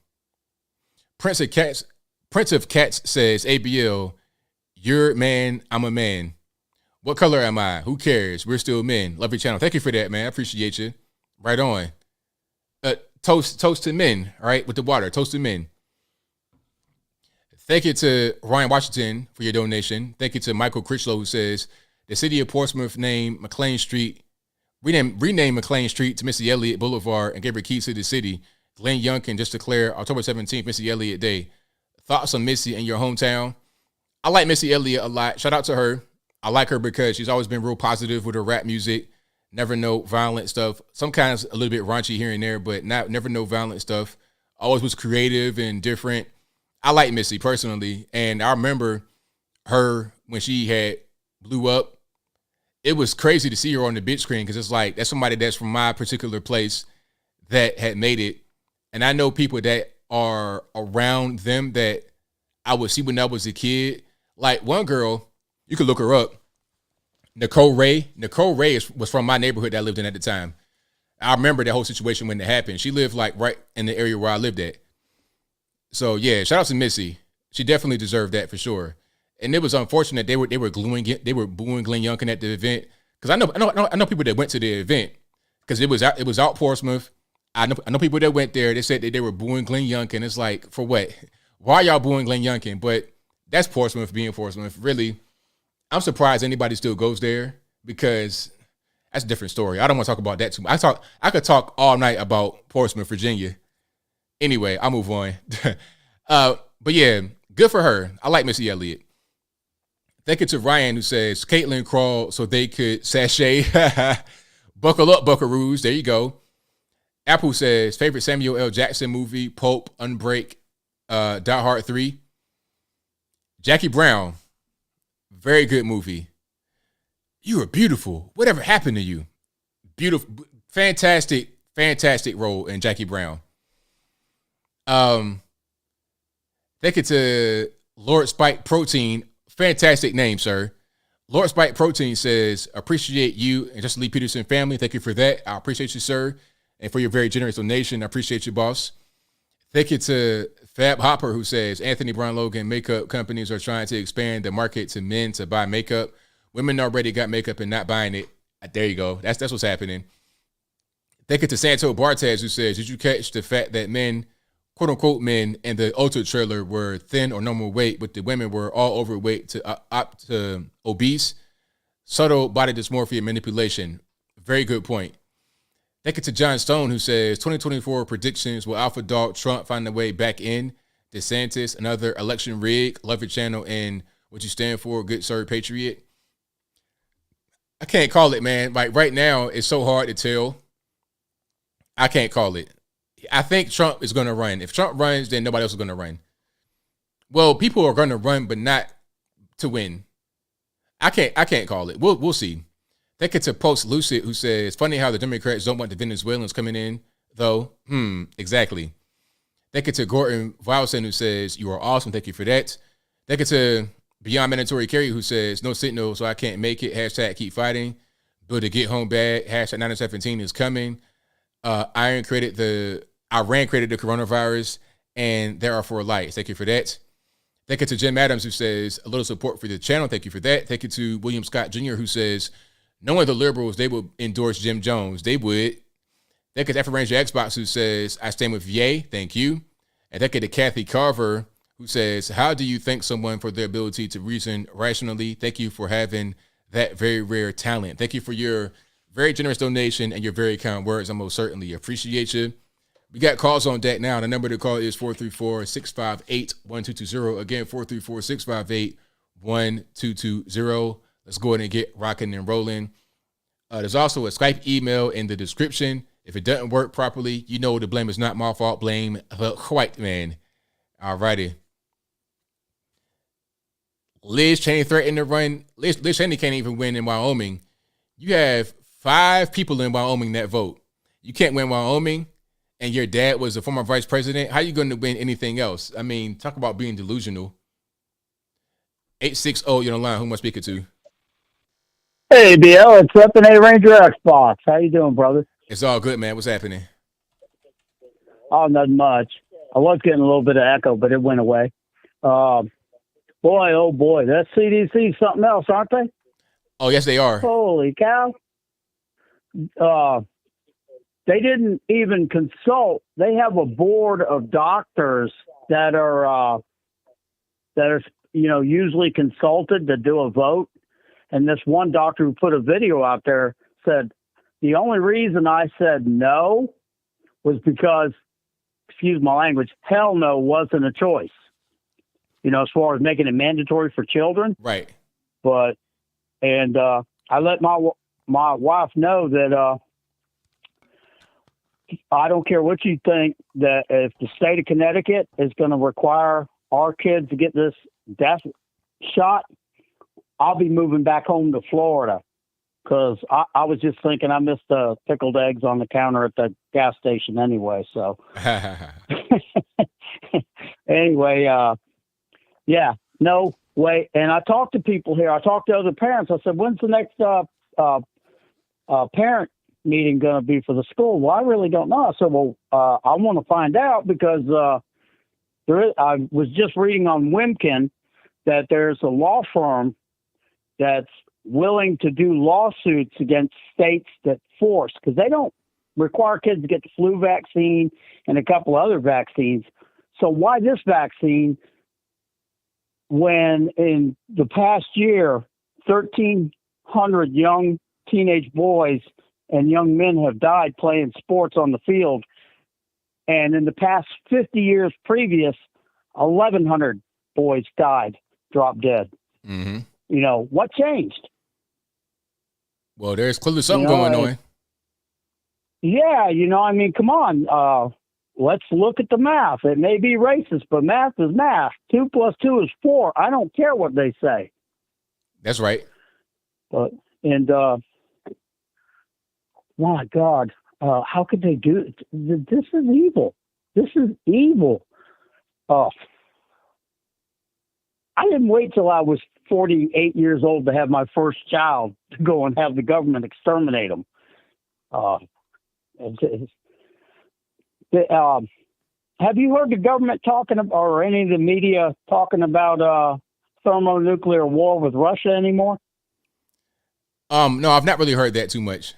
Prince of Cats says, ABL, you're man, I'm a man. What color am I? Who cares? We're still men. Love your channel. Thank you for that, man. I appreciate you. Right on. Toast to men, all right, with the water. Toast to men. Thank you to Ryan Washington for your donation. Thank you to Michael Critchlow who says, the city of Portsmouth named McLean Street, rename McLean Street to Missy Elliott Boulevard and gave her keys to the city. Glenn Youngkin just declared October 17th, Missy Elliott Day. Thoughts on Missy in your hometown? I like Missy Elliott a lot. Shout out to her. I like her because she's always been real positive with her rap music. Never no violent stuff. Sometimes a little bit raunchy here and there, but never no violent stuff. Always was creative and different. I like Missy personally. And I remember her when she had blew up. It was crazy to see her on the big screen because it's like, that's somebody that's from my particular place that had made it. And I know people that are around them that I would see when I was a kid. Like one girl, you could look her up, Nicole Ray. Nicole Ray was from my neighborhood that I lived in at the time. I remember that whole situation when it happened. She lived like right in the area where I lived at. So yeah, shout out to Missy. She definitely deserved that for sure. And it was unfortunate they were booing Glenn Youngkin at the event because I know people that went to the event because it was out Portsmouth. I know people that went there. They said that they were booing Glenn Youngkin. It's like, for what? Why are y'all booing Glenn Youngkin? But that's Portsmouth being Portsmouth. Really, I'm surprised anybody still goes there because that's a different story. I don't want to talk about that too much. I could talk all night about Portsmouth, Virginia. Anyway, I'll move on. But yeah, good for her. I like Missy Elliott. Thank you to Ryan who says Caitlyn crawled so they could sashay. Buckle up, buckaroos. There you go. Apple says favorite Samuel L. Jackson movie, Pulp, Unbreak, Die Hard 3. Jackie Brown, very good movie. You were beautiful. Whatever happened to you? Beautiful, fantastic role in Jackie Brown. Thank you to Lord Spike Protein. Fantastic name, sir. Lord Spike Protein says, appreciate you and Justin Lee Peterson family. Thank you for that. I appreciate you, sir. And for your very generous donation. I appreciate you, boss. Thank you to Fab Hopper, who says, Anthony Brown Logan makeup companies are trying to expand the market to men to buy makeup. Women already got makeup and not buying it. There you go. That's what's happening. Thank you to Santo Bartez, who says, did you catch the fact that men, quote unquote men, in the Ulta trailer were thin or normal weight, but the women were all overweight to obese? Subtle body dysmorphia manipulation. Very good point. Thank you to John Stone, who says 2024 predictions: will Alpha Dog Trump find a way back in? DeSantis, another election rig. Love your channel and what you stand for, good sir, patriot. I can't call it, man. Like right now, it's so hard to tell. I can't call it. I think Trump is going to run. If Trump runs, then nobody else is going to run. Well, people are going to run, but not to win. I can't call it. We'll see. Thank you to Post Lucid, who says, funny how the Democrats don't want the Venezuelans coming in, though. Exactly. Thank you to Gordon Vilson, who says, you are awesome. Thank you for that. Thank you to Beyond Mandatory Carry, who says, no signal, so I can't make it. Hashtag keep fighting. Build a get home bag. Hashtag 917 is coming. Iran created the coronavirus, and there are 4 lights. Thank you for that. Thank you to Jim Adams, who says, a little support for the channel. Thank you for that. Thank you to William Scott Jr., who says, knowing the liberals, they would endorse Jim Jones. They would. Thank you to Afro Ranger Xbox, who says, I stand with Ye. Thank you. And thank you to Kathy Carver, who says, how do you thank someone for their ability to reason rationally? Thank you for having that very rare talent. Thank you for your very generous donation and your very kind words. I most certainly appreciate you. We got calls on deck now. The number to call is 434-658-1220. Again, 434-658-1220. Let's go ahead and get rocking and rolling. There's also a Skype email in the description. If it doesn't work properly, you know the blame is not my fault. Blame the white man. All righty. Liz Cheney threatened to run. Liz Cheney can't even win in Wyoming. You have 5 people in Wyoming that vote. You can't win Wyoming, and your dad was a former vice president. How are you going to win anything else? I mean, talk about being delusional. 860, you're on the line. Who am I speaking to? Hey, ABL, it's up in A Ranger Xbox. How you doing, brother? It's all good, man. What's happening? Oh, nothing much. I was getting a little bit of echo, but it went away. Boy, oh boy, that CDC something else, aren't they? Oh, yes, they are. Holy cow. They didn't even consult. They have a board of doctors that are usually consulted to do a vote. And this one doctor who put a video out there said, the only reason I said no was because, excuse my language, hell no wasn't a choice. As far as making it mandatory for children. Right. But, I let my wife know that I don't care what you think, that if the state of Connecticut is going to require our kids to get this death shot, I'll be moving back home to Florida. Because I was just thinking I missed the pickled eggs on the counter at the gas station anyway. So anyway, yeah, no way. And I talked to people here. I talked to other parents. I said, when's the next parent meeting going to be for the school? Well, I really don't know. I said, well, I want to find out because I was just reading on Wimkin that there's a law firm that's willing to do lawsuits against states that force, because they don't require kids to get the flu vaccine and a couple other vaccines. So why this vaccine when in the past year, 1,300 young teenage boys and young men have died playing sports on the field. And in the past 50 years previous, 1,100 boys died, dropped dead. Mm-hmm. What changed? Well, there's clearly something going on. Yeah, come on. Let's look at the math. It may be racist, but math is math. 2 + 2 is 4. I don't care what they say. That's right. But my God, how could they do it? This is evil. This is evil. I didn't wait till I was 48 years old to have my first child to go and have the government exterminate them. Have you heard the government talking about, or any of the media talking about thermonuclear war with Russia anymore? No, I've not really heard that too much.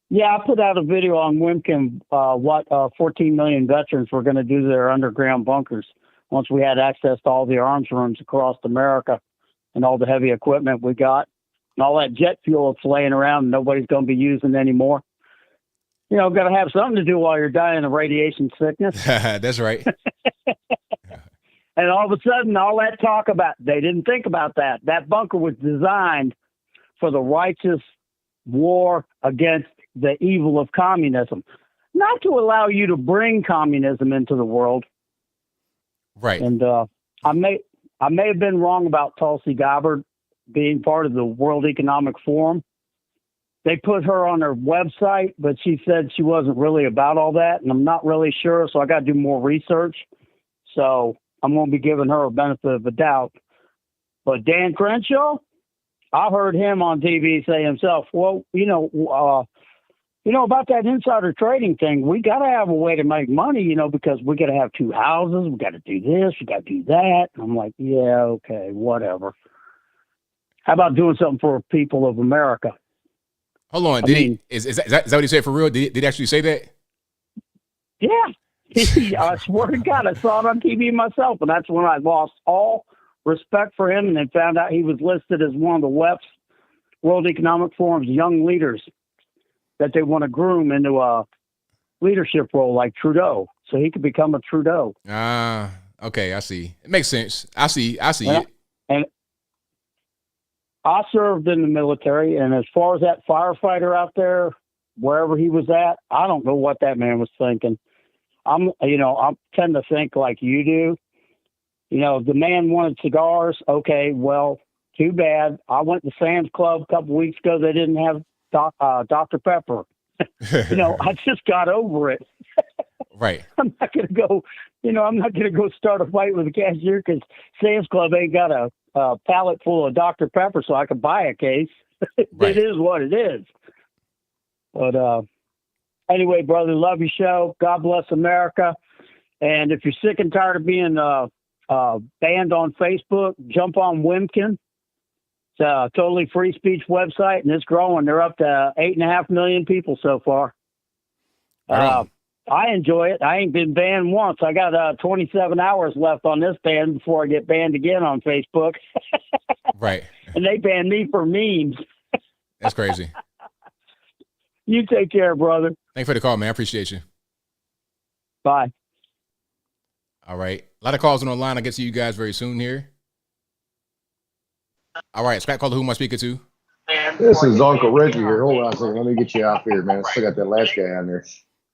Yeah, I put out a video on Wimkin, what 14 million veterans were going to do to their underground bunkers once we had access to all the arms rooms across America and all the heavy equipment we got and all that jet fuel that's laying around and nobody's going to be using anymore. Got to have something to do while you're dying of radiation sickness. That's right. And all of a sudden, all that talk about, they didn't think about that. That bunker was designed for the righteous war against the evil of communism, not to allow you to bring communism into the world. Right. And I I may have been wrong about Tulsi Gabbard being part of the World Economic Forum. They put her on their website, but she said she wasn't really about all that, and I'm not really sure, so I got to do more research. So I'm going to be giving her a benefit of the doubt. But Dan Crenshaw, I heard him on TV say himself, well, about that insider trading thing, we got to have a way to make money, because we got to have two houses, we got to do this, we got to do that. And I'm like, yeah, okay, whatever. How about doing something for people of America? Hold on. Is that what he said for real? Did he actually say that? Yeah. I swear to God, I saw it on TV myself, and that's when I lost all respect for him and then found out he was listed as one of the World Economic Forum's young leaders that they want to groom into a leadership role like Trudeau, so he could become a Trudeau. Okay, I see. It makes sense. I see it. And I served in the military, and as far as that firefighter out there, wherever he was at, I don't know what that man was thinking. I tend to think like you do. The man wanted cigars. Okay, well, too bad. I went to Sam's Club a couple weeks ago. They didn't have Dr. Pepper. I just got over it. Right. I'm not going to go, I'm not going to go start a fight with the cashier because Sam's Club ain't got a pallet full of Dr. Pepper so I can buy a case. Right. It is what it is. But anyway, brother, love your show. God bless America. And if you're sick and tired of being banned on Facebook, jump on Wimkin. It's a totally free speech website, and it's growing. They're up to 8.5 million people so far. I enjoy it. I ain't been banned once. I got 27 hours left on this ban before I get banned again on Facebook. Right. And they banned me for memes. That's crazy. You take care, brother. Thanks for the call, man. I appreciate you. Bye. All right. A lot of calls on the line. I'll get to you guys very soon here. All right. Scott caller, who am I speaking to? This is Uncle Reggie here. Hold on a second. Let me get you off here, man. I still got that last guy on there.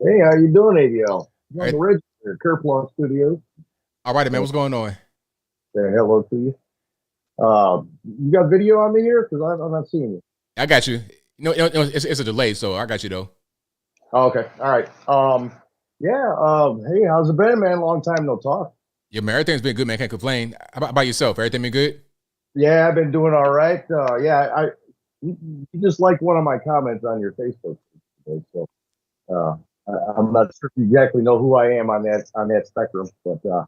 Hey, how you doing, ABL? Uncle Reggie here, Kerplunk Studios. All right, man. What's going on? Say hello to you. You got video on me here? Because I'm not seeing you. I got you. It's a delay, so I got you, though. Oh, okay. All right. Hey, how's it been, man? Long time no talk. Yeah, man. Everything's been good, man. Can't complain. How about yourself? Everything been good? Yeah, I've been doing all right. You just like one of my comments on your Facebook today, so I'm not sure if you exactly know who I am on that spectrum, but do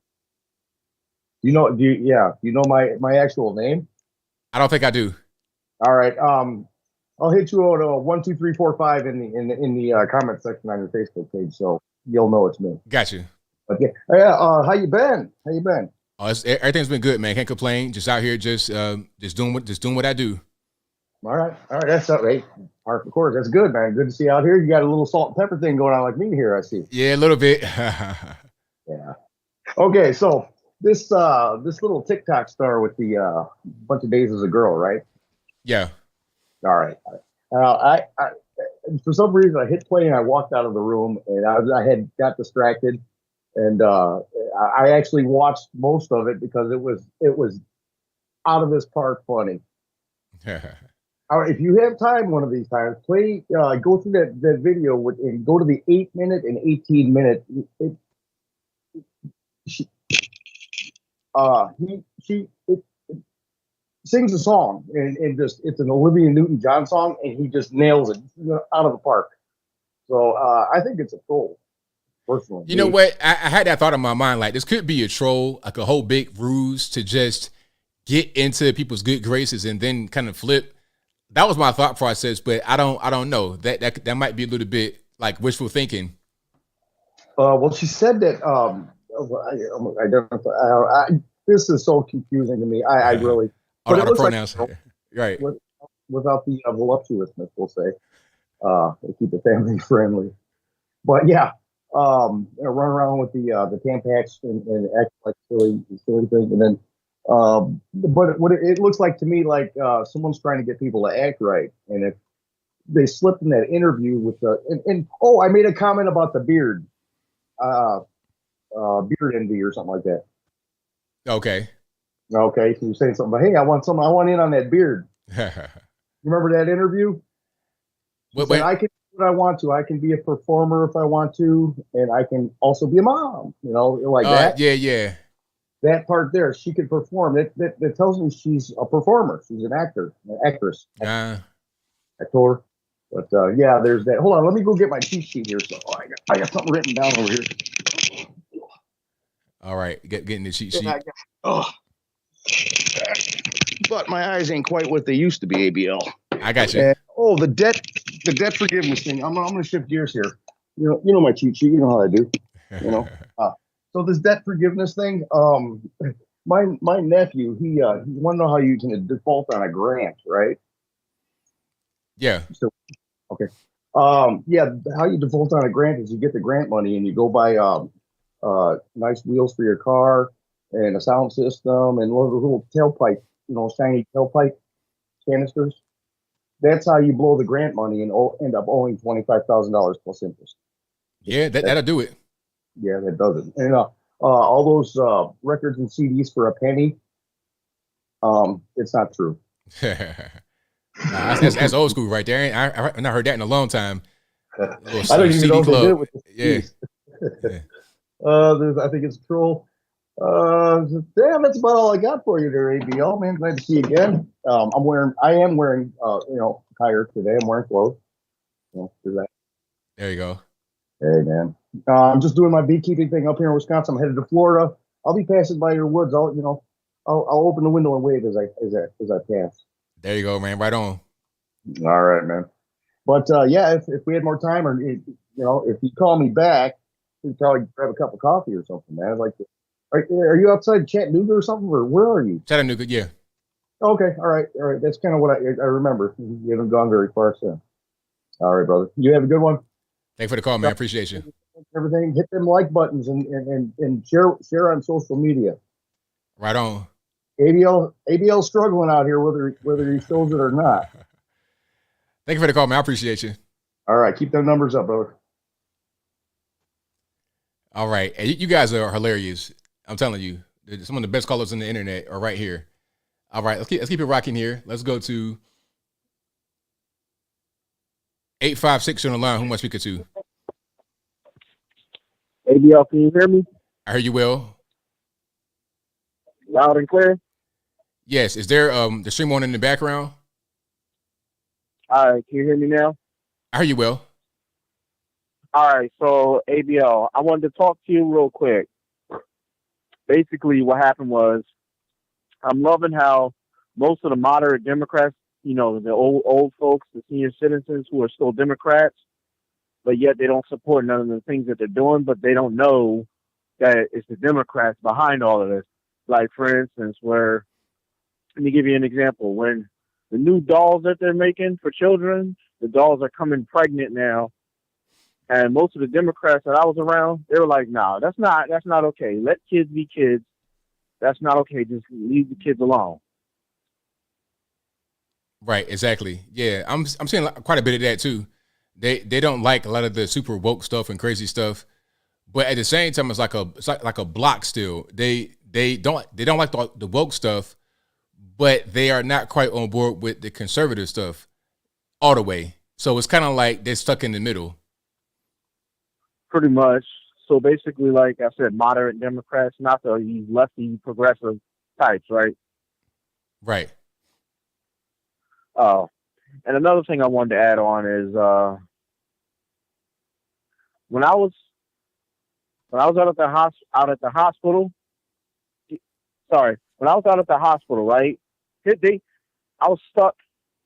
you know my actual name? I don't think I do. All right. I'll hit you on 1, 2, 3, 4, 5 in the comment section on your Facebook page, so you'll know it's me. Got you. Okay. How you been? Oh, everything's been good, man. Can't complain. Just out here, just doing what I do. All right. That's all right. Of course, that's good, man. Good to see you out here. You got a little salt and pepper thing going on like me here, I see. Yeah, a little bit. Yeah. Okay, so this little TikTok star with the bunch of days as a girl, right? Yeah. All right. I for some reason I hit play and I walked out of the room and I had got distracted and I actually watched most of it because it was out of this part funny. All right, if you have time one of these times, go through that video and go to the 8-minute and 18-minute. She sings a song and just it's an Olivia Newton-John song and he just nails it out of the park. So I think it's a troll, personally. You know what? I had that thought in my mind, like this could be a troll, like a whole big ruse to just get into people's good graces and then kind of flip. That was my thought process, but I don't know. That might be a little bit like wishful thinking. Well, she said that. This is so confusing to me. I really. All the pronouns, like, right? Without the voluptuousness, we'll say. They keep it family friendly. But yeah, run around with the Tampax and act like silly thing, and then. But what it looks like to me, like someone's trying to get people to act right, and if they slipped in that interview with I made a comment about the beard envy or something like that. Okay. Okay, so you're saying something, but hey, I want in on that beard. Remember that interview? She said, I can do what I want to. I can be a performer if I want to, and I can also be a mom. Like that. Yeah. That part there, she can perform. That tells me she's a performer. She's an actress. I told her. But yeah, there's that. Hold on, let me go get my cheat sheet here. So I got something written down over here. All right, getting the cheat sheet. But my eyes ain't quite what they used to be, ABL. I got you. And, the debt forgiveness thing. I'm gonna shift gears here. You know my cheat sheet. You know how I do. So this debt forgiveness thing. My nephew, he want to know how you can default on a grant, right? Yeah. So, okay. Yeah, how you default on a grant is you get the grant money and you go buy nice wheels for your car and a sound system and little tailpipe, shiny tailpipe canisters. That's how you blow the grant money and end up owing $25,000 plus interest. Yeah, that'll do it. Yeah, that does it. And all those records and CDs for a penny, it's not true. That's old school right there. I've not heard that in a long time. I don't even know what they did with the CDs. Yeah. I think it's troll. Damn, that's about all I got for you there, ABL, man. Glad to see you again. I am wearing attire today. I'm wearing clothes. There you go. Hey, man. I'm just doing my beekeeping thing up here in Wisconsin. I'm headed to Florida. I'll be passing by your woods. I'll open the window and wave as I pass. There you go, man. Right on. All right, man. But yeah, if we had more time, or if you call me back, we'd probably grab a cup of coffee or something, man. I'd like to. Are you outside Chattanooga or something, or where are you? Chattanooga, yeah. Okay, all right. That's kind of what I remember. You haven't gone very far since. All right, brother. You have a good one. Thanks for the call, man. Appreciate you. Everything. Hit them like buttons and share on social media. Right on. ABL struggling out here, whether he shows it or not. Thank you for the call, man. I appreciate you. All right, keep them numbers up, brother. All right, and you guys are hilarious. I'm telling you, some of the best callers on the internet are right here. All right, let's keep it rocking here. Let's go to 856 on the line. Who am I speaking to? ABL, can you hear me? I hear you well. Loud and clear? Yes. Is there the stream on in the background? All right, can you hear me now? I hear you well. All right, so ABL, I wanted to talk to you real quick. Basically, what happened was, I'm loving how most of the moderate Democrats, the old folks, the senior citizens who are still Democrats, but yet they don't support none of the things that they're doing, but they don't know that it's the Democrats behind all of this. Like, for instance, let me give you an example. When the new dolls that they're making for children, the dolls are coming pregnant now. And most of the Democrats that I was around, they were like, "No, that's not okay. Let kids be kids. That's not okay. Just leave the kids alone." Right, exactly. Yeah, I'm seeing quite a bit of that too. They don't like a lot of the super woke stuff and crazy stuff, but at the same time, it's like a block still. They don't like the woke stuff, but they are not quite on board with the conservative stuff all the way. So it's kind of like they're stuck in the middle. Pretty much. So basically, like I said, moderate Democrats, not the lefty progressive types, right? Right. Oh, and another thing I wanted to add on is when I was out at the hospital. Sorry, when I was out at the hospital, right? I was stuck.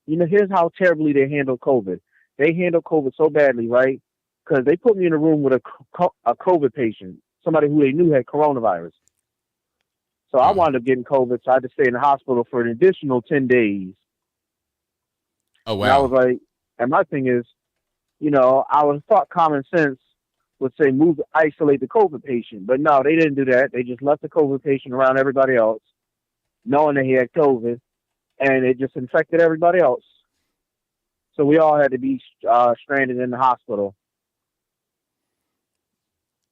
Here's how terribly they handled COVID. They handled COVID so badly, right? Because they put me in a room with a COVID patient, somebody who they knew had coronavirus. So I wound up getting COVID, so I had to stay in the hospital for an additional 10 days. Oh, wow. And I was like, and my thing is, I would have thought common sense would say isolate the COVID patient. But no, they didn't do that. They just left the COVID patient around everybody else, knowing that he had COVID, and it just infected everybody else. So we all had to be stranded in the hospital.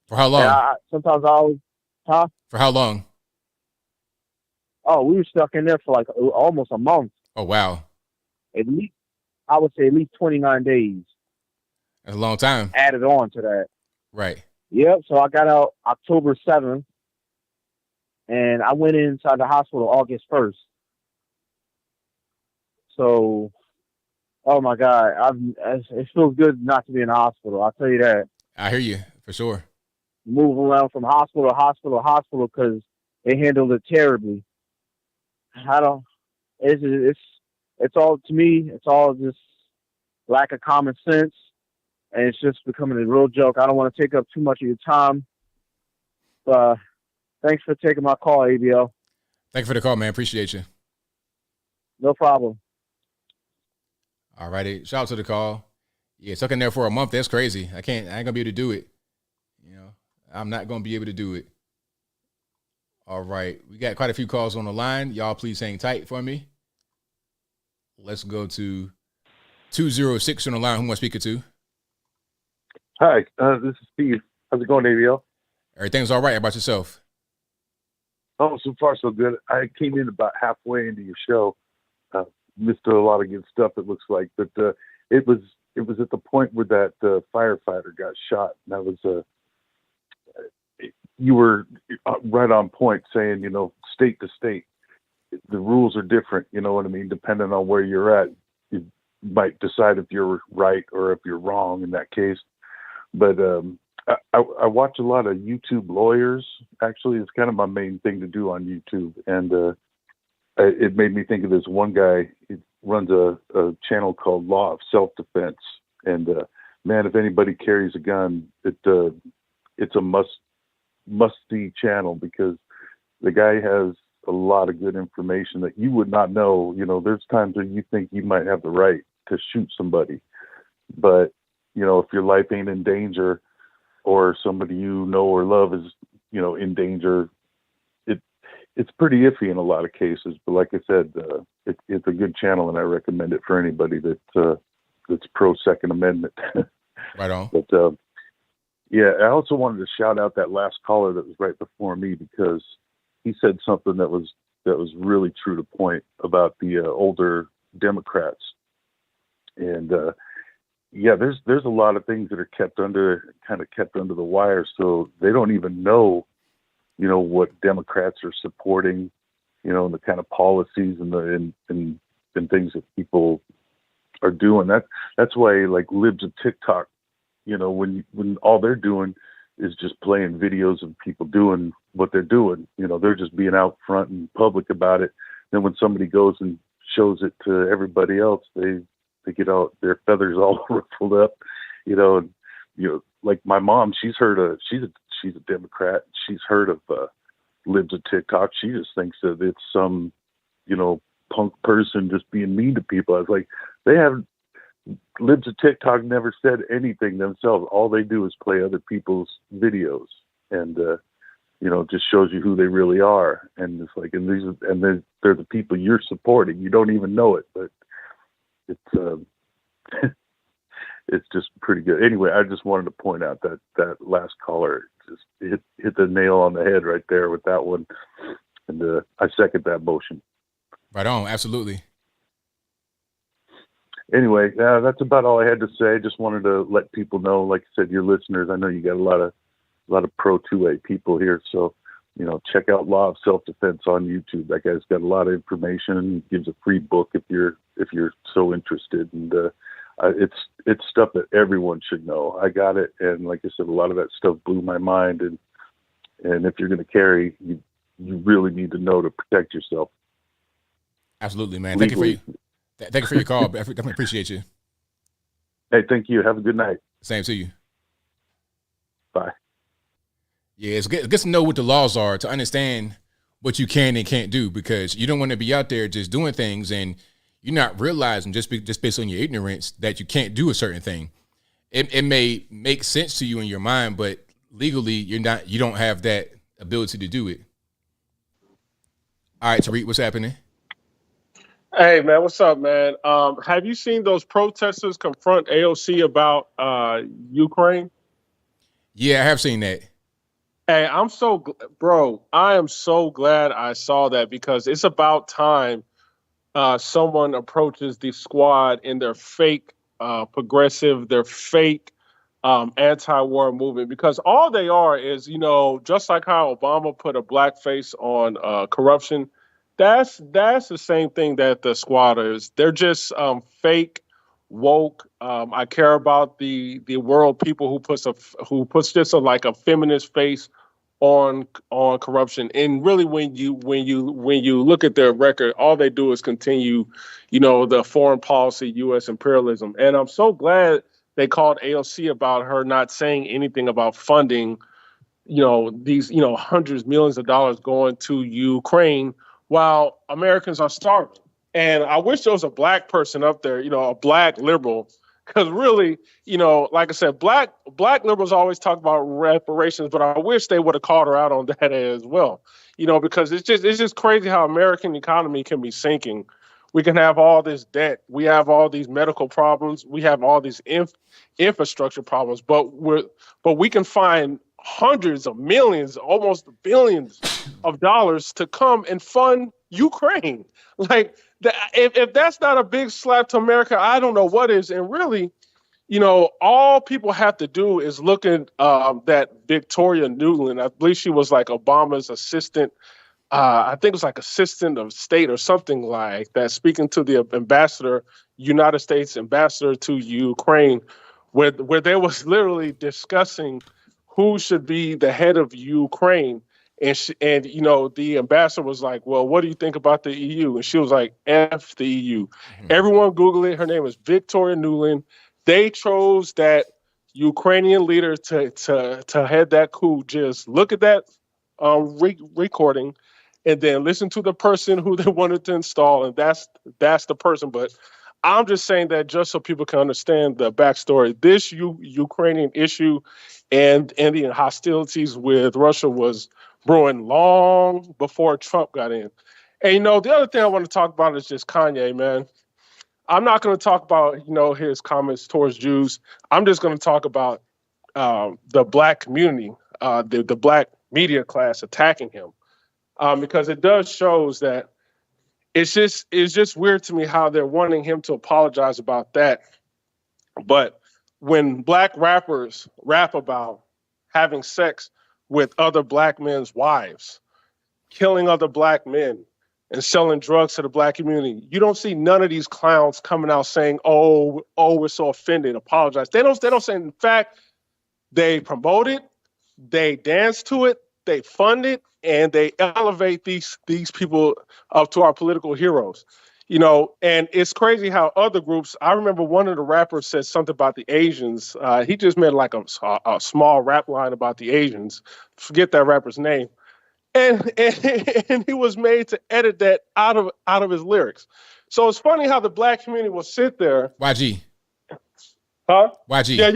For how long? Sometimes I always, For how long? Oh, we were stuck in there for like almost a month. Oh, wow. At least, I would say at least 29 days. That's a long time. Added on to that. Right. Yep. So I got out October 7th, and I went inside the hospital August 1st. So, oh my God, it feels good not to be in the hospital. I'll tell you that. I hear you for sure. Move around from hospital to hospital to hospital because they handled it terribly. I don't. It's all to me. It's all just lack of common sense, and it's just becoming a real joke. I don't want to take up too much of your time. Thanks for taking my call, ABL. Thank you for the call, man. Appreciate you. No problem. All righty. Shout out to the call. Yeah, stuck in there for a month. That's crazy. I ain't gonna be able to do it. You know, I'm not gonna be able to do it. All right. We got quite a few calls on the line. Y'all please hang tight for me. Let's go to 206 on the line. Who am I speaking to? Hi, this is Steve. How's it going, ABL? Everything's all right. How about yourself? Oh, so far so good. I came in about halfway into your show. Missed a lot of good stuff, it looks like, but it was at the point where that firefighter got shot. And that was you were right on point, saying, you know, state to state, the rules are different. You know what I mean? Depending on where you're at, you might decide if you're right or if you're wrong in that case. But I watch a lot of YouTube lawyers. Actually, it's kind of my main thing to do on YouTube, and it made me think of this one guy. He runs a channel called Law of Self-Defense. And man, if anybody carries a gun, it's a must-see channel, because the guy has a lot of good information that you would not know. You know, there's times when you think you might have the right to shoot somebody, but you know, if your life ain't in danger, or somebody you know or love is, you know, in danger, it's pretty iffy in a lot of cases. But like I said, it's a good channel, and I recommend it for anybody that's pro Second Amendment. Right on. But yeah, I also wanted to shout out that last caller that was right before me, because he said something that was really true to point about the older Democrats. And yeah, there's a lot of things that are kept under the wire, so they don't even know, you know, what Democrats are supporting, you know, and the kind of policies and things that people are doing. That's why, like, libs of TikTok, you know, when all they're doing is just playing videos of people doing what they're doing, you know, they're just being out front and public about it. Then when somebody goes and shows it to everybody else, they get out their feathers all ruffled up, you know. And you know, like my mom, she's a Democrat. She's heard of libs of TikTok. She just thinks that it's some, you know, punk person just being mean to people. I was like, libs of TikTok never said anything themselves. All they do is play other people's videos, and you know, just shows you who they really are. And it's like, and they're the people you're supporting. You don't even know it, but it's it's just pretty good. Anyway, I just wanted to point out that last caller just hit the nail on the head right there with that one, and I second that motion. Right on, absolutely. Anyway, that's about all I had to say. I just wanted to let people know, like I said, your listeners, I know you got a lot of pro 2A people here, so you know, check out Law of Self-Defense on YouTube. That guy's got a lot of information. He gives a free book if you're so interested, and it's stuff that everyone should know. I got it, and like I said, a lot of that stuff blew my mind. And if you're going to carry, you really need to know to protect yourself. Absolutely, man. Thank you for your call. Definitely appreciate you. Hey, thank you. Have a good night. Same to you. Bye. Yeah, it's good to know what the laws are, to understand what you can and can't do, because you don't want to be out there just doing things and you're not realizing just based on your ignorance that you can't do a certain thing. It may make sense to you in your mind, but legally you don't have that ability to do it. All right, Tariq, what's happening? Hey, man, what's up, man? Have you seen those protesters confront AOC about Ukraine? Yeah, I have seen that. Hey, bro, I am so glad I saw that because it's about time someone approaches the squad in their fake progressive, their fake anti-war movement, because all they are is, just like how Obama put a black face on corruption, that's the same thing that the squad is. They're just fake woke. I care about the world people who puts just like a feminist face on corruption. And really, when you look at their record, all they do is continue, the foreign policy, U.S. imperialism. And I'm so glad they called AOC about her not saying anything about funding, these, hundreds, millions of dollars going to Ukraine while Americans are starving. And I wish there was a black person up there, a black liberal, because really, like I said, black liberals always talk about reparations, but I wish they would have called her out on that as well, because it's just crazy how American economy can be sinking. We can have all this debt, we have all these medical problems, we have all these infrastructure problems, but we can find hundreds of millions, almost billions of dollars to come and fund Ukraine. Like, if that's not a big slap to America, I don't know what is. And really, all people have to do is look at that Victoria Nuland. I believe she was like Obama's assistant. I think it was like assistant of state or something like that, speaking to the United States ambassador to Ukraine, where they was literally discussing who should be the head of Ukraine. And the ambassador was like, well, what do you think about the EU? And she was like, F the EU. Mm-hmm. Everyone Google it. Her name is Victoria Nuland. They chose that Ukrainian leader to head that coup. Just look at that recording and then listen to the person who they wanted to install. And that's the person. But I'm just saying that just so people can understand the backstory. This Ukrainian issue and the hostilities with Russia was brewing long before Trump got in. And, the other thing I want to talk about is just Kanye, man. I'm not going to talk about, his comments towards Jews. I'm just going to talk about the black community, the black media class attacking him, because it does shows that it's just weird to me how they're wanting him to apologize about that. But when black rappers rap about having sex with other black men's wives, killing other black men, and selling drugs to the black community, you don't see none of these clowns coming out saying, "Oh, we're so offended, apologize." They don't say. In fact, they promote it, they dance to it, they fund it, and they elevate these people up to our political heroes. And it's crazy how other groups. I remember one of the rappers said something about the Asians. He just made like a small rap line about the Asians. Forget that rapper's name. And he was made to edit that out of his lyrics. So it's funny how the black community will sit there. YG. Huh? YG. Yeah.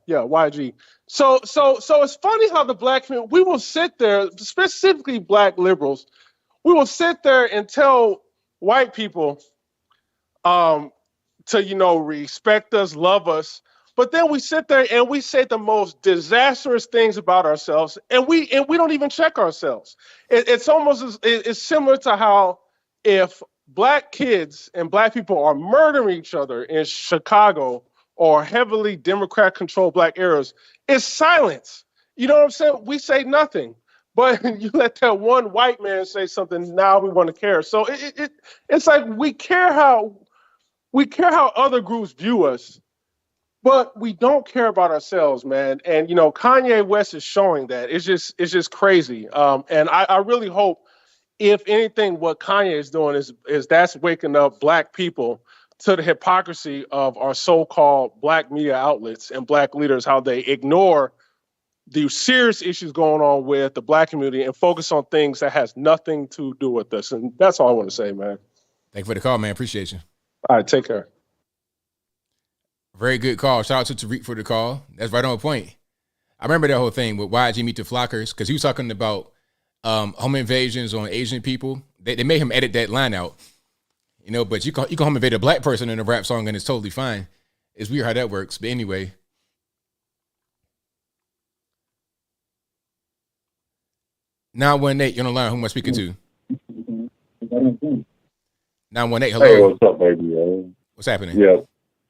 YG. So it's funny how the black community, we will sit there, specifically black liberals, we will sit there and tell white people to, respect us, love us. But then we sit there and we say the most disastrous things about ourselves, and we don't even check ourselves. It's similar to how if black kids and black people are murdering each other in Chicago or heavily Democrat-controlled black areas, it's silence. You know what I'm saying? We say nothing. But you let that one white man say something, now we want to care. So it's like we care how other groups view us, but we don't care about ourselves, man. And Kanye West is showing that. It's just crazy. And I really hope, if anything, what Kanye is doing is that's waking up black people to the hypocrisy of our so-called black media outlets and black leaders, how they ignore the serious issues going on with the black community and focus on things that has nothing to do with us. And that's all I want to say, man. Thank you for the call, man. Appreciate you. All right, take care. Very good call. Shout out to Tariq for the call. That's right on point. I remember that whole thing with YG Meet the Flockers, because he was talking about home invasions on Asian people. They made him edit that line out, but you can home invade a black person in a rap song and it's totally fine. It's weird how that works. But anyway, 918, you're on the line. Who am I speaking to? 918, hello. Hey, what's up, baby? What's happening? Yeah.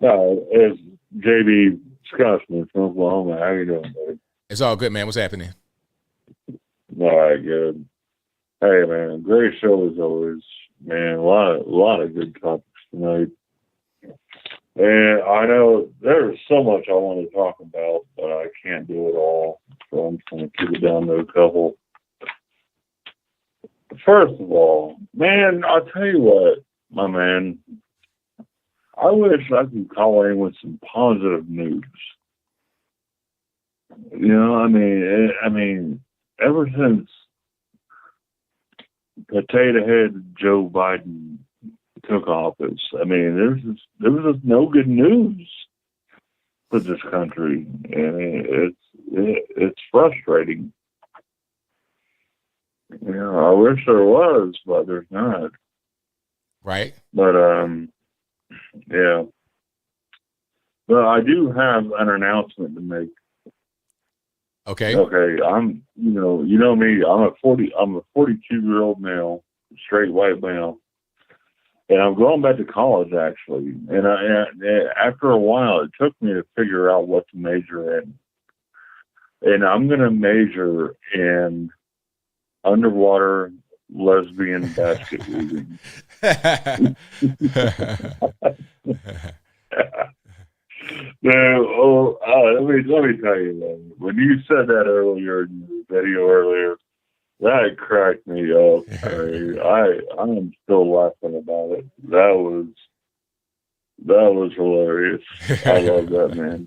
It's JB Scotsman from Oklahoma. How you doing, buddy? It's all good, man. What's happening? All right, good. Hey, man, great show as always. Man, a lot of good topics tonight. And I know there's so much I want to talk about, but I can't do it all. So I'm just going to keep it down to a couple. First of all, man, I'll tell you what, my man. I wish I could call in with some positive news. You know, I mean, ever since Potato Head Joe Biden took office, I mean, there was just no good news for this country, and it's frustrating. You know, I wish there was, but there's not. Right. But yeah. But I do have an announcement to make. Okay. Okay. You know me. I'm a 42-year-old male, straight white male, and I'm going back to college actually. And after a while, it took me to figure out what to major in. And I'm going to major in underwater lesbian basket weaving. Let me tell you, man, when you said that earlier in the video earlier, that cracked me up. I'm still laughing about it. That was hilarious. I love that, man.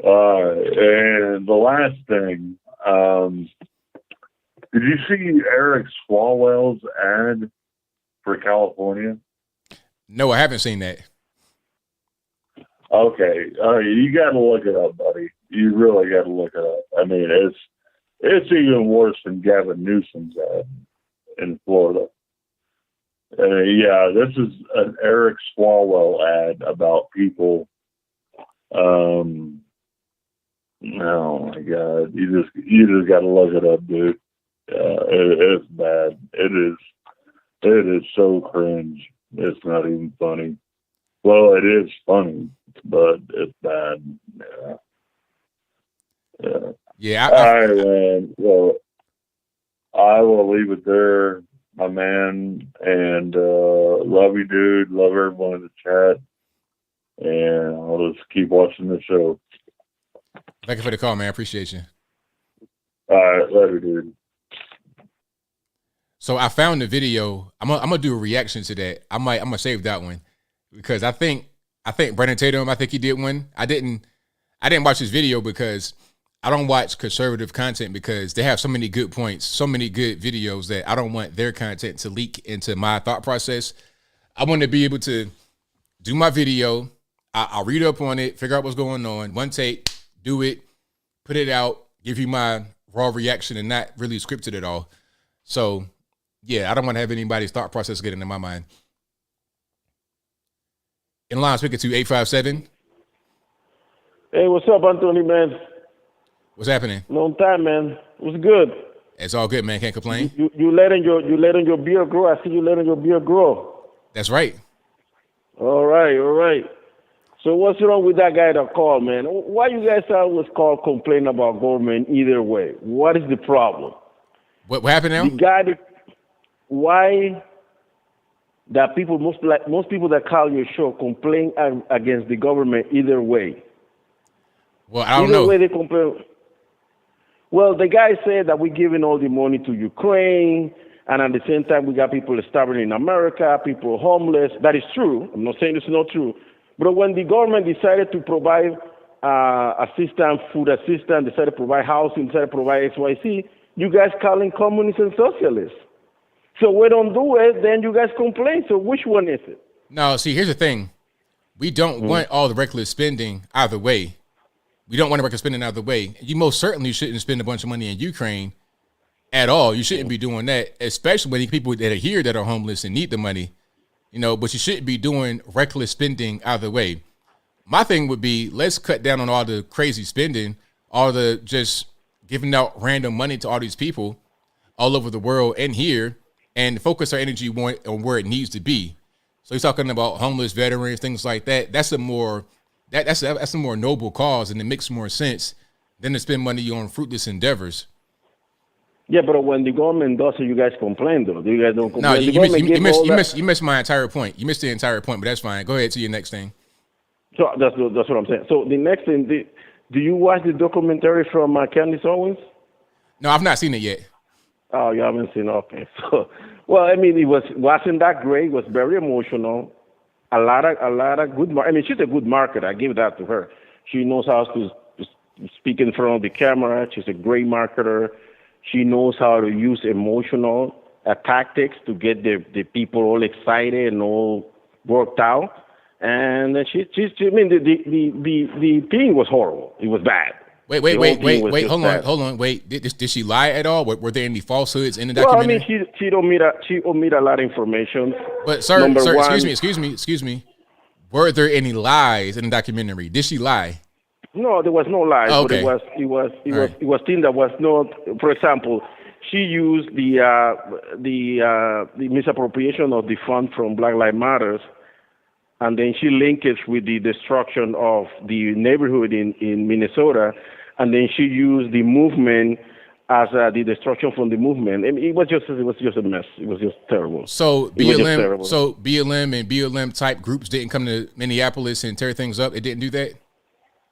And the last thing, did you see Eric Swalwell's ad for California? No, I haven't seen that. Okay, you got to look it up, buddy. You really got to look it up. I mean, it's even worse than Gavin Newsom's ad in Florida. Yeah, this is an Eric Swalwell ad about people. Oh my God, you just got to look it up, dude. It's bad. It is so cringe. It's not even funny. Well, it is funny, but it's bad. Yeah. All right, man. Well, I will leave it there, my man. And love you, dude. Love everyone in the chat. And I'll just keep watching the show. Thank you for the call, man. I appreciate you. All right, later, dude. So I found the video. I'm gonna do a reaction to that. I'm gonna save that one because I think Brandon Tatum. I think he did one. I didn't watch his video because I don't watch conservative content because they have so many good points, so many good videos that I don't want their content to leak into my thought process. I want to be able to do my video. I'll read up on it, figure out what's going on, one take, do it, put it out, give you my raw reaction and not really scripted at all. So yeah, I don't want to have anybody's thought process get into my mind. In line, speaking to 857. Hey, what's up, Anthony, man? What's happening? Long time, man. What's good? It's all good, man. Can't complain. You letting your beard grow. I see you letting your beard grow. That's right. All right. So what's wrong with that guy that called, man? Why you guys always complain about government either way? What is the problem? What happened now? The guy why that people most people that call your show complain against the government either way. Well, I don't know. Either way they complain. Well, the guy said that we're giving all the money to Ukraine, and at the same time we got people starving in America, people homeless. That is true. I'm not saying it's not true. But when the government decided to provide food assistance, decided to provide housing, decided to provide XYZ, you guys calling communists and socialists. So we don't do it, then you guys complain. So which one is it? No, see, here's the thing. We don't want all the reckless spending either way. We don't want the reckless spending either way. You most certainly shouldn't spend a bunch of money in Ukraine at all. You shouldn't be doing that, especially when people that are here that are homeless and need the money. but you shouldn't be doing reckless spending either way. My thing would be, let's cut down on all the crazy spending, all the just giving out random money to all these people all over the world and here, and focus our energy on where it needs to be. So he's talking about homeless veterans, things like that. That's a more noble cause, and it makes more sense than to spend money on fruitless endeavors. Yeah, but when the government does it, you guys complain, though. You guys don't complain. No, you missed my entire point. You missed the entire point, but that's fine. Go ahead to your next thing. So that's what I'm saying. So the next thing, do you watch the documentary from Candace Owens? No, I've not seen it yet. Oh, you haven't seen it? Okay. So, well, I mean, wasn't that great. It was very emotional. A lot of good. I mean, she's a good marketer. I give that to her. She knows how to speak in front of the camera. She's a great marketer. She knows how to use emotional tactics to get the people all excited and all worked out. And I mean, the thing was horrible. It was bad. Wait, hold on. Wait, did she lie at all? Were there any falsehoods in the documentary? Well, I mean, she omitted a lot of information. But sir, excuse me. Were there any lies in the documentary? Did she lie? No, there was no lies. Okay. But it was things that was not. For example, she used the misappropriation of the fund from Black Lives Matter, and then she linked it with the destruction of the neighborhood in Minnesota, and then she used the movement as the destruction from the movement. I mean, it was just a mess. It was just terrible. So BLM and BLM type groups didn't come to Minneapolis and tear things up. It didn't do that.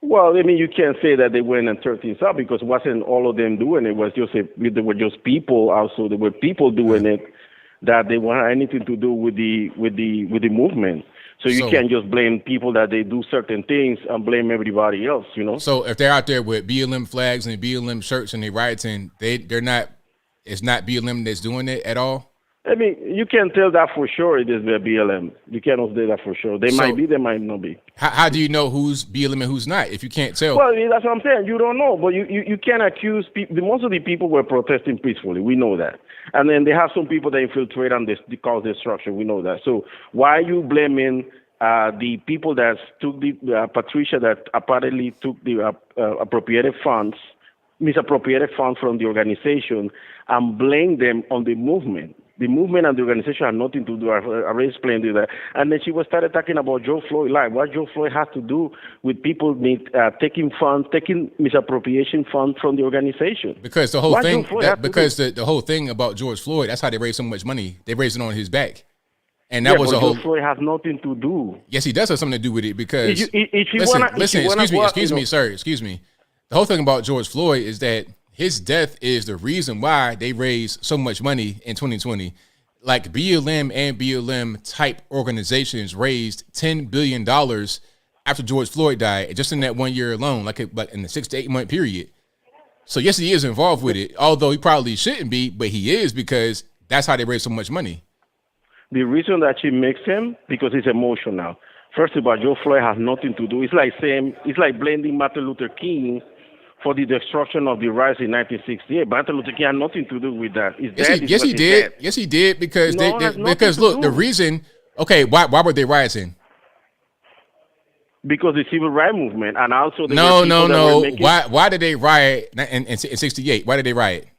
Well, I mean, you can't say that they went and tore things up because it wasn't all of them doing it. It was just there were just people. Also, there were people doing it that they weren't had anything to do with the movement. So you can't just blame people that they do certain things and blame everybody else, So if they're out there with BLM flags and BLM shirts and they're rioting, it's not BLM that's doing it at all? I mean, you can't tell that for sure it is the BLM. You cannot say that for sure. They might be, they might not be. How do you know who's BLM and who's not if you can't tell? Well, that's what I'm saying. You don't know, but you can't accuse people. Most of the people were protesting peacefully. We know that. And then they have some people that infiltrate and they cause destruction. We know that. So why are you blaming the people that took Patricia that apparently took the misappropriated funds from the organization and blame them on the movement? The movement and the organization had nothing to do. I already explained that. And then she started talking about George Floyd. Like, what George Floyd has to do with people taking misappropriation funds from the organization? Because the whole thing, the whole thing about George Floyd, that's how they raised so much money. They raised it on his back. And that was a whole. George Floyd has nothing to do. Yes, he does have something to do with it because. Excuse me, sir. Excuse me. The whole thing about George Floyd is that his death is the reason why they raised so much money in 2020. Like BLM and BLM type organizations raised $10 billion after George Floyd died, just in that 1 year alone, like in the 6 to 8 month period. So yes, he is involved with it, although he probably shouldn't be, but he is because that's how they raise so much money. The reason that she makes him because he's emotional. First of all, George Floyd has nothing to do. It's like blaming Martin Luther King for the destruction of the riots in 1968. Martin Luther King had nothing to do with that. Yes, he did. Yes, he did because look, the reason. Okay, why were they rioting? Because the civil rights movement and also no. Why did they riot in 68? Why did they riot?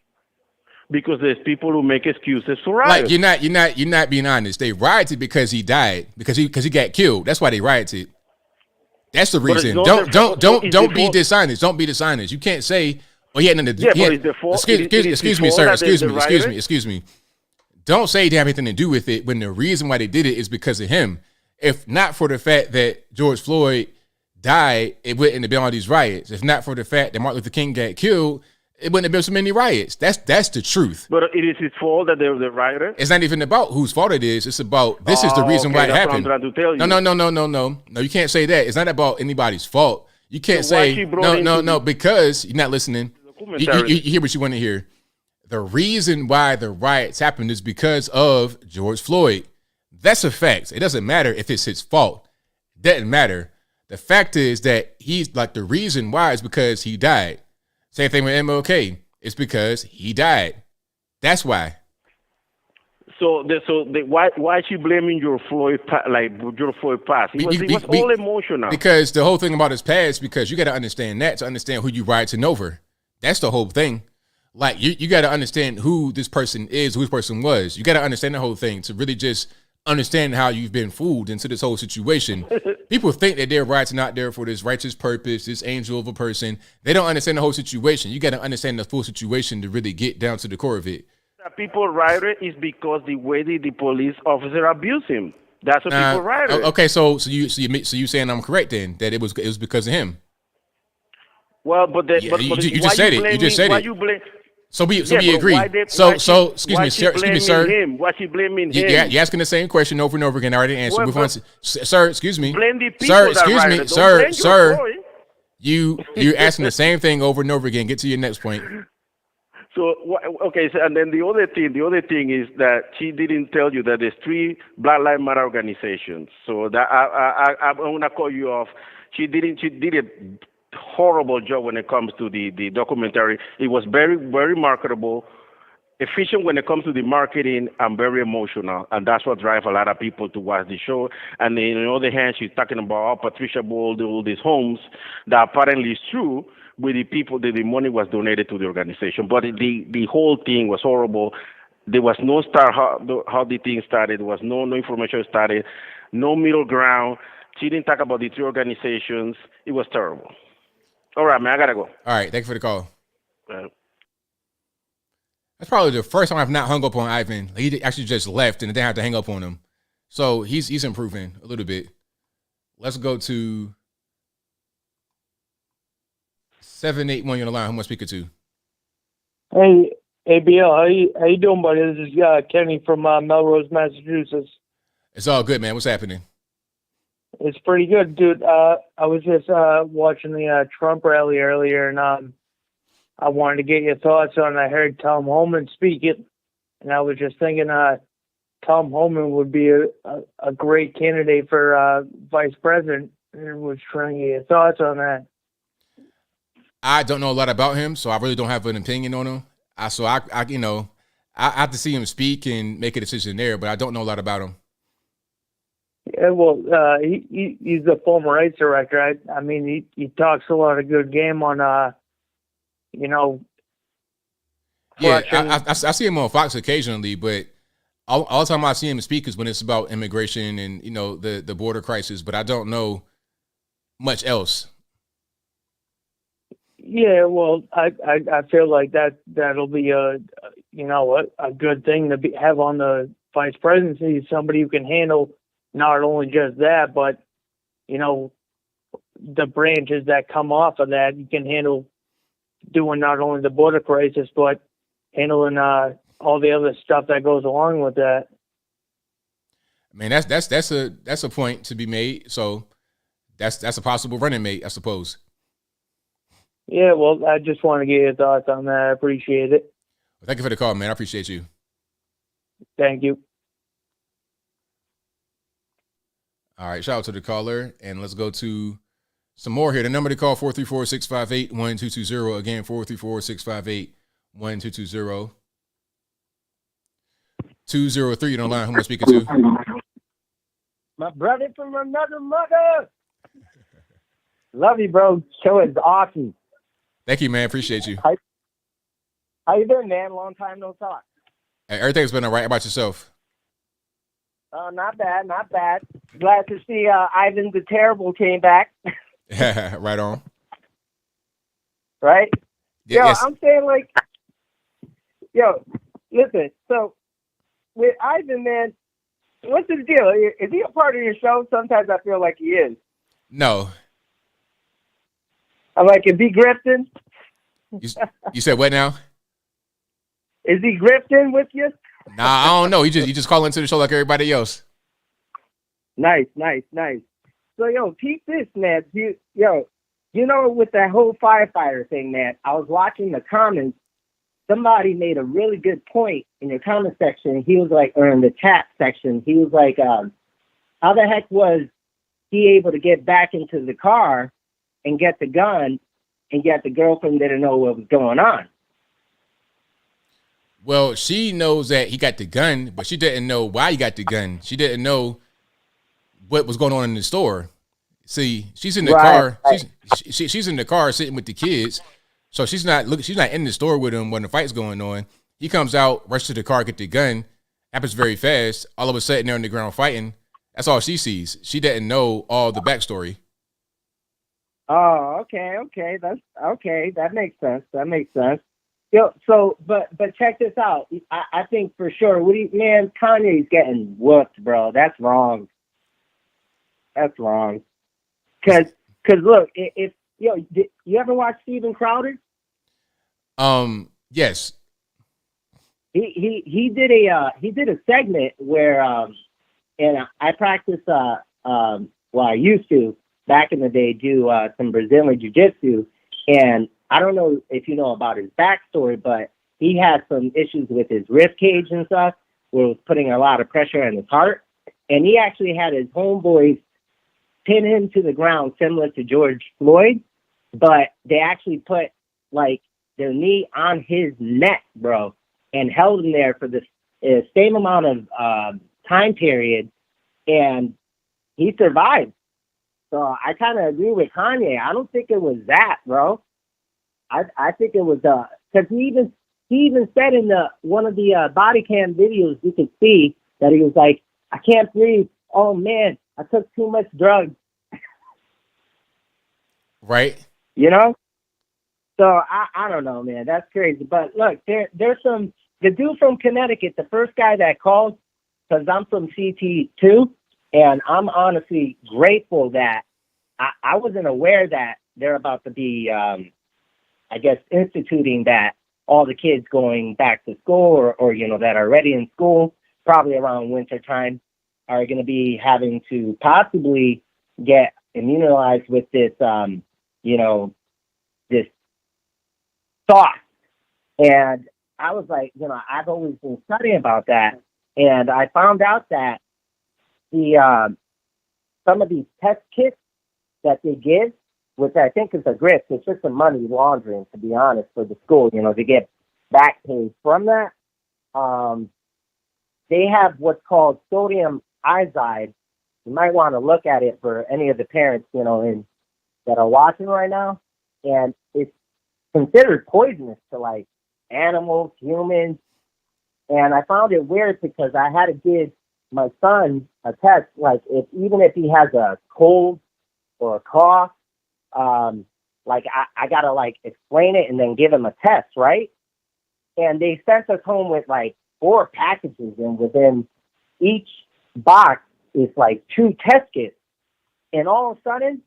Because there's people who make excuses for riots. Like you're not being honest. They rioted because he died because he got killed. That's why they rioted. That's the reason. Don't be dishonest. Don't be dishonest. You can't say, "Oh, he had nothing to do." Yeah, but it's the fault. Excuse me, sir. Excuse me. Don't say they have anything to do with it when the reason why they did it is because of him. If not for the fact that George Floyd died, it wouldn't have been all these riots. If not for the fact that Martin Luther King got killed, it wouldn't have been so many riots. That's the truth. But it is his fault that they're the rioters? It's not even about whose fault it is. It's about this is the reason why it happened. That's what I'm trying to tell you. No, you can't say that. It's not about anybody's fault. You can't say no, because you're not listening. You hear what you want to hear. The reason why the riots happened is because of George Floyd. That's a fact. It doesn't matter if it's his fault. It doesn't matter. The fact is that he's like the reason why is because he died. Same thing with MLK. It's because he died. That's why. Why is she blaming George Floyd George Floyd past? It was all emotional. Because the whole thing about his past, because you got to understand that to understand who you rioting over. That's the whole thing. Like you got to understand who this person is, who this person was. You got to understand the whole thing to really just understand how you've been fooled into this whole situation. People think that they're rioting out there for this righteous purpose, this angel of a person. They don't understand the whole situation. You got to understand the full situation to really get down to the core of it. That people rioted is because the way the police officer abused him. That's what people rioted. Okay, so you saying I'm correct then that it was because of him? Well, but you just said it. You just said it. So we agree. Excuse me, sir. Why she blaming him? You're asking the same question over and over again. I already answered. Sir, excuse me. Blame the people Sir. You're asking the same thing over and over again. Get to your next point. So and then the other thing is that she didn't tell you that there's 3 Black Lives Matter organizations. So that I'm gonna call you off. She did a horrible job when it comes to the documentary. It was very, very marketable, efficient when it comes to the marketing, and very emotional. And that's what drives a lot of people to watch the show. And then on the other hand, she's talking about Patricia Bold, all these homes that apparently is true with the people that the money was donated to the organization. But the whole thing was horrible. There was no start how the thing started. There was no information started, no middle ground. She didn't talk about the 3 organizations. It was terrible. All right, man, I gotta go. All right, thank you for the call. That's probably the first time I've not hung up on Ivan. He actually just left and didn't have to hang up on him. So he's improving a little bit. Let's go to 781 on the line. Who am I speaking to? Hey, ABL, how you doing, buddy? This is Kenny from Melrose, Massachusetts. It's all good, man. What's happening? It's pretty good, dude. I was just watching the Trump rally earlier, and I wanted to get your thoughts on it. I heard Tom Homan speak it, and I was just thinking Tom Homan would be a great candidate for vice president, and was trying to get your thoughts on that. I don't know a lot about him, so I really don't have an opinion on him. I have to see him speak and make a decision there, but I don't know a lot about him. Yeah, well, he's a former rights director. I mean, he talks a lot of good game on, Yeah, I see him on Fox occasionally, but all the time I see him speak is when it's about immigration and, the border crisis, but I don't know much else. Yeah, well, I feel like that'll be a good thing to have on the vice presidency, somebody who can handle not only just that, but, the branches that come off of that. You can handle doing not only the border crisis, but handling all the other stuff that goes along with that. I mean, that's a point to be made. So that's a possible running mate, I suppose. Yeah, well, I just want to get your thoughts on that. I appreciate it. Well, thank you for the call, man. I appreciate you. Thank you. All right, shout out to the caller, and let's go to some more here. The number to call, 434-658-1220. Again, 434-658-1220. 203 on the line. Who am I speaking to? My brother from another mother. Love you, bro. Show is awesome. Thank you, man. Appreciate you. How you doing, man? Long time no talk. Hey, everything's been all right. How about yourself? Not bad, not bad. Glad to see Ivan the Terrible came back. Right on. Right? Yeah, yes. I'm saying, listen, so with Ivan, man, what's the deal? Is he a part of your show? Sometimes I feel like he is. No. I'm like, is he grifting? You said what now? Is he grifting with you? Nah, I don't know. You just call into the show like everybody else. Nice. So, keep this, man. With that whole firefighter thing, man, I was watching the comments. Somebody made a really good point in your comment section. He was like, or in the chat section, he was like, how the heck was he able to get back into the car and get the gun, and yet the girlfriend didn't know what was going on? Well, she knows that he got the gun, but she didn't know why he got the gun. She didn't know what was going on in the store. See, she's in the car. Right. She's in the car sitting with the kids, so she's not in the store with him when the fight's going on. He comes out, rushes to the car, get the gun. Happens very fast. All of a sudden, they're on the ground fighting. That's all she sees. She didn't know all the backstory. Oh, okay. That's okay. That makes sense. Yo, so, but check this out. I think for sure, man, Kanye's getting whooped, bro. That's wrong. Cause look, if you ever watch Steven Crowder? Yes. He did a segment where and I practice I used to back in the day do some Brazilian jiu-jitsu, and I don't know if you know about his backstory, but he had some issues with his rib cage and stuff, where it was putting a lot of pressure on his heart, and he actually had his homeboys pin him to the ground, similar to George Floyd, but they actually put like their knee on his neck, bro, and held him there for the same amount of time period, and he survived. So I kind of agree with Kanye. I don't think it was that, bro. I think it was because he even said in one of the body cam videos, you could see that he was like, I can't breathe. Oh man, I took too much drugs. Right. You know? So I don't know, man. That's crazy. But look, there's the dude from Connecticut, the first guy that called, because I'm from CT too, and I'm honestly grateful that I wasn't aware that they're about to be, I guess, instituting that all the kids going back to school or that are already in school, probably around winter time, are going to be having to possibly get immunized with this, this sauce. And I was like, I've always been studying about that. And I found out that some of these test kits that they give, which I think is a grift, it's just some money laundering, to be honest, for the school, to get back pay from that. They have what's called sodium iodide. You might want to look at it for any of the parents, that are watching right now. And it's considered poisonous to like animals, humans. And I found it weird because I had to give my son a test, like even if he has a cold or a cough, I gotta like explain it and then give him a test, right? And they sent us home with like 4 packages, and within each box is like 2 test kits. And all of a sudden,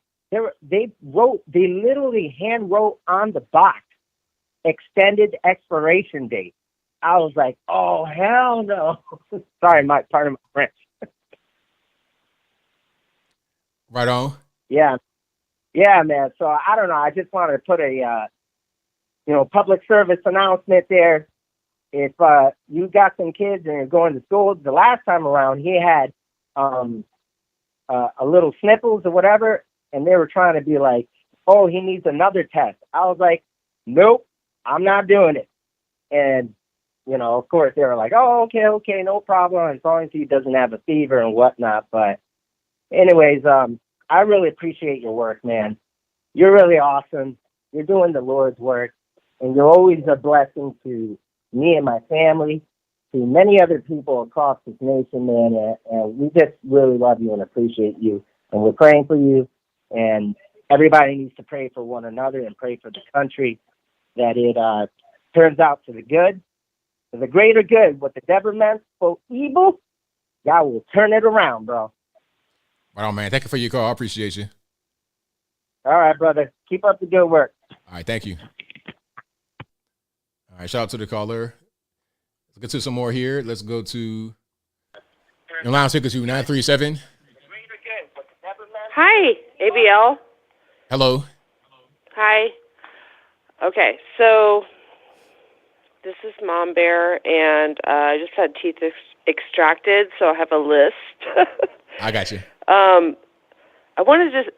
they literally hand wrote on the box extended expiration date. I was like, oh hell no! Sorry, part of my French. Right on. Yeah, man. So I don't know. I just wanted to put a, public service announcement there. If you got some kids and you're going to school, the last time around he had a little sniffles or whatever, and they were trying to be like, oh, he needs another test. I was like, nope, I'm not doing it. And of course they were like, oh, okay, no problem, as long as he doesn't have a fever and whatnot. But anyways, I really appreciate your work, man. You're really awesome. You're doing the Lord's work, and you're always a blessing to me and my family, to many other people across this nation, man. And we just really love you and appreciate you. And we're praying for you. And everybody needs to pray for one another and pray for the country, that it turns out to the good, to the greater good. What the devil meant for evil, God will turn it around, bro. Right on, man. Thank you for your call. I appreciate you. All right, brother. Keep up the good work. All right, thank you. All right, shout out to the caller. Let's get to some more here. Let's go to your line ticket to 937. Hi, ABL. Hello. Hi. Okay, so this is Mom Bear, and I just had teeth extracted, so I have a list. I got you. I wanted to just,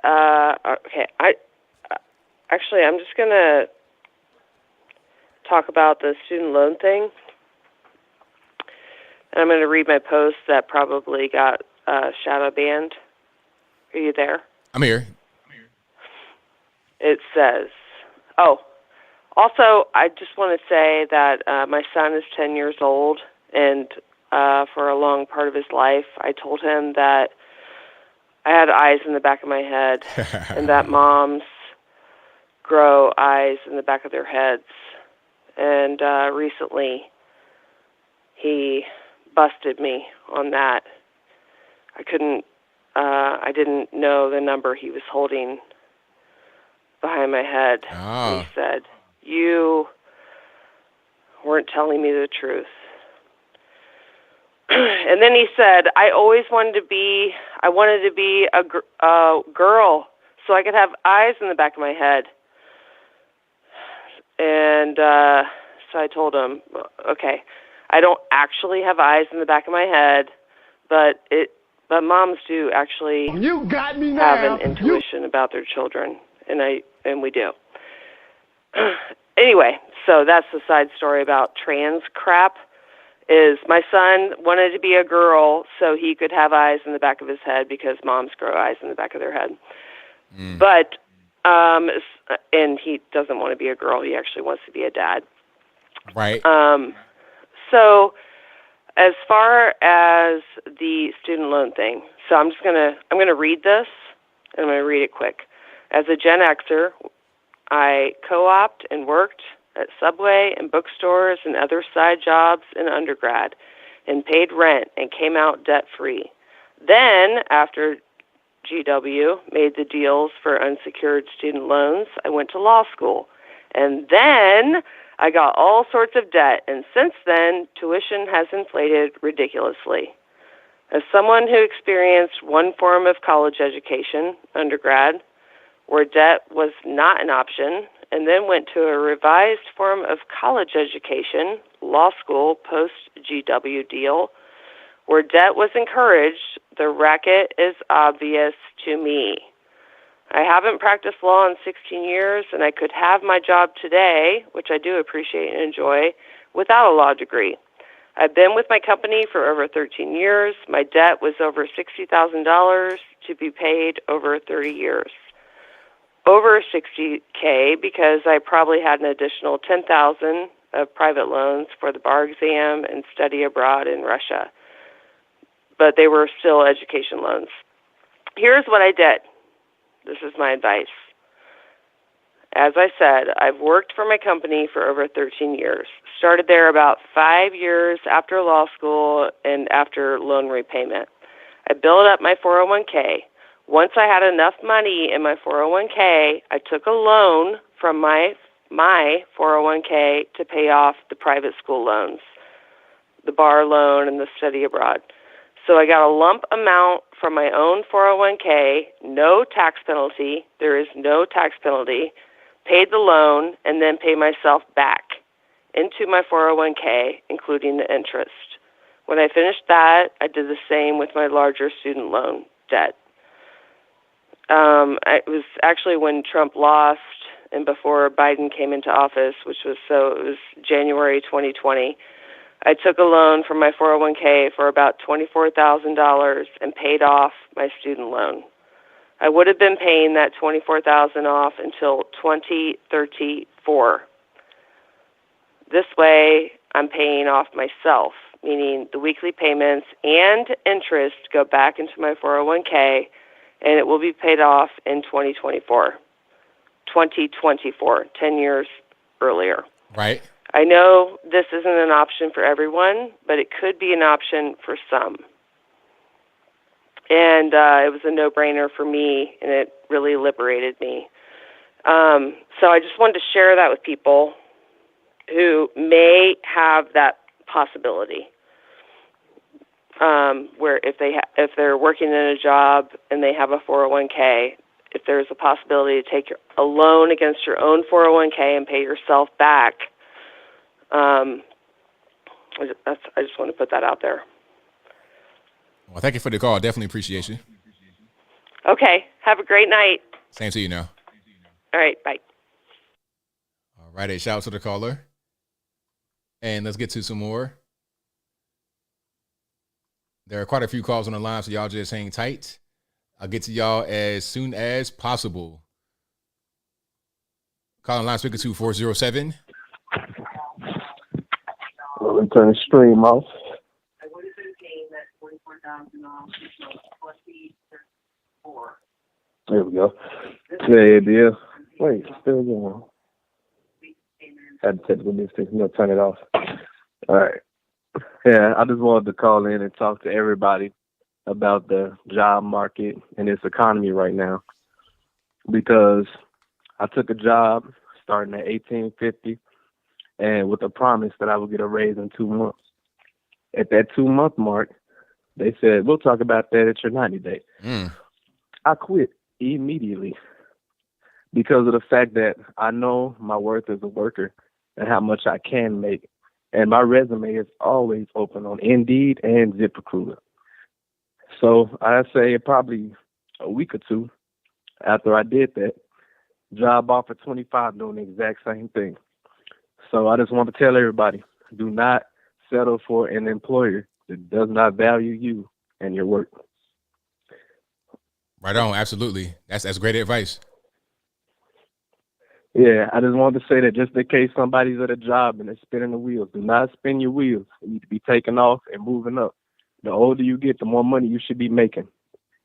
okay, I'm just going to talk about the student loan thing. And I'm going to read my post that probably got shadow banned. Are you there? I'm here. It says, also, I just want to say that my son is 10 years old, and for a long part of his life, I told him that I had eyes in the back of my head, and that moms grow eyes in the back of their heads. And recently, he busted me on that. I didn't know the number he was holding behind my head. Ah. He said, "You weren't telling me the truth." And then he said, I wanted to be a girl so I could have eyes in the back of my head. And so I told him, okay, I don't actually have eyes in the back of my head, but moms do actually have an intuition about their children, and we do. Anyway, so that's the side story about trans crap. Is my son wanted to be a girl so he could have eyes in the back of his head because moms grow eyes in the back of their head. But, and he doesn't want to be a girl. He actually wants to be a dad. Right. So as far as the student loan thing, so I'm going to read this, and I'm going to read it quick. As a Gen Xer, I co-opted and worked at Subway and bookstores and other side jobs in undergrad and paid rent and came out debt-free. Then, after GW made the deals for unsecured student loans, I went to law school. And then I got all sorts of debt, and since then, tuition has inflated ridiculously. As someone who experienced one form of college education, undergrad, where debt was not an option, and then went to a revised form of college education, law school, post-GW deal, where debt was encouraged, the racket is obvious to me. I haven't practiced law in 16 years, and I could have my job today, which I do appreciate and enjoy, without a law degree. I've been with my company for over 13 years. My debt was over $60,000 to be paid over 30 years. Over $60K because I probably had an additional $10,000 of private loans for the bar exam and study abroad in Russia. But they were still education loans. Here's what I did. This is my advice. As I said, I've worked for my company for over 13 years. Started there about 5 years after law school and after loan repayment. I built up my 401k. Once I had enough money in my 401k, I took a loan from my 401k to pay off the private school loans, the bar loan and the study abroad. So I got a lump amount from my own 401k, no tax penalty. There is no tax penalty. Paid the loan and then paid myself back into my 401k, including the interest. When I finished that, I did the same with my larger student loan debt. It was actually when Trump lost and before Biden came into office, it was January 2020. I took a loan from my 401k for about $24,000 and paid off my student loan. I would have been paying that $24,000 off until 2034. This way, I'm paying off myself, meaning the weekly payments and interest go back into my 401k, and it will be paid off in 2024, 10 years earlier. Right. I know this isn't an option for everyone, but it could be an option for some. And it was a no-brainer for me, and it really liberated me. So I just wanted to share that with people who may have that possibility. Where if they're working in a job and they have a 401k, if there's a possibility to take a loan against your own 401k and pay yourself back, I just want to put that out there. Well, thank you for the call. Definitely appreciate you. Okay. Have a great night. Same to you now. All right. Bye. All right. A shout out to the caller. And let's get to some more. There are quite a few calls on the line, so y'all just hang tight. I'll get to y'all as soon as possible. Calling line speaker 2407. Let me turn the stream off. There we go. Yeah, deal. Wait, still going. Had to take this thing. No, turn it off. All right. Yeah, I just wanted to call in and talk to everybody about the job market and its economy right now, because I took a job starting at $18.50 and with a promise that I would get a raise in 2 months. At that 2-month mark, they said, we'll talk about that at your 90-day. I quit immediately because of the fact that I know my worth as a worker and how much I can make. And my resume is always open on Indeed and ZipRecruiter. So I say probably a week or two after I did that, job offer 25 doing the exact same thing. So I just want to tell everybody, do not settle for an employer that does not value you and your work. Right on, absolutely. That's great advice. Yeah, I just wanted to say that just in case somebody's at a job and they're spinning the wheels, do not spin your wheels. You need to be taking off and moving up. The older you get, the more money you should be making.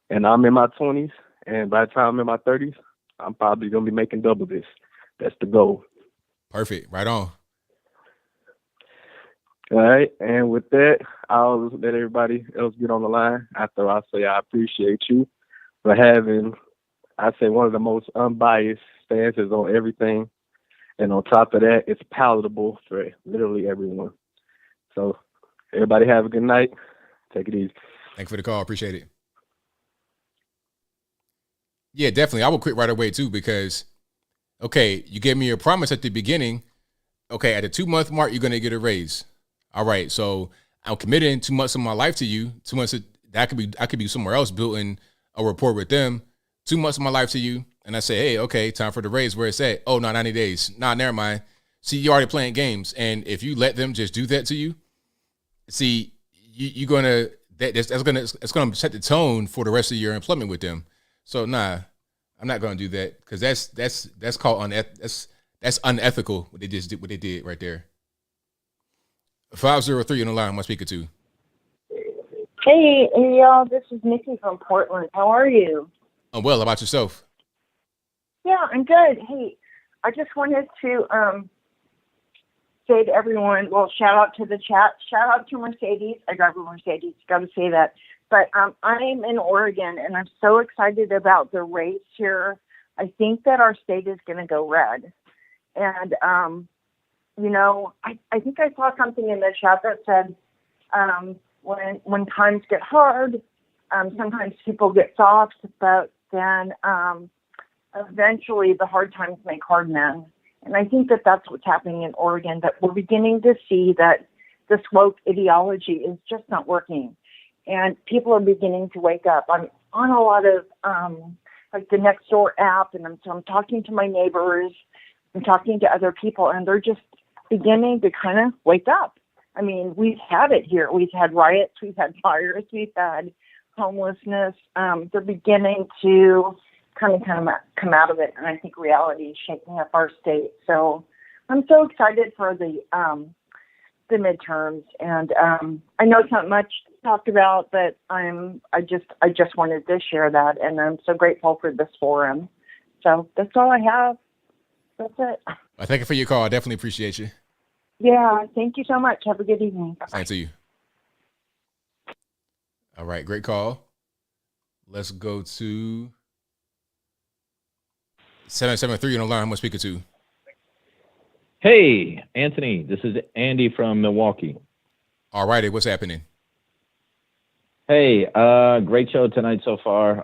And I'm in my 20s, and by the time I'm in my 30s, I'm probably going to be making double this. That's the goal. Perfect. Right on. All right. And with that, I'll let everybody else get on the line after I say I appreciate you for having, I say, one of the most unbiased stances on everything. And on top of that, it's palatable for literally everyone. So everybody have a good night. Take it easy. Thank you for the call. Appreciate it. Yeah, definitely. I will quit right away too, because, okay, you gave me a promise at the beginning. Okay, at the 2-month mark, you're going to get a raise. All right, so I'm committing 2 months of my life to you. 2 months I could be somewhere else building a rapport with them. 2 months of my life to you, and I say, hey, okay, time for the raise. Where it's at? Oh, no, 90 days. Nah, never mind. See, you're already playing games, and if you let them just do that to you, see, you're gonna it's gonna set the tone for the rest of your employment with them. So nah, I'm not gonna do that, because that's called that's unethical what they did right there. 503 on the line. Am I speaking to? Hey, y'all. This is Nikki from Portland. How are you? I'm well. How about yourself? Yeah, I'm good. Hey, I just wanted to say to everyone, well, shout out to the chat. Shout out to Mercedes. I drive a Mercedes. Got to say that. But I'm in Oregon, and I'm so excited about the race here. I think that our state is going to go red. And, I think I saw something in the chat that said when times get hard, sometimes people get soft, but then eventually the hard times make hard men. And I think that that's what's happening in Oregon, that we're beginning to see that this woke ideology is just not working. And people are beginning to wake up. I'm on a lot of like the Nextdoor app, and I'm talking to my neighbors, I'm talking to other people, and they're just beginning to kind of wake up. I mean, we've had it here. We've had riots, we've had fires, we've had homelessness. They're beginning to kind of come out of it, and I think reality is shaking up our state. So I'm so excited for the midterms, and I know it's not much talked about, but I just wanted to share that, and I'm so grateful for this forum. So that's all I have. That's it. Well, thank you for your call. I definitely appreciate you. Yeah, thank you so much. Have a good evening. Same to you. All right, great call. Let's go to 773 on the line. I'm speaking to. Hey, Anthony. This is Andy from Milwaukee. All righty, what's happening? Hey, great show tonight so far.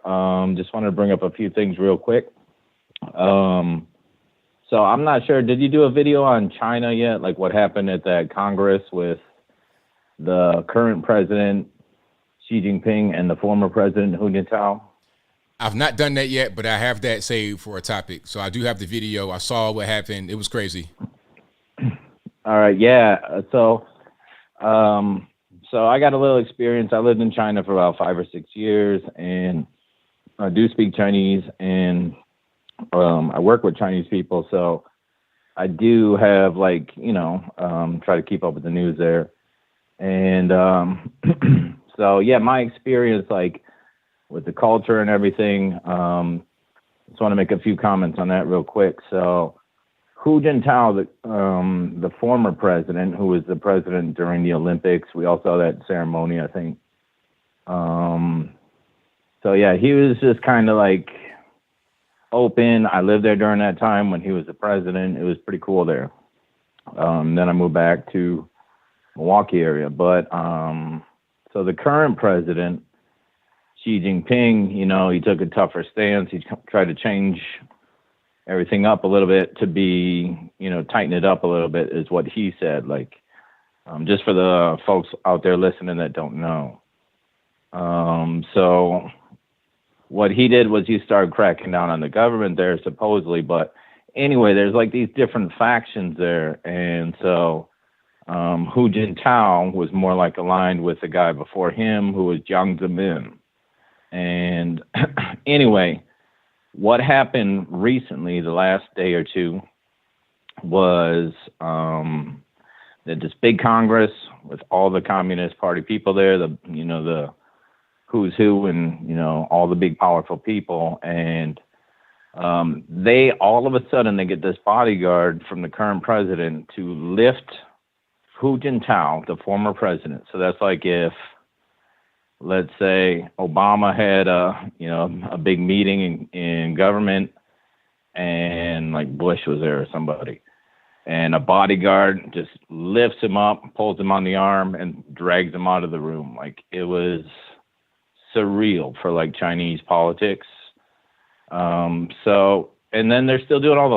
Just wanted to bring up a few things real quick. So I'm not sure, did you do a video on China yet? Like what happened at that Congress with the current president, Xi Jinping, and the former president, Hu Jintao? I've not done that yet, but I have that saved for a topic. So I do have the video. I saw what happened. It was crazy. All right. Yeah. So I got a little experience. I lived in China for about 5 or 6 years, and I do speak Chinese, and I work with Chinese people. So I do have try to keep up with the news there. And so, yeah, my experience, with the culture and everything, just want to make a few comments on that real quick. So Hu Jintao, the former president, who was the president during the Olympics, we all saw that ceremony, I think. So, yeah, he was just kind of open. I lived there during that time when he was the president. It was pretty cool there. Then I moved back to Milwaukee area. But so the current president, Xi Jinping, he took a tougher stance. He tried to change everything up a little bit to be, tighten it up a little bit is what he said. Just for the folks out there listening that don't know. So what he did was he started cracking down on the government there, supposedly. But anyway, there's these different factions there. And so Hu Jintao was more aligned with the guy before him, who was Jiang Zemin. And anyway, what happened recently, the last day or two, was that this big Congress with all the Communist Party people there, the who's who and, all the big powerful people. And they all of a sudden, they get this bodyguard from the current president to lift Hu Jintao, the former president. So that's if, let's say, Obama had a big meeting in government, and Bush was there or somebody, and a bodyguard just lifts him up, pulls him on the arm, and drags him out of the room. It was surreal for Chinese politics. So, and then they're still doing all the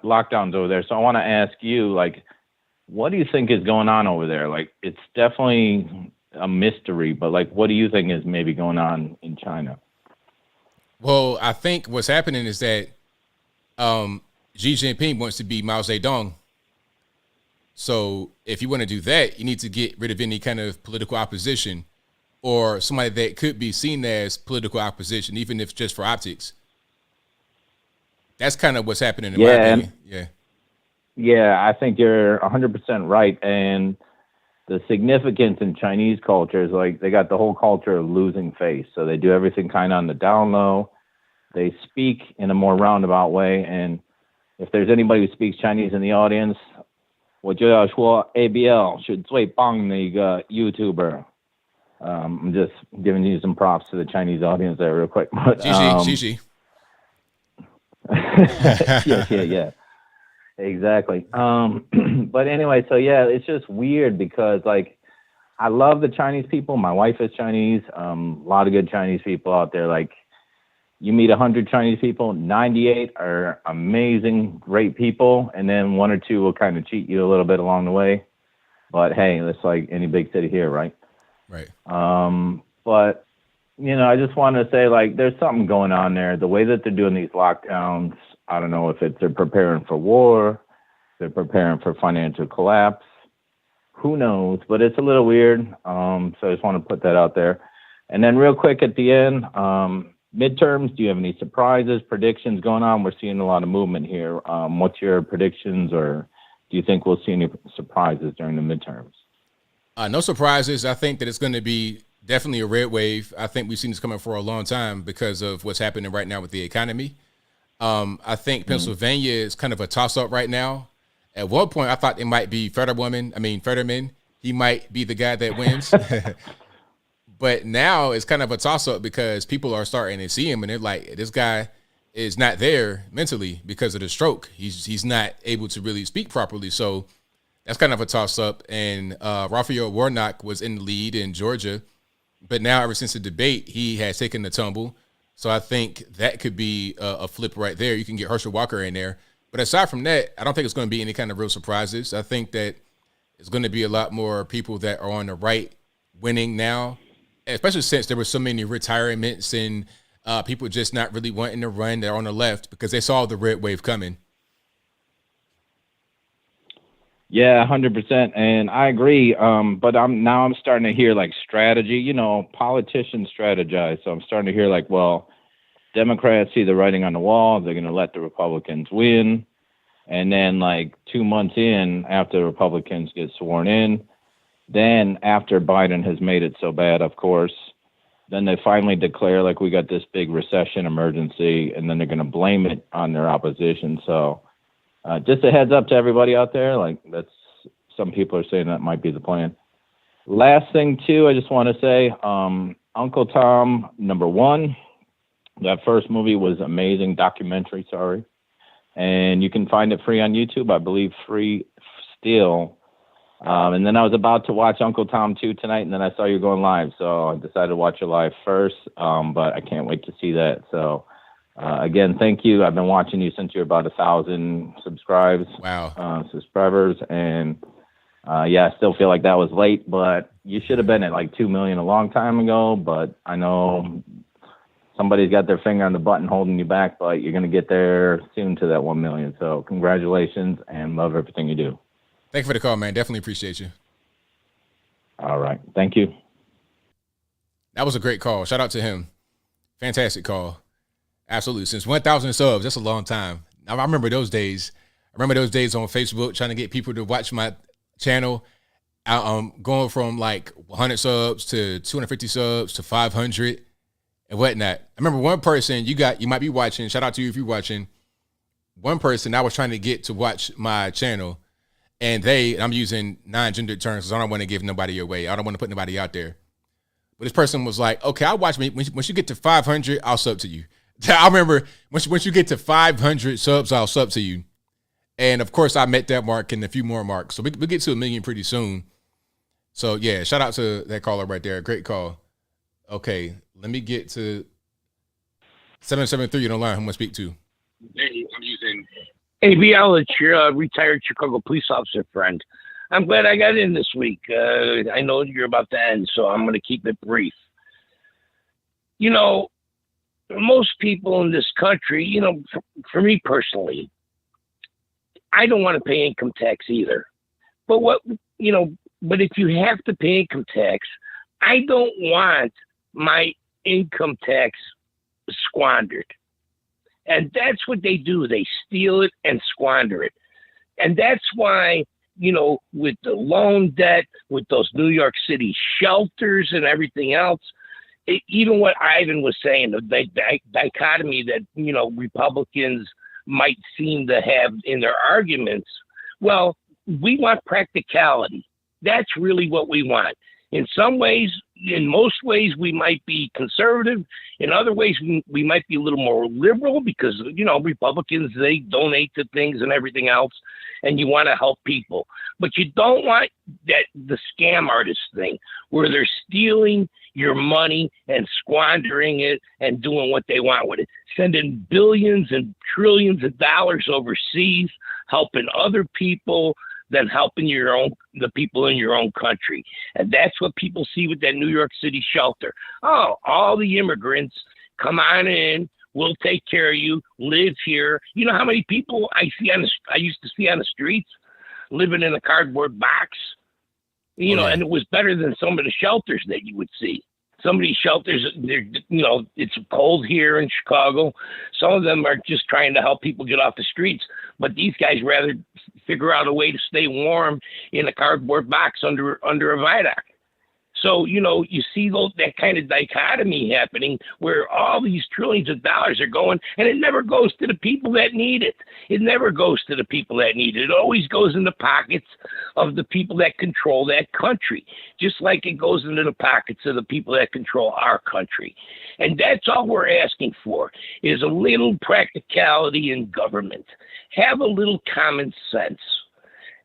lockdowns over there. So I want to ask you, what do you think is going on over there? It's definitely a mystery, but what do you think is maybe going on in China? Well, I think what's happening is that Xi Jinping wants to be Mao Zedong. So if you want to do that, you need to get rid of any kind of political opposition or somebody that could be seen as political opposition, even if just for optics. That's kind of what's happening in my opinion. Yeah, I think you're 100% right. And the significance in Chinese culture is they got the whole culture of losing face. So they do everything kind of on the down low. They speak in a more roundabout way. And if there's anybody who speaks Chinese in the audience, 我就要说 ABL 是最棒的一个 YouTuber. I'm just giving you some props to the Chinese audience there real quick. But, Gigi. Yeah. Exactly. But anyway, so yeah, it's just weird because I love the Chinese people. My wife is Chinese. A lot of good Chinese people out there. You meet 100 Chinese people, 98 are amazing, great people, and then 1 or 2 will kind of cheat you a little bit along the way. But hey, it's like any big city here, right? Right. But I just want to say there's something going on there. The way that they're doing these lockdowns, I don't know if they're preparing for war, they're preparing for financial collapse. Who knows? But it's a little weird. So I just want to put that out there. And then real quick at the end, midterms, do you have any surprises, predictions going on? We're seeing a lot of movement here. What's your predictions, or do you think we'll see any surprises during the midterms? No surprises. I think that it's going to be definitely a red wave. I think we've seen this coming for a long time because of what's happening right now with the economy. I think Pennsylvania is kind of a toss-up right now. At one point, I thought it might be Fetterman. He might be the guy that wins. But now it's kind of a toss-up because people are starting to see him, and they're like, this guy is not there mentally because of the stroke. He's not able to really speak properly. So that's kind of a toss-up. And Raphael Warnock was in the lead in Georgia. But now, ever since the debate, he has taken the tumble. So I think that could be a flip right there. You can get Herschel Walker in there. But aside from that, I don't think it's going to be any kind of real surprises. I think that it's going to be a lot more people that are on the right winning now, especially since there were so many retirements and people just not really wanting to run. They're on the left because they saw the red wave coming. Yeah, 100%. And I agree. But I'm starting to hear like strategy, you know, politicians strategize. So I'm starting to hear like, well, Democrats see the writing on the wall. They're going to let the Republicans win. And then like 2 months in, after the Republicans get sworn in, then after Biden has made it so bad, of course, then they finally declare like we got this big recession emergency, and then they're going to blame it on their opposition. So just a heads up to everybody out there, like that's some people are saying that might be the plan. Last thing too, I just want to say, Uncle Tom #1, that first movie was amazing, documentary, sorry. And you can find it free on YouTube, I believe free still. And then I was about to watch Uncle Tom 2 tonight, and then I saw you going live, so I decided to watch it live first, but I can't wait to see that. So, again, thank you. I've been watching you since you're about 1,000 subscribers. Wow. Subscribers, and yeah, I still feel like that was late, but you should have been at like 2 million a long time ago, but I know somebody's got their finger on the button holding you back, but you're going to get there soon to that 1 million. So congratulations, and love everything you do. Thank you for the call, man. Definitely appreciate you. All right. Thank you. That was a great call. Shout out to him. Fantastic call. Absolutely. Since 1,000 subs, that's a long time. I remember those days. I remember those days on Facebook trying to get people to watch my channel. Going from like 100 subs to 250 subs to 500 and whatnot. I remember one person you might be watching. Shout out to you if you're watching. One person I was trying to get to watch my channel. And I'm using non-gendered terms because I don't want to give nobody away. I don't want to put nobody out there. But this person was like, okay, I'll watch me. Once you get to 500, I'll sub to you. I remember once you get to 500 subs, I'll sub to you. And of course, I met that mark and a few more marks. So we'll get to 1 million pretty soon. So yeah, shout out to that caller right there. Great call. Okay, let me get to 773 on the line. Who am I speak to? Hey, I'm using ABL. It's your retired Chicago police officer friend. I'm glad I got in this week. I know you're about to end, so I'm going to keep it brief. You know, most people in this country, you know, for me personally, I don't want to pay income tax either. But but if you have to pay income tax, I don't want my income tax squandered. And that's what they do. They steal it and squander it. And that's why, you know, with the loan debt, with those New York City shelters and everything else, even what Ivan was saying, the dichotomy that, you know, Republicans might seem to have in their arguments, well, we want practicality. That's really what we want. In some ways, in most ways, we might be conservative. In other ways, we might be a little more liberal because, you know, Republicans, they donate to things and everything else, and you want to help people. But you don't want the scam artist thing where they're stealing your money and squandering it and doing what they want with it, sending billions and trillions of dollars overseas, helping other people, than helping the people in your own country. And that's what people see with that New York City shelter. Oh, all the immigrants, come on in, we'll take care of you, live here. You know how many people I used to see on the streets living in a cardboard box? You know, and it was better than some of the shelters that you would see. Some of these shelters, it's cold here in Chicago. Some of them are just trying to help people get off the streets. But these guys rather figure out a way to stay warm in a cardboard box under a viaduct. So, you know, you see that kind of dichotomy happening where all these trillions of dollars are going, and it never goes to the people that need it. It never goes to the people that need it. It always goes in the pockets of the people that control that country, just like it goes into the pockets of the people that control our country. And that's all we're asking for, is a little practicality in government. Have a little common sense.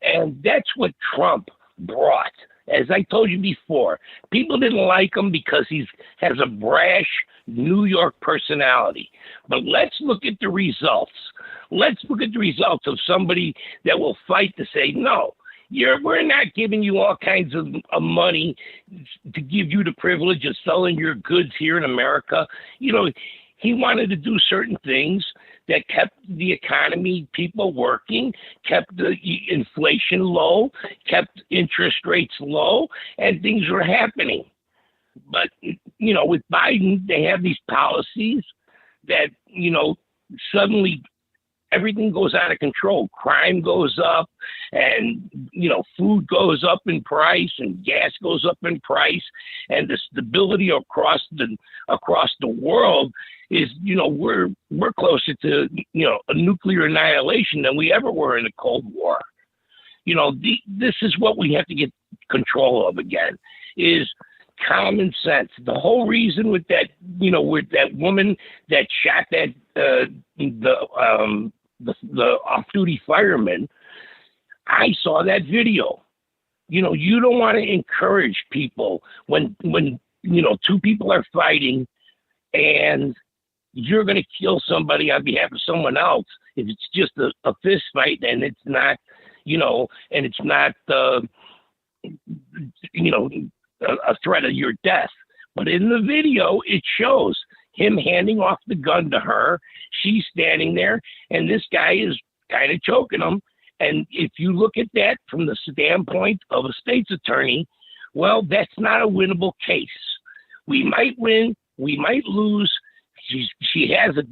And that's what Trump brought. As I told you before, people didn't like him because he has a brash New York personality. But let's look at the results. Let's look at the results of somebody that will fight to say, no, we're not giving you all kinds of money to give you the privilege of selling your goods here in America. You know, he wanted to do certain things that kept the economy, people working, kept the inflation low, kept interest rates low, and things were happening. But, with Biden, they have these policies that, suddenly everything goes out of control. Crime goes up, and food goes up in price, and gas goes up in price, and the stability across the world is we're closer to a nuclear annihilation than we ever were in the Cold War. This is what we have to get control of again, is common sense. The whole reason with that with that woman that shot that the off-duty fireman, I saw that video. You don't want to encourage people when two people are fighting and you're going to kill somebody on behalf of someone else. If it's just a fist fight and it's not, and it's not, a threat of your death. But in the video, it shows him handing off the gun to her. She's standing there, and this guy is kind of choking him. And if you look at that from the standpoint of a state's attorney, well, that's not a winnable case. We might win, we might lose. She has a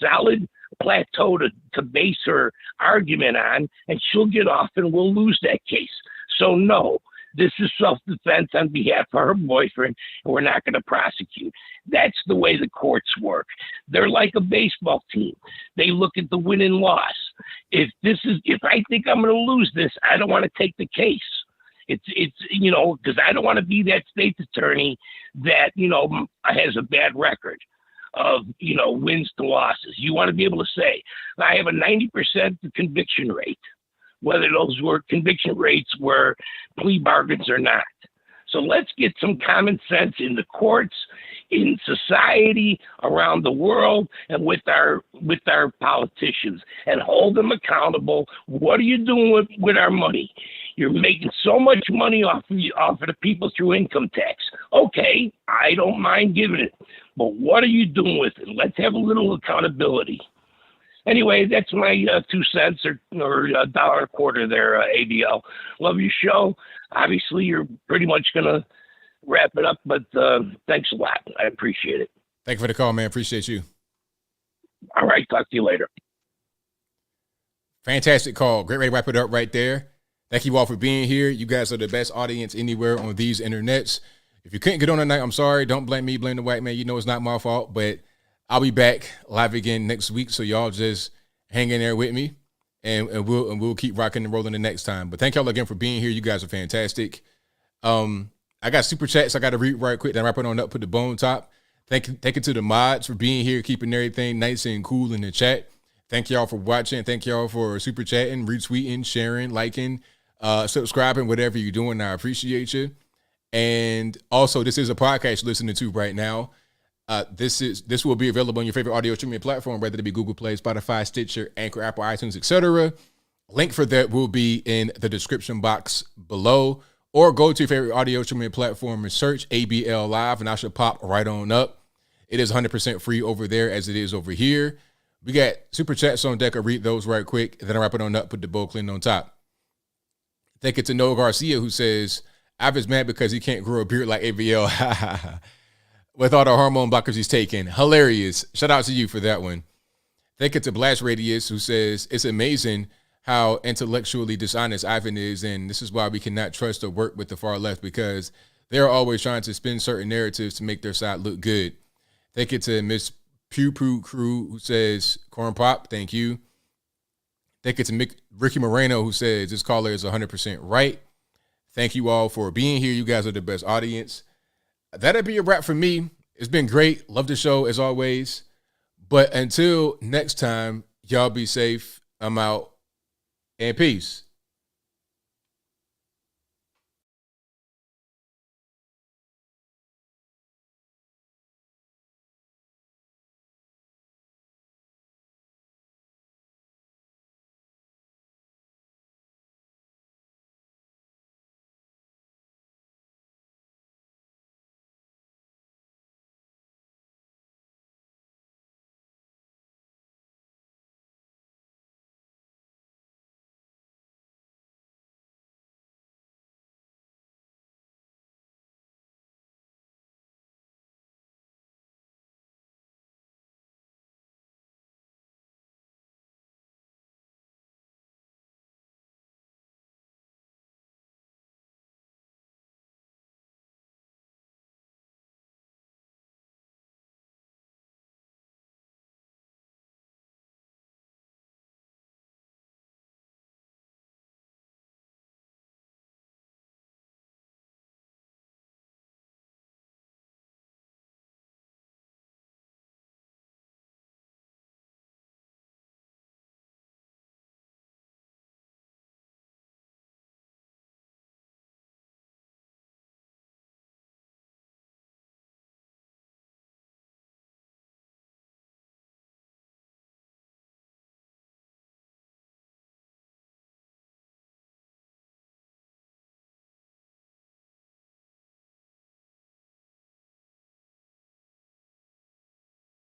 solid plateau to base her argument on, and she'll get off and we'll lose that case. So no, this is self-defense on behalf of her boyfriend, and we're not going to prosecute. That's the way the courts work. They're like a baseball team. They look at the win and loss. If I think I'm going to lose this, I don't want to take the case. It's because I don't want to be that state's attorney that, has a bad record of, wins to losses. You want to be able to say, I have a 90% conviction rate, whether those were conviction rates were plea bargains or not. So let's get some common sense in the courts, in society, around the world, and with our politicians, and hold them accountable. What are you doing with our money? You're making so much money off of the people through income tax. Okay, I don't mind giving it, but what are you doing with it? Let's have a little accountability. Anyway, that's my 2 cents or $1.25 there, ABL. Love your show. Obviously, you're pretty much going to wrap it up, but thanks a lot. I appreciate it. Thank you for the call, man. Appreciate you. All right. Talk to you later. Fantastic call. Great way to wrap it up right there. Thank you all for being here. You guys are the best audience anywhere on these internets. If you couldn't get on tonight, I'm sorry. Don't blame me. Blame the white man. You know it's not my fault, but I'll be back live again next week, so y'all just hang in there with me, and we'll keep rocking and rolling the next time. But thank y'all again for being here. You guys are fantastic. I got super chats I got to read right quick, then wrap it on up, put the bone top. Thank you to the mods for being here, keeping everything nice and cool in the chat. Thank y'all for watching. Thank y'all for super chatting, retweeting, sharing, liking, subscribing, whatever you're doing. I appreciate you. And also, this is a podcast you're listening to right now. This will be available on your favorite audio streaming platform, whether it be Google Play, Spotify, Stitcher, Anchor, Apple, iTunes, etc. Link for that will be in the description box below, or go to your favorite audio streaming platform and search ABL Live, and I should pop right on up. It is 100% free over there as it is over here. We got super chats on deck. I'll read those right quick, and then I'll wrap it on up, put the bowl clean on top. Thank you to Noah Garcia, who says, I was mad because he can't grow a beard like ABL. With all the hormone blockers he's taking. Hilarious. Shout out to you for that one. Thank you to Blast Radius, who says, it's amazing how intellectually dishonest Ivan is, and this is why we cannot trust or work with the far left, because they're always trying to spin certain narratives to make their side look good. Thank you to Miss Pew Pew Crew, who says, Corn Pop, thank you. Thank you to Ricky Moreno, who says, this caller is 100% right. Thank you all for being here. You guys are the best audience. That'll be a wrap for me. It's been great. Love the show as always. But until next time, y'all be safe. I'm out. And peace.